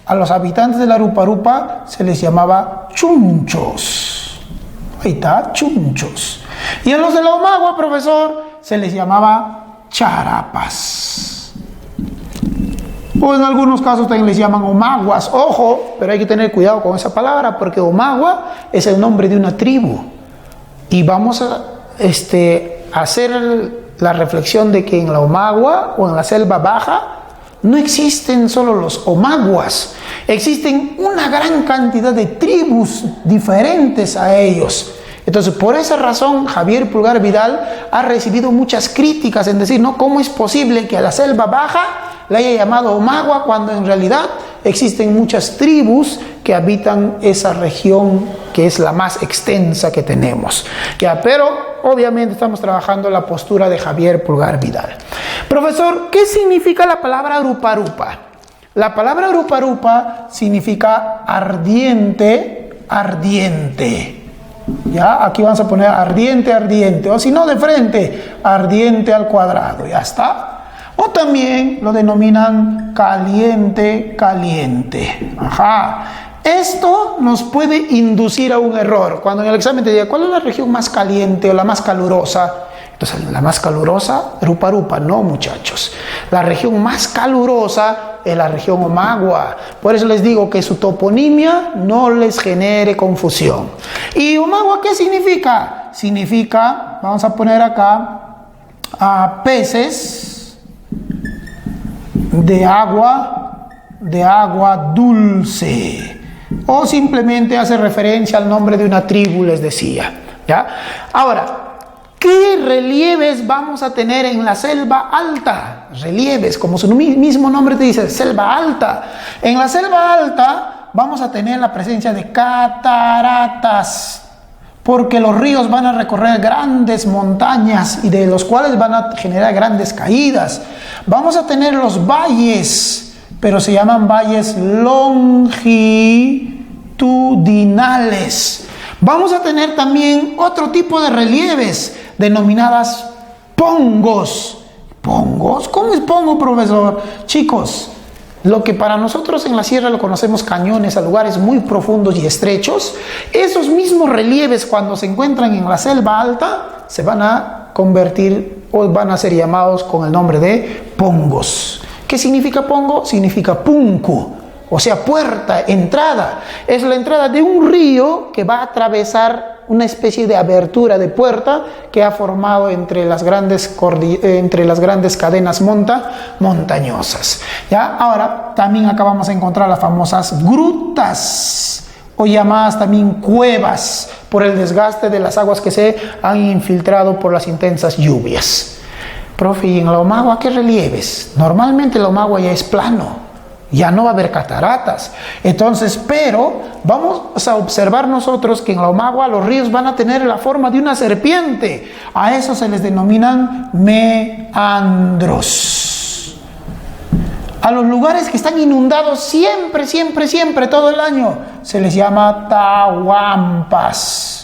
A los habitantes de la Ruparupa se les llamaba chunchos. Ahí está, chunchos. Y a los de la Omagua, profesor, se les llamaba charapas. O en algunos casos también les llaman omaguas. Ojo, pero hay que tener cuidado con esa palabra porque omagua es el nombre de una tribu. Y vamos a hacer la reflexión de que en la Omagua o en la selva baja no existen solo los omaguas, existen una gran cantidad de tribus diferentes a ellos. Entonces, por esa razón, Javier Pulgar Vidal ha recibido muchas críticas en decir, ¿no? ¿Cómo es posible que a la selva baja le haya llamado Omagua cuando en realidad existen muchas tribus que habitan esa región que es la más extensa que tenemos? Ya, pero obviamente estamos trabajando la postura de Javier Pulgar Vidal. Profesor, ¿qué significa la palabra rupa-rupa? La palabra rupa-rupa significa ardiente, ardiente. Ya, aquí vamos a poner ardiente, ardiente, o si no de frente, ardiente al cuadrado, ya está. O también lo denominan caliente, caliente. Ajá. Esto nos puede inducir a un error. Cuando en el examen te diga, ¿cuál es la región más caliente o la más calurosa? Entonces, la más calurosa, Rupa Rupa. No, muchachos. La región más calurosa es la región Omagua. Por eso les digo que su toponimia no les genere confusión. ¿Y Omagua qué significa? Significa, vamos a poner acá, peces de agua dulce. O simplemente hace referencia al nombre de una tribu, les decía. ¿Ya? Ahora, ¿qué relieves vamos a tener en la selva alta? Relieves, como su mismo nombre te dice, selva alta. En la selva alta vamos a tener la presencia de cataratas, porque los ríos van a recorrer grandes montañas y de los cuales van a generar grandes caídas. Vamos a tener los valles, pero se llaman valles longitudinales. Vamos a tener también otro tipo de relieves denominadas pongos. ¿Pongos? ¿Cómo es pongo, profesor? Chicos, lo que para nosotros en la sierra lo conocemos cañones a lugares muy profundos y estrechos, esos mismos relieves cuando se encuentran en la selva alta se van a convertir o van a ser llamados con el nombre de pongos. ¿Qué significa pongo? Significa punku, o sea, puerta, entrada. Es la entrada de un río que va a atravesar una especie de abertura de puerta que ha formado entre las grandes cadenas montañosas. ¿Ya? Ahora, también acá vamos a encontrar las famosas grutas, o llamadas también cuevas, por el desgaste de las aguas que se han infiltrado por las intensas lluvias. Profe, ¿y en la Omagua qué relieves? Normalmente la Omagua ya es plano, ya no va a haber cataratas. Entonces, pero vamos a observar nosotros que en la Omagua los ríos van a tener la forma de una serpiente. A eso se les denominan meandros. A los lugares que están inundados siempre, todo el año, se les llama tahuampas.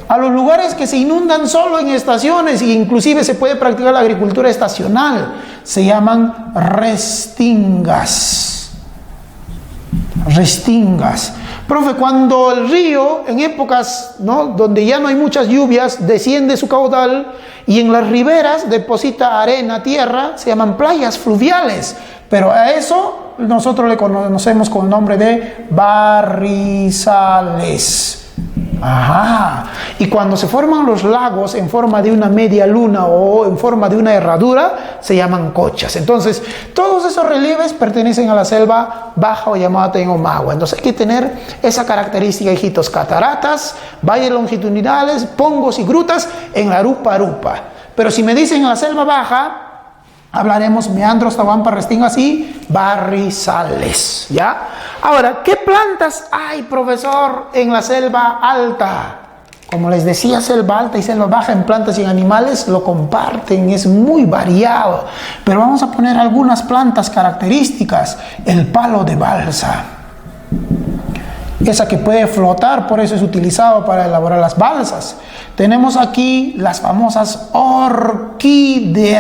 A los lugares que se inundan solo en estaciones e inclusive se puede practicar la agricultura estacional, se llaman restingas. Restingas. Profe, cuando el río en épocas, ¿no?, donde ya no hay muchas lluvias, desciende su caudal y en las riberas deposita arena, tierra, se llaman playas fluviales. Pero a eso nosotros le conocemos con el nombre de barrizales. Ajá. Y cuando se forman los lagos en forma de una media luna o en forma de una herradura, se llaman cochas. Entonces, todos esos relieves pertenecen a la selva baja o llamada también Omagua. Entonces, hay que tener esa característica, hijitos: cataratas, valles longitudinales, pongos y grutas en la Rupa Rupa. Pero si me dicen en la selva baja, hablaremos meandros, tahuampas, restingas y barrizales, ¿ya? Ahora, ¿qué plantas hay, profesor, en la selva alta? Como les decía, selva alta y selva baja en plantas y en animales lo comparten, es muy variado. Pero vamos a poner algunas plantas características. El palo de balsa, esa que puede flotar, por eso es utilizado para elaborar las balsas. Tenemos aquí las famosas orquídeas,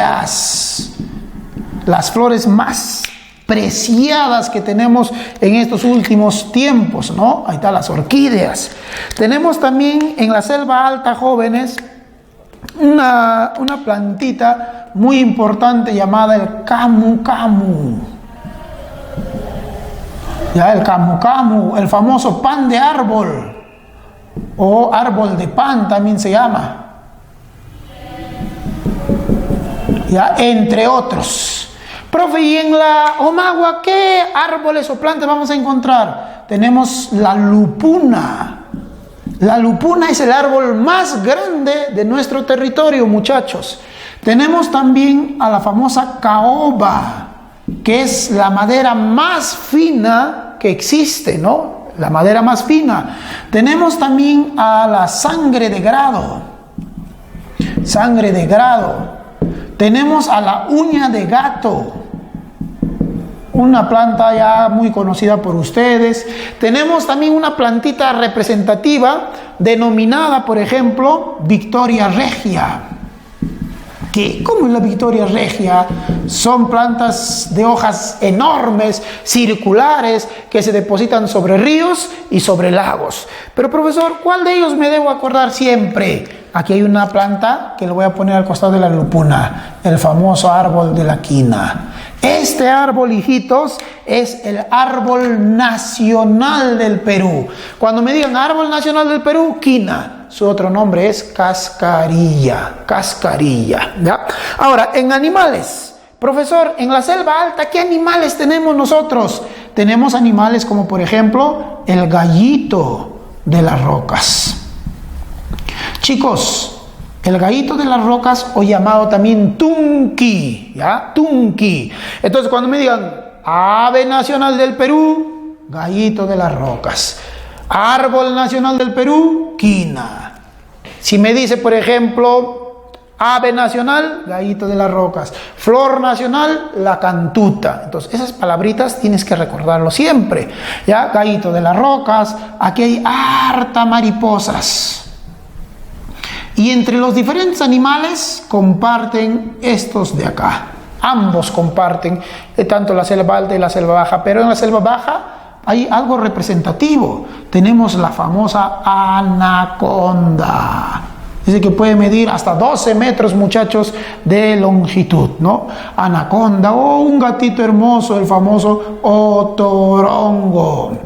las flores más preciadas que tenemos en estos últimos tiempos, ¿no? Ahí están las orquídeas. Tenemos también en la selva alta, jóvenes, una plantita muy importante llamada el camu camu. Ya, el camu camu, el famoso pan de árbol o árbol de pan también se llama. Ya, entre otros. Profe, y en la Omagua, ¿qué árboles o plantas vamos a encontrar? Tenemos la lupuna. La lupuna es el árbol más grande de nuestro territorio, muchachos. Tenemos también a la famosa caoba, que es la madera más fina que existe, ¿no? La madera más fina. Tenemos también a la sangre de grado. Sangre de grado. Tenemos a la uña de gato, una planta ya muy conocida por ustedes. Tenemos también una plantita representativa denominada, por ejemplo, Victoria regia. ¿Cómo es la Victoria regia? Son plantas de hojas enormes, circulares, que se depositan sobre ríos y sobre lagos. Pero profesor, ¿cuál de ellos me debo acordar siempre? Aquí hay una planta que le voy a poner al costado de la lupuna, el famoso árbol de la quina. Este árbol, hijitos, es el árbol nacional del Perú. Cuando me digan árbol nacional del Perú, quina. Su otro nombre es cascarilla. Cascarilla, ¿ya? Ahora, en animales. Profesor, en la selva alta, ¿qué animales tenemos nosotros? Tenemos animales como, por ejemplo, el gallito de las rocas. Chicos, el gallito de las rocas, o llamado también tunqui, ¿ya? Tunqui. Entonces, cuando me digan ave nacional del Perú, gallito de las rocas. Árbol nacional del Perú, quina. Si me dice, por ejemplo, ave nacional, gallito de las rocas. Flor nacional, la cantuta. Entonces, esas palabritas tienes que recordarlo siempre, ¿ya? Gallito de las rocas. Aquí hay harta mariposas. Y entre los diferentes animales comparten estos de acá. Ambos comparten, tanto la selva alta y la selva baja. Pero en la selva baja hay algo representativo. Tenemos la famosa anaconda. Dice que puede medir hasta 12 metros, muchachos, de longitud, ¿no? Anaconda, o un gatito hermoso, el famoso otorongo.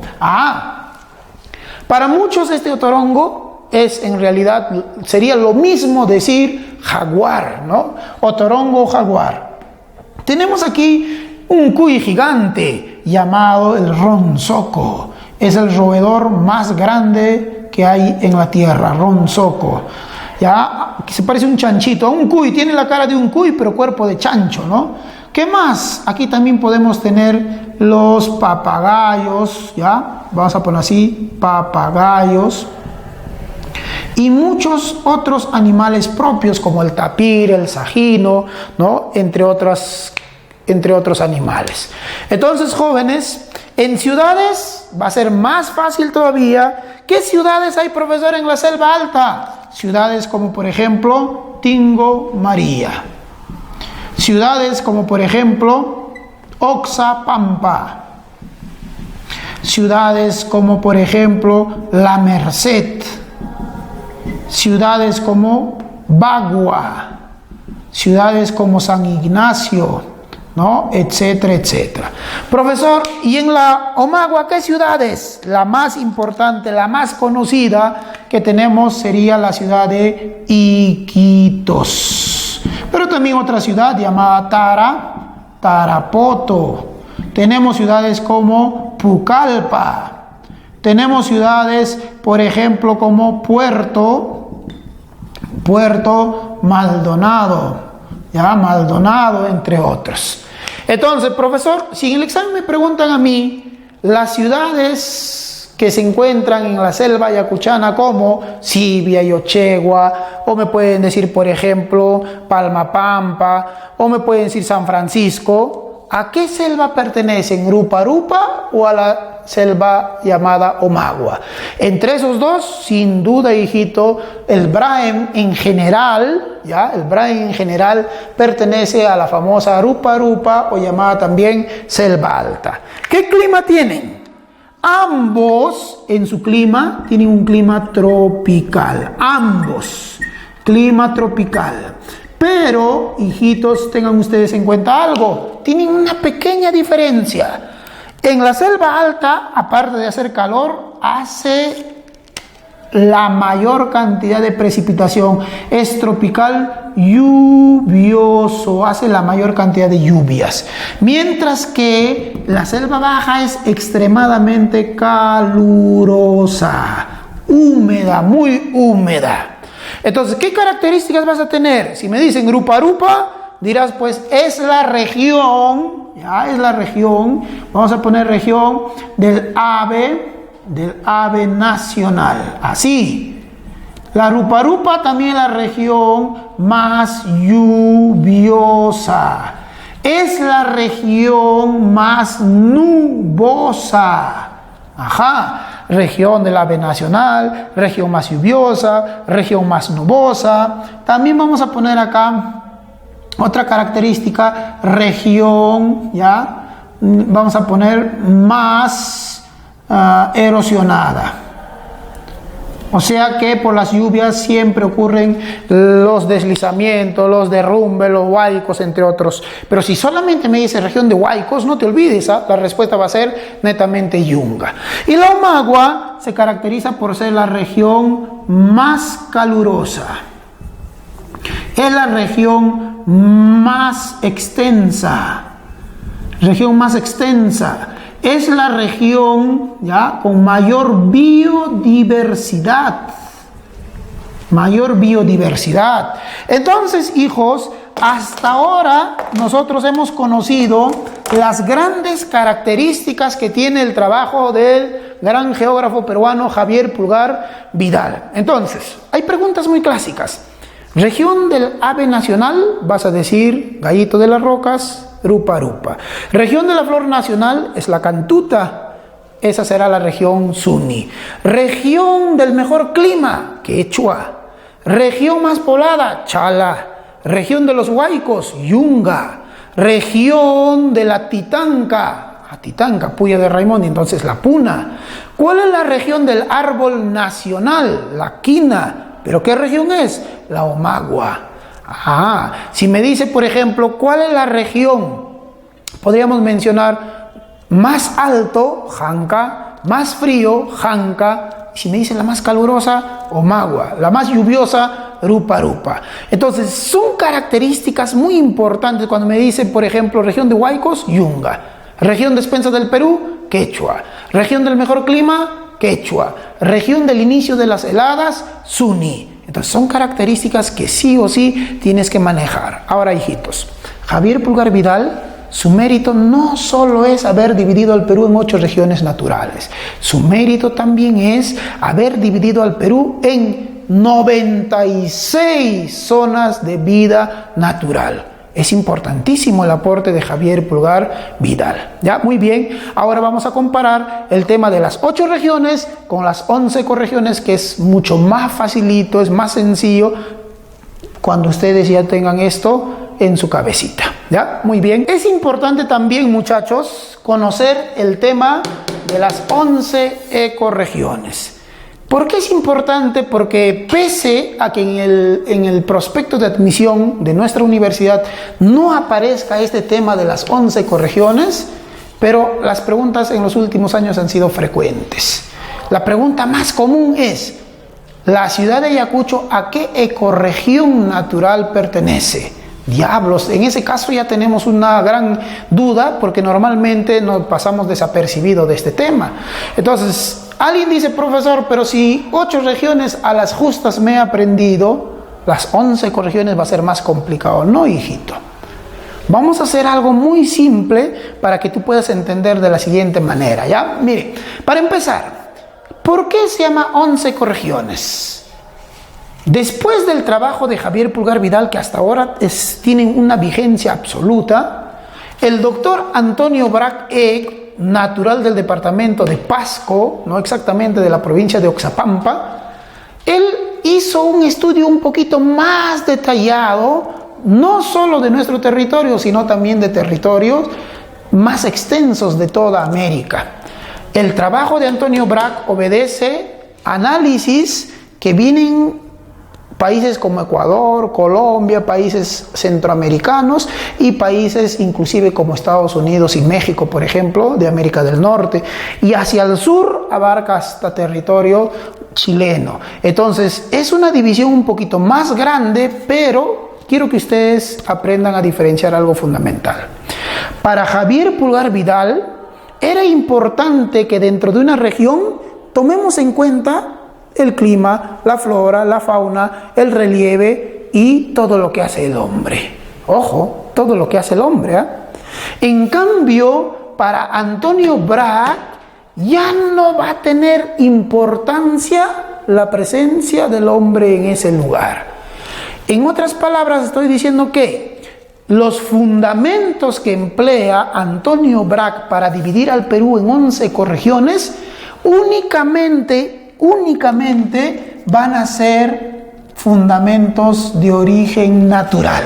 Para muchos este otorongo es en realidad, sería lo mismo decir jaguar, ¿no? Otorongo o jaguar. Tenemos aquí un cuy gigante llamado el ronzoco. Es el roedor más grande que hay en la tierra, ronzoco. Ya, se parece un chanchito a un cuy, tiene la cara de un cuy, pero cuerpo de chancho, ¿no? ¿Qué más? Aquí también podemos tener los papagayos, ¿ya? Vamos a poner así, papagayos. Y muchos otros animales propios como el tapir, el sajino, ¿no? Entre otros animales. Entonces, jóvenes, en ciudades va a ser más fácil todavía. ¿Qué ciudades hay, profesor, en la selva alta? Ciudades como, por ejemplo, Tingo María. Ciudades como, por ejemplo, Oxapampa. Ciudades como, por ejemplo, La Merced. Ciudades como Bagua, ciudades como San Ignacio, ¿no? Etcétera, etcétera. Profesor, ¿y en la Omagua qué ciudades? La más importante, la más conocida que tenemos sería la ciudad de Iquitos. Pero también otra ciudad llamada Tarapoto. Tenemos ciudades como Pucallpa. Tenemos ciudades, por ejemplo, como Puerto Maldonado, ya, Maldonado, entre otros. Entonces, profesor, si en el examen me preguntan a mí las ciudades que se encuentran en la selva yacuchana como Sibia y Ochegua, o me pueden decir, por ejemplo, Palmapampa, o me pueden decir San Francisco, ¿a qué selva pertenecen? ¿Rupa-Rupa o a la selva llamada Omagua? Entre esos dos, sin duda, hijito, el Braem en general, ¿ya? El Braem en general pertenece a la famosa Rupa-Rupa o llamada también selva alta. ¿Qué clima tienen? Ambos en su clima tienen un clima tropical. Ambos. clima tropical. Pero, hijitos, tengan ustedes en cuenta algo, tienen una pequeña diferencia. En la selva alta, aparte de hacer calor, hace la mayor cantidad de precipitación, es tropical lluvioso, hace la mayor cantidad de lluvias, mientras que la selva baja es extremadamente calurosa, húmeda, muy húmeda. Entonces, ¿qué características vas a tener? Si me dicen Rupa-Rupa, dirás, pues es la región, ya es la región, vamos a poner región del ave nacional, así. La Rupa-Rupa también es la región más lluviosa, es la región más nubosa, región del ave nacional, región más lluviosa, región más nubosa. También vamos a poner acá otra característica, región, ya, vamos a poner más erosionada, o sea que por las lluvias siempre ocurren los deslizamientos, los derrumbes, los huaicos, entre otros. Pero si solamente me dice región de huaicos, no te olvides, la respuesta va a ser netamente Yunga. Y la Omagua se caracteriza por ser la región más calurosa, es la región más extensa, es la región, ya, con mayor biodiversidad. Entonces, hijos, hasta ahora nosotros hemos conocido las grandes características que tiene el trabajo del gran geógrafo peruano Javier Pulgar Vidal. Entonces, hay preguntas muy clásicas. Región del ave nacional, vas a decir Gallito de las Rocas, Rupa-Rupa. Región de la flor nacional es la Cantuta, esa será la región Suni. Región del mejor clima, Quechua. Región más poblada, Chala. Región de los huaicos, Yunga. Región de la Titanca, Puya de Raimondi, entonces la Puna. ¿Cuál es la región del árbol nacional? La Quina. ¿Pero qué región es? La Omagua. Si me dice, por ejemplo, ¿cuál es la región? Podríamos mencionar más alto, Janca, más frío, Janca. Si me dice la más calurosa, Omagua, la más lluviosa, Rupa-Rupa. Entonces, son características muy importantes cuando me dicen, por ejemplo, región de huaicos, Yunga. Región despensa del Perú, Quechua. Región del mejor clima, Quechua. Región del inicio de las heladas, Suni. Entonces son características que sí o sí tienes que manejar. Ahora, hijitos, Javier Pulgar Vidal, su mérito no solo es haber dividido al Perú en 8 regiones naturales. Su mérito también es haber dividido al Perú en 96 zonas de vida natural. Es importantísimo el aporte de Javier Pulgar Vidal. ¿Ya? Muy bien. Ahora vamos a comparar el tema de las 8 regiones con las 11 ecorregiones, que es mucho más facilito, es más sencillo cuando ustedes ya tengan esto en su cabecita. ¿Ya? Muy bien. Es importante también, muchachos, conocer el tema de las 11 ecorregiones. ¿Por qué es importante? Porque pese a que en el prospecto de admisión de nuestra universidad no aparezca este tema de las 11 ecorregiones, pero las preguntas en los últimos años han sido frecuentes. La pregunta más común es, ¿la ciudad de Ayacucho a qué ecorregión natural pertenece? Diablos, en ese caso ya tenemos una gran duda porque normalmente nos pasamos desapercibido de este tema. Entonces, alguien dice, profesor, pero si 8 regiones a las justas me he aprendido, las 11 ecorregiones va a ser más complicado. No, hijito. Vamos a hacer algo muy simple para que tú puedas entender de la siguiente manera, ¿ya? Mire, para empezar, ¿por qué se llama 11 ecorregiones? Después del trabajo de Javier Pulgar Vidal, que hasta ahora tienen una vigencia absoluta, el doctor Antonio Brac, natural del departamento de Pasco, no exactamente de la provincia de Oxapampa, él hizo un estudio un poquito más detallado, no solo de nuestro territorio, sino también de territorios más extensos de toda América. El trabajo de Antonio Brac obedece análisis que vienen Países como Ecuador, Colombia, países centroamericanos y países inclusive como Estados Unidos y México, por ejemplo, de América del Norte. Y hacia el sur abarca hasta territorio chileno. Entonces, es una división un poquito más grande, pero quiero que ustedes aprendan a diferenciar algo fundamental. Para Javier Pulgar Vidal, era importante que dentro de una región tomemos en cuenta el clima, la flora, la fauna, el relieve y todo lo que hace el hombre. Ojo, todo lo que hace el hombre, ¿eh? En cambio, para Antonio Brac ya no va a tener importancia la presencia del hombre en ese lugar. En otras palabras, estoy diciendo que los fundamentos que emplea Antonio Brac para dividir al Perú en 11 ecorregiones únicamente van a ser fundamentos de origen natural.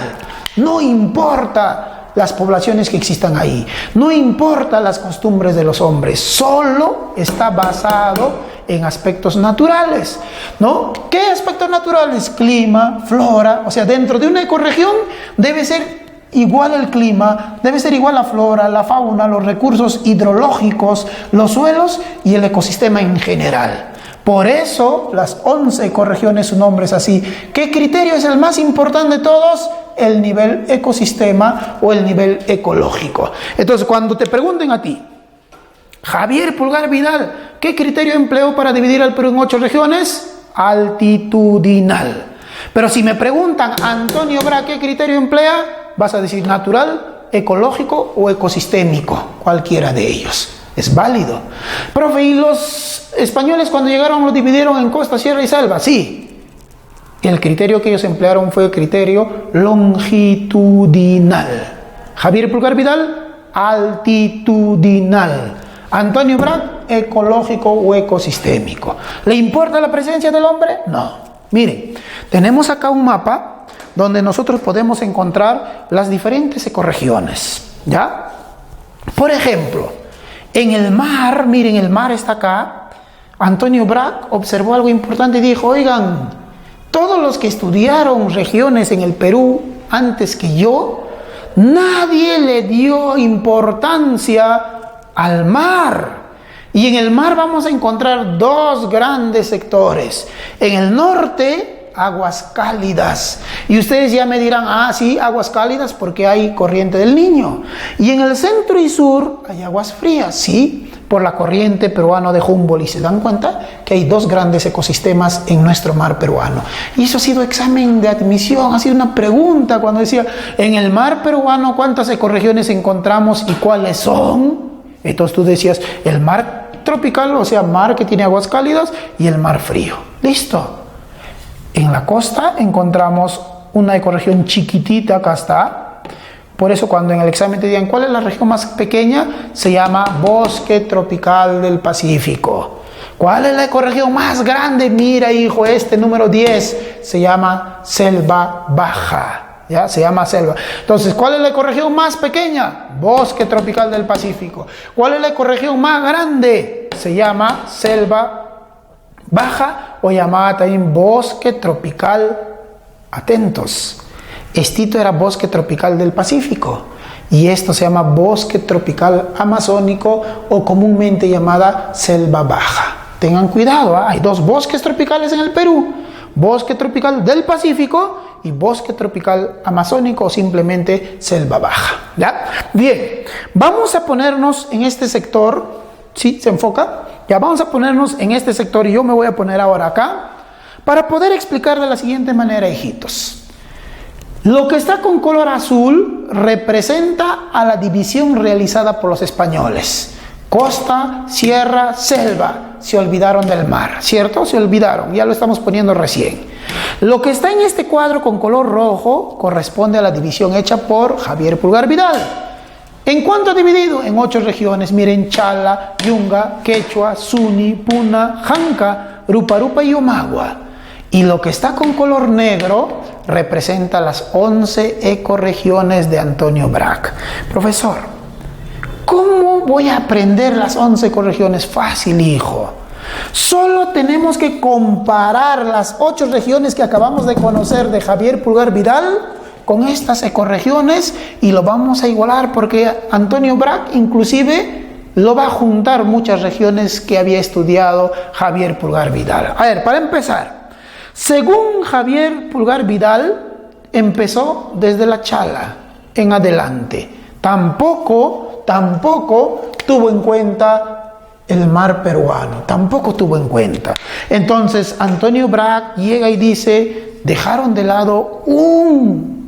No importa las poblaciones que existan ahí, no importa las costumbres de los hombres, solo está basado en aspectos naturales, ¿no? ¿Qué aspectos naturales? Clima, flora, o sea, dentro de una ecorregión debe ser igual el clima, debe ser igual la flora, la fauna, los recursos hidrológicos, los suelos y el ecosistema en general. Por eso las 11 ecorregiones, su nombre es así. ¿Qué criterio es el más importante de todos? El nivel ecosistema o el nivel ecológico. Entonces, cuando te pregunten a ti, Javier Pulgar Vidal, ¿qué criterio empleó para dividir al Perú en 8 regiones? Altitudinal. Pero si me preguntan, Antonio Brac, ¿qué criterio emplea? Vas a decir natural, ecológico o ecosistémico, cualquiera de ellos. Es válido. Profe, ¿y los españoles cuando llegaron lo dividieron en costa, sierra y selva? Sí. El criterio que ellos emplearon fue el criterio longitudinal. Javier Pulgar Vidal, altitudinal. Antonio Brac, ecológico o ecosistémico. ¿Le importa la presencia del hombre? No. Miren, tenemos acá un mapa donde nosotros podemos encontrar las diferentes ecorregiones, ¿ya? Por ejemplo, en el mar, miren, el mar está acá. Antonio Brac observó algo importante y dijo, oigan, todos los que estudiaron regiones en el Perú antes que yo, nadie le dio importancia al mar. Y en el mar vamos a encontrar 2 grandes sectores. En el norte, aguas cálidas. Y ustedes ya me dirán, ah, sí, aguas cálidas porque hay corriente del Niño. Y en el centro y sur hay aguas frías, sí, por la corriente peruana de Humboldt. Y se dan cuenta que hay 2 grandes ecosistemas en nuestro mar peruano. Y eso ha sido examen de admisión, ha sido una pregunta cuando decía, en el mar peruano, ¿cuántas ecorregiones encontramos y cuáles son? Entonces tú decías, el mar tropical, o sea, mar que tiene aguas cálidas, y el mar frío. Listo. En la costa encontramos una ecorregión chiquitita, acá está. Por eso cuando en el examen te digan cuál es la región más pequeña, se llama bosque tropical del Pacífico. ¿Cuál es la ecorregión más grande? Mira, hijo, este número 10 se llama selva baja. ¿Ya? Se llama selva. Entonces, ¿cuál es la ecorregión más pequeña? Bosque tropical del Pacífico. ¿Cuál es la ecorregión más grande? Se llama selva baja o llamada también bosque tropical. Atentos. Estito era bosque tropical del Pacífico y esto se llama bosque tropical amazónico o comúnmente llamada selva baja. Tengan cuidado, ¿eh? Hay 2 bosques tropicales en el Perú. Bosque tropical del Pacífico y bosque tropical amazónico o simplemente selva baja, ¿ya? Bien, vamos a ponernos en este sector, ¿sí? ¿Se enfoca? Ya vamos a ponernos en este sector y yo me voy a poner ahora acá para poder explicar de la siguiente manera, hijitos. Lo que está con color azul representa a la división realizada por los españoles. Costa, sierra, selva. Se olvidaron del mar, ¿cierto? Se olvidaron, ya lo estamos poniendo recién. Lo que está en este cuadro con color rojo corresponde a la división hecha por Javier Pulgar Vidal. ¿En cuánto ha dividido? En 8 regiones. Miren, Chala, Yunga, Quechua, Suni, Puna, Janca, Rupa y Omagua. Y lo que está con color negro representa las 11 ecorregiones de Antonio Brac. Profesor, ¿cómo voy a aprender las 11 ecorregiones? Fácil, hijo. Solo tenemos que comparar las 8 regiones que acabamos de conocer de Javier Pulgar Vidal con estas ecorregiones y lo vamos a igualar, porque Antonio Brac inclusive lo va a juntar muchas regiones que había estudiado Javier Pulgar Vidal. A ver, para empezar, según Javier Pulgar Vidal, empezó desde la Chala en adelante. Tampoco tuvo en cuenta el mar peruano, tampoco tuvo en cuenta. Entonces Antonio Brac llega y dice, dejaron de lado un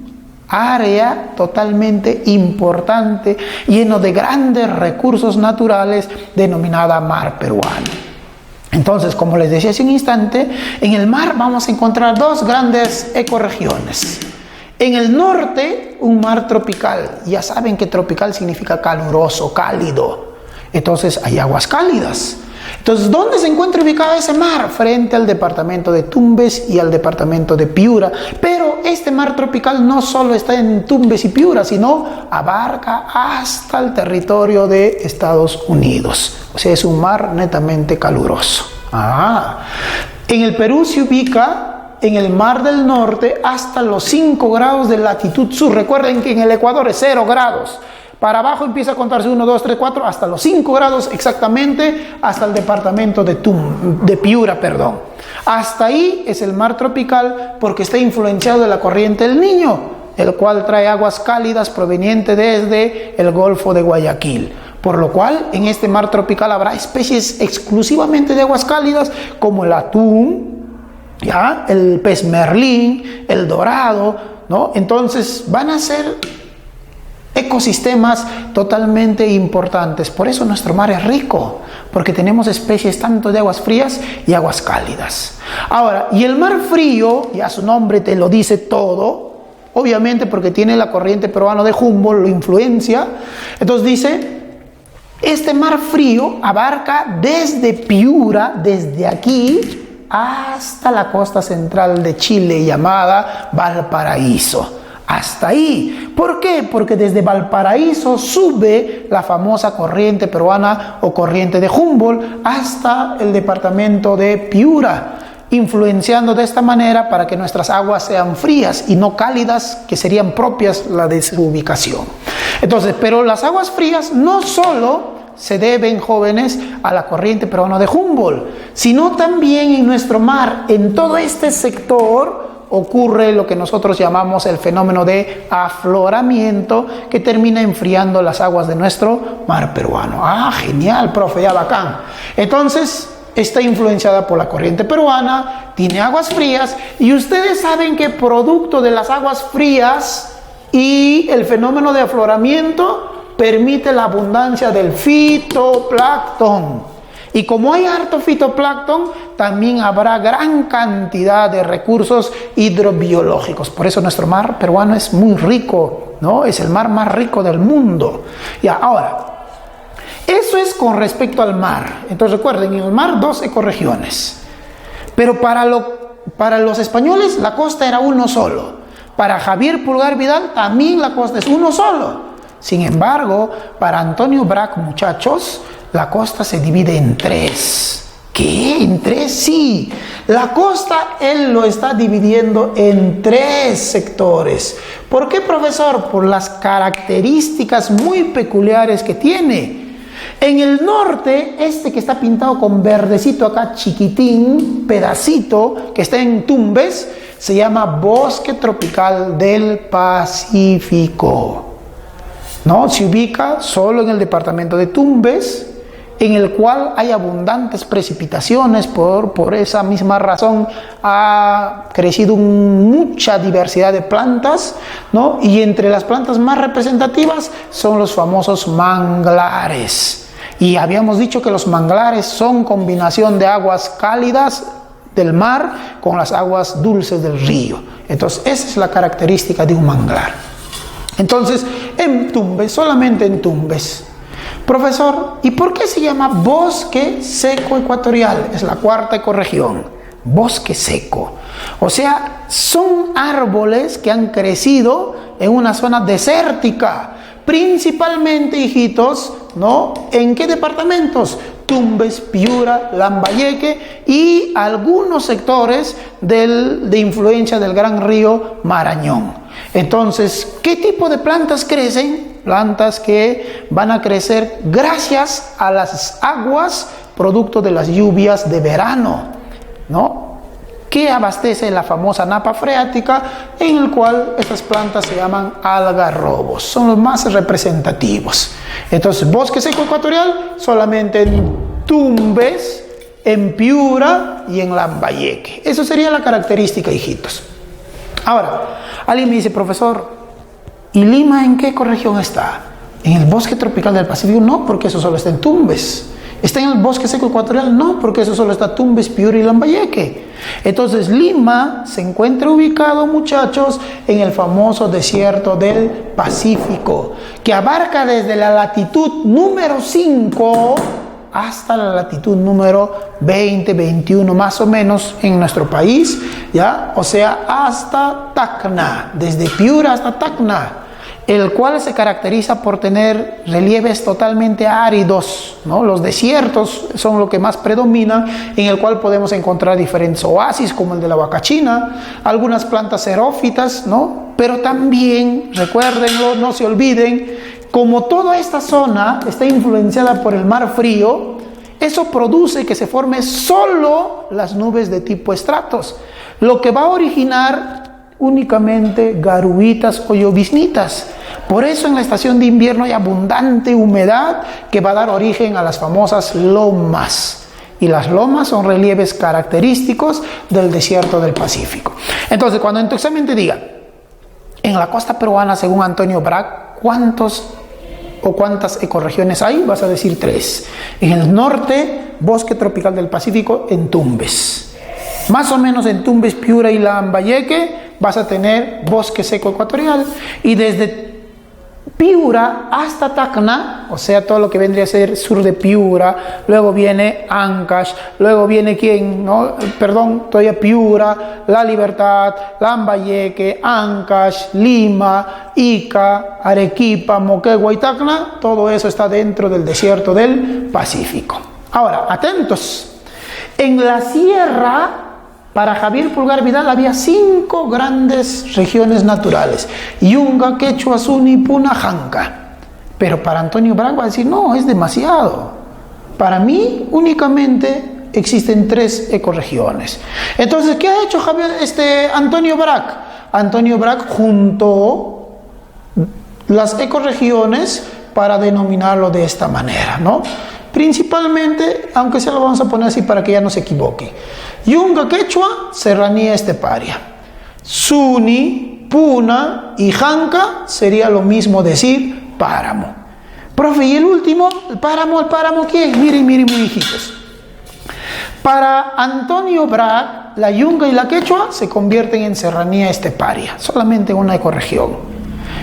área totalmente importante, lleno de grandes recursos naturales, denominada mar peruano. Entonces, como les decía hace un instante, en el mar vamos a encontrar 2 grandes ecorregiones. En el norte, un mar tropical. Ya saben que tropical significa caluroso, cálido. Entonces, hay aguas cálidas. Entonces, ¿dónde se encuentra ubicado ese mar? Frente al departamento de Tumbes y al departamento de Piura. Pero este mar tropical no solo está en Tumbes y Piura, sino abarca hasta el territorio de Estados Unidos. O sea, es un mar netamente caluroso. En el Perú se ubica en el Mar del Norte hasta los 5 grados de latitud sur. Recuerden que en el Ecuador es 0 grados. Para abajo empieza a contarse 1, 2, 3, 4, hasta los 5 grados exactamente, hasta el departamento de Piura, perdón. Hasta ahí es el mar tropical porque está influenciado de la corriente del Niño, el cual trae aguas cálidas provenientes desde el Golfo de Guayaquil. Por lo cual, en este mar tropical habrá especies exclusivamente de aguas cálidas como el atún, ¿ya? El pez merlín, el dorado, ¿no? Entonces van a ser ecosistemas totalmente importantes. Por eso nuestro mar es rico, porque tenemos especies tanto de aguas frías y aguas cálidas. Ahora, y el mar frío, ya su nombre te lo dice todo, obviamente porque tiene la corriente peruana de Humboldt, lo influencia. Entonces dice, este mar frío abarca desde Piura, desde aquí, hasta la costa central de Chile, llamada Valparaíso. Hasta ahí. ¿Por qué? Porque desde Valparaíso sube la famosa corriente peruana o corriente de Humboldt hasta el departamento de Piura, influenciando de esta manera para que nuestras aguas sean frías y no cálidas, que serían propias la de su ubicación. Entonces, pero las aguas frías no solo se deben, jóvenes, a la corriente peruana de Humboldt, sino también en nuestro mar, en todo este sector, ocurre lo que nosotros llamamos el fenómeno de afloramiento, que termina enfriando las aguas de nuestro mar peruano. Genial, profe, ya bacán. Entonces, está influenciada por la corriente peruana, tiene aguas frías, y ustedes saben que producto de las aguas frías y el fenómeno de afloramiento permite la abundancia del fitoplancton. Y como hay harto fitoplancton, también habrá gran cantidad de recursos hidrobiológicos. Por eso nuestro mar peruano es muy rico, ¿no? Es el mar más rico del mundo. Ya, ahora, eso es con respecto al mar. Entonces recuerden, en el mar 2 ecorregiones. Pero para los españoles la costa era uno solo. Para Javier Pulgar Vidal también la costa es uno solo. Sin embargo, para Antonio Brac, muchachos, la costa se divide en 3. ¿Qué? ¿En 3? Sí. La costa él lo está dividiendo en 3 sectores. ¿Por qué, profesor? Por las características muy peculiares que tiene. En el norte, este que está pintado con verdecito acá, chiquitín, pedacito, que está en Tumbes, se llama Bosque Tropical del Pacífico. ¿No? Se ubica solo en el departamento de Tumbes, en el cual hay abundantes precipitaciones. Por esa misma razón ha crecido mucha diversidad de plantas, ¿no? Y entre las plantas más representativas son los famosos manglares. Y habíamos dicho que los manglares son combinación de aguas cálidas del mar con las aguas dulces del río. Entonces esa es la característica de un manglar. Entonces, en Tumbes, solamente en Tumbes. Profesor, ¿y por qué se llama bosque seco ecuatorial? Es la 4ª ecorregión. Bosque seco. O sea, son árboles que han crecido en una zona desértica. Principalmente, hijitos, ¿no? ¿En qué departamentos? Tumbes, Piura, Lambayeque y algunos sectores de influencia del gran río Marañón. Entonces, ¿qué tipo de plantas crecen? Plantas que van a crecer gracias a las aguas producto de las lluvias de verano, ¿no? Que abastece la famosa napa freática, en el cual estas plantas se llaman algarrobos, son los más representativos. Entonces, bosque seco ecuatorial solamente en Tumbes, en Piura y en Lambayeque. Eso sería la característica, hijitos. Ahora, alguien me dice, profesor, ¿y Lima en qué ecorregión está? ¿En el bosque tropical del Pacífico? No, porque eso solo está en Tumbes. ¿Está en el bosque seco ecuatorial? No, porque eso solo está Tumbes, Piura y Lambayeque. Entonces, Lima se encuentra ubicado, muchachos, en el famoso desierto del Pacífico, que abarca desde la latitud número 5 hasta la latitud número 20, 21, más o menos en nuestro país, ¿ya? O sea, hasta Tacna, desde Piura hasta Tacna, el cual se caracteriza por tener relieves totalmente áridos, ¿no? Los desiertos son lo que más predomina, en el cual podemos encontrar diferentes oasis, como el de la Huacachina, algunas plantas xerófitas, ¿no? Pero también, recuérdenlo, no se olviden, como toda esta zona está influenciada por el mar frío, eso produce que se formen solo las nubes de tipo estratos, lo que va a originar únicamente garuitas o lloviznitas. Por eso en la estación de invierno hay abundante humedad que va a dar origen a las famosas lomas. Y las lomas son relieves característicos del desierto del Pacífico. Entonces, cuando en tu examen te diga, en la costa peruana, según Antonio Bragg, ¿cuántas ecorregiones hay? Vas a decir 3. En el norte, bosque tropical del Pacífico, en Tumbes. Más o menos en Tumbes, Piura y Lambayeque vas a tener bosque seco ecuatorial, y desde Piura hasta Tacna, o sea, todo lo que vendría a ser sur de Piura, luego viene Ancash, luego viene todavía Piura, La Libertad, Lambayeque, Ancash, Lima, Ica, Arequipa, Moquegua y Tacna, todo eso está dentro del desierto del Pacífico. Ahora, atentos, en la sierra, para Javier Pulgar Vidal había 5 grandes regiones naturales: Yunga, Quechua, Suni, Puna, Janca. Pero para Antonio Bragg va a decir, no, es demasiado. Para mí únicamente existen 3 ecorregiones. Entonces, ¿qué ha hecho Antonio Bragg? Antonio Bragg juntó las ecorregiones para denominarlo de esta manera, ¿no? Principalmente, aunque se lo vamos a poner así para que ya no se equivoque: Yunga, Quechua, Serranía Esteparia. Suni, Puna y Janca sería lo mismo decir páramo. Profe, y el último, el páramo, ¿qué? Miren, hijitos. Para Antonio Bragg, la Yunga y la Quechua se convierten en Serranía Esteparia, solamente una ecorregión.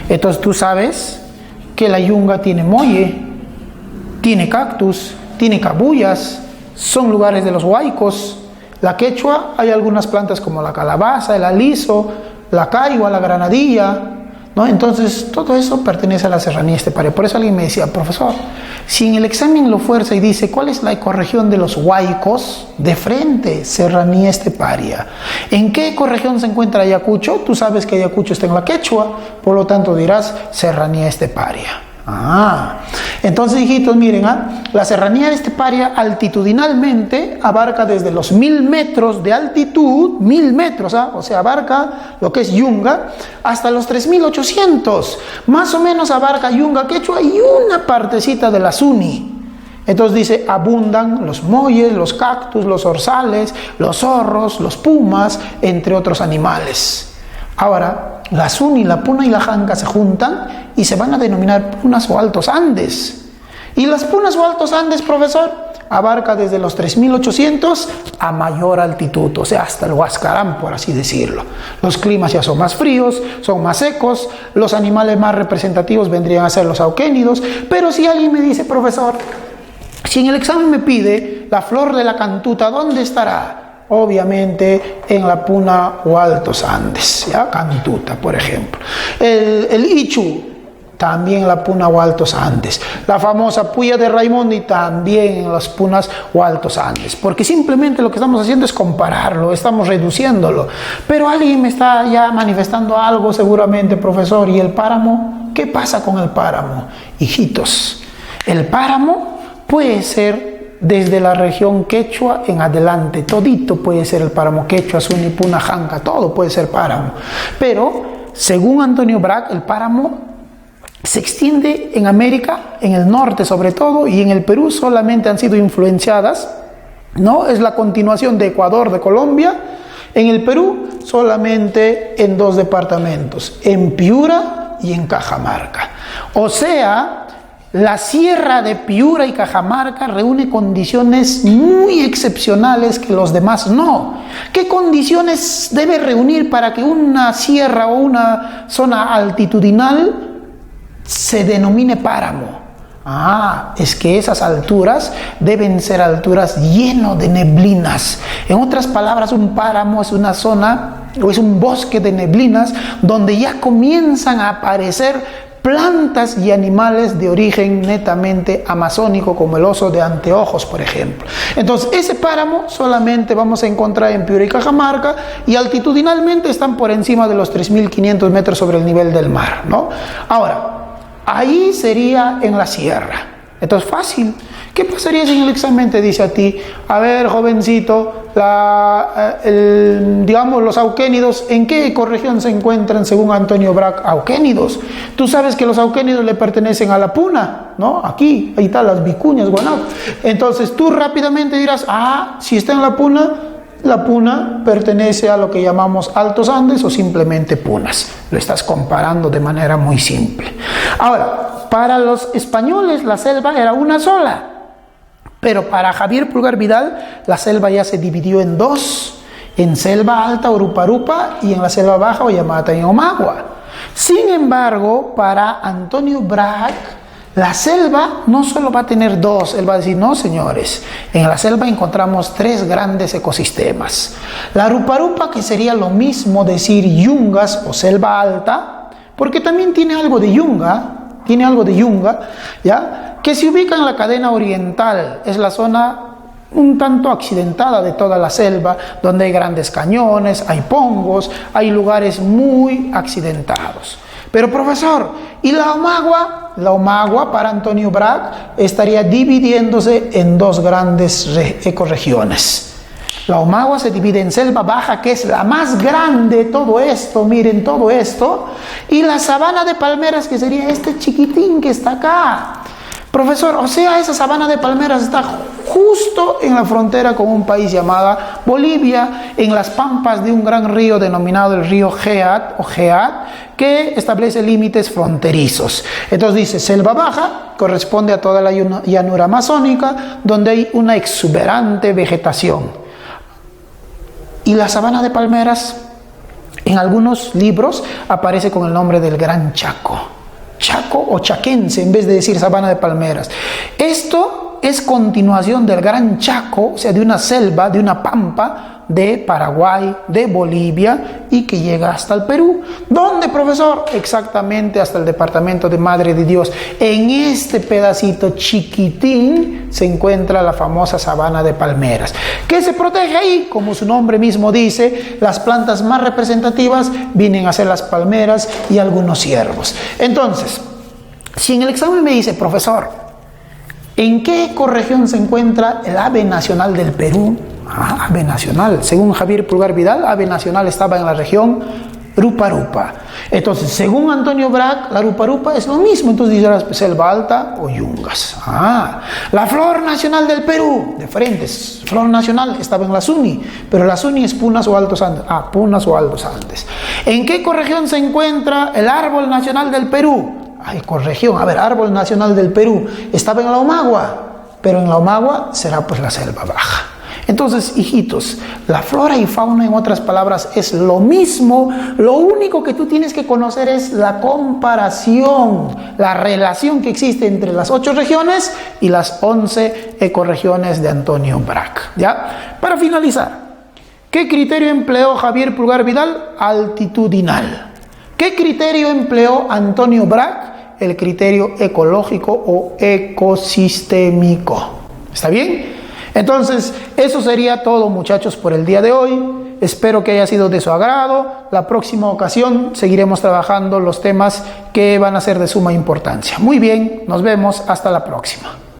Entonces tú sabes que la Yunga tiene molle, tiene cactus, tiene cabullas, son lugares de los huaicos. La Quechua, hay algunas plantas como la calabaza, el aliso, la caigua, la granadilla, ¿no? Entonces, todo eso pertenece a la Serranía Esteparia. Por eso alguien me decía, profesor, si en el examen lo fuerza y dice, ¿cuál es la ecorregión de los huaicos? De frente, Serranía Esteparia. ¿En qué ecorregión se encuentra Ayacucho? Tú sabes que Ayacucho está en la Quechua, por lo tanto dirás Serranía Esteparia. Entonces, hijitos, miren, la Serranía Esteparia altitudinalmente abarca desde los 1000 metros de altitud, 1000 metros, o sea, abarca lo que es Yunga, hasta los 3800, más o menos abarca Yunga, Quechua y una partecita de la Suni. Entonces dice, abundan los molles, los cactus, los orzales, los zorros, los pumas, entre otros animales. Ahora, la Suni, la Puna y la Janca se juntan y se van a denominar Punas o Altos Andes. Y las Punas o Altos Andes, profesor, abarca desde los 3800 a mayor altitud, o sea, hasta el Huascarán, por así decirlo. Los climas ya son más fríos, son más secos, los animales más representativos vendrían a ser los auquénidos. Pero si alguien me dice, profesor, si en el examen me pide la flor de la cantuta, ¿dónde estará? Obviamente en la Puna o Altos Andes, ¿ya? Cantuta, por ejemplo. El ichu, también en la Puna o Altos Andes. La famosa Puya de Raimondi también en las Punas o Altos Andes. Porque simplemente lo que estamos haciendo es compararlo, estamos reduciéndolo. Pero alguien me está ya manifestando algo seguramente, profesor. ¿Y el páramo? ¿Qué pasa con el páramo? Hijitos, el páramo puede ser desde la región quechua en adelante. Todito puede ser el páramo quechua, Suni, Puna, Janca, todo puede ser páramo. Pero, según Antonio Brac, el páramo se extiende en América, en el norte sobre todo, y en el Perú solamente han sido influenciadas, ¿no? Es la continuación de Ecuador, de Colombia. En el Perú solamente en 2 departamentos, en Piura y en Cajamarca. O sea, la sierra de Piura y Cajamarca reúne condiciones muy excepcionales que los demás no. ¿Qué condiciones debe reunir para que una sierra o una zona altitudinal se denomine páramo? Es que esas alturas deben ser alturas llenas de neblinas. En otras palabras, un páramo es una zona o es un bosque de neblinas donde ya comienzan a aparecer plantas y animales de origen netamente amazónico, como el oso de anteojos, por ejemplo. Entonces, ese páramo solamente vamos a encontrar en Piura y Cajamarca, y altitudinalmente están por encima de los 3.500 metros sobre el nivel del mar, ¿no? Ahora, ahí sería en la sierra. Entonces, fácil. ¿Qué pasaría si en el examen te dice a ti, a ver, jovencito, digamos, los auquénidos, ¿en qué ecorregión se encuentran según Antonio Brac? Auquénidos. Tú sabes que los auquénidos le pertenecen a la Puna, ¿no? Aquí, ahí están las vicuñas, Guanaco. Entonces, tú rápidamente dirás, si está en la Puna pertenece a lo que llamamos Altos Andes o simplemente Punas. Lo estás comparando de manera muy simple. Ahora, para los españoles la selva era una sola, pero para Javier Pulgar Vidal la selva ya se dividió en 2, en selva alta o Rupa-Rupa y en la selva baja o Yamata y Omagua. Sin embargo, para Antonio Brac, la selva no solo va a tener 2, él va a decir, no señores, en la selva encontramos 3 grandes ecosistemas. La Rupa-Rupa, que sería lo mismo decir yungas o selva alta, porque también tiene algo de yunga, ¿ya? Que se ubica en la cadena oriental, es la zona un tanto accidentada de toda la selva, donde hay grandes cañones, hay pongos, hay lugares muy accidentados. Pero profesor, ¿y la Omagua? La Omagua para Antonio Brac estaría dividiéndose en 2 grandes ecorregiones. La Omagua se divide en selva baja, que es la más grande, todo esto, miren todo esto, y la sabana de palmeras, que sería este chiquitín que está acá. Profesor, o sea, esa sabana de palmeras está justo en la frontera con un país llamado Bolivia, en las pampas de un gran río denominado el río Geat, que establece límites fronterizos. Entonces dice, selva baja corresponde a toda la llanura amazónica, donde hay una exuberante vegetación. Y la sabana de palmeras, en algunos libros, aparece con el nombre del Gran Chaco. Chaco o chaquense, en vez de decir sabana de palmeras. Esto es continuación del Gran Chaco, o sea, de una selva, de una pampa de Paraguay, de Bolivia, y que llega hasta el Perú. ¿Dónde, profesor? Exactamente hasta el departamento de Madre de Dios. En este pedacito chiquitín se encuentra la famosa sabana de palmeras. ¿Qué se protege ahí? Como su nombre mismo dice, las plantas más representativas vienen a ser las palmeras y algunos ciervos. Entonces, si en el examen me dice, profesor, ¿en qué ecorregión se encuentra el ave nacional del Perú? Ave nacional. Según Javier Pulgar Vidal, ave nacional estaba en la región Rupa-Rupa. Entonces, según Antonio Brac, la Rupa-Rupa es lo mismo. Entonces dice la selva alta o yungas. La flor nacional del Perú, de frentes. Flor nacional estaba en la Suni, pero la Suni es Punas o Altos Andes. Punas o Altos Andes. ¿En qué ecorregión se encuentra el árbol nacional del Perú? Ecorregión. A ver, árbol nacional del Perú. Estaba en la Omagua, pero en la Omagua será pues la selva baja. Entonces, hijitos, la flora y fauna, en otras palabras, es lo mismo. Lo único que tú tienes que conocer es la comparación, la relación que existe entre las 8 regiones y las 11 ecorregiones de Antonio Brac. ¿Ya? Para finalizar, ¿qué criterio empleó Javier Pulgar Vidal? Altitudinal. ¿Qué criterio empleó Antonio Brac? el criterio ecológico o ecosistémico. ¿Está bien? Entonces, eso sería todo, muchachos, por el día de hoy. Espero que haya sido de su agrado. La próxima ocasión seguiremos trabajando los temas que van a ser de suma importancia. Muy bien, nos vemos. Hasta la próxima.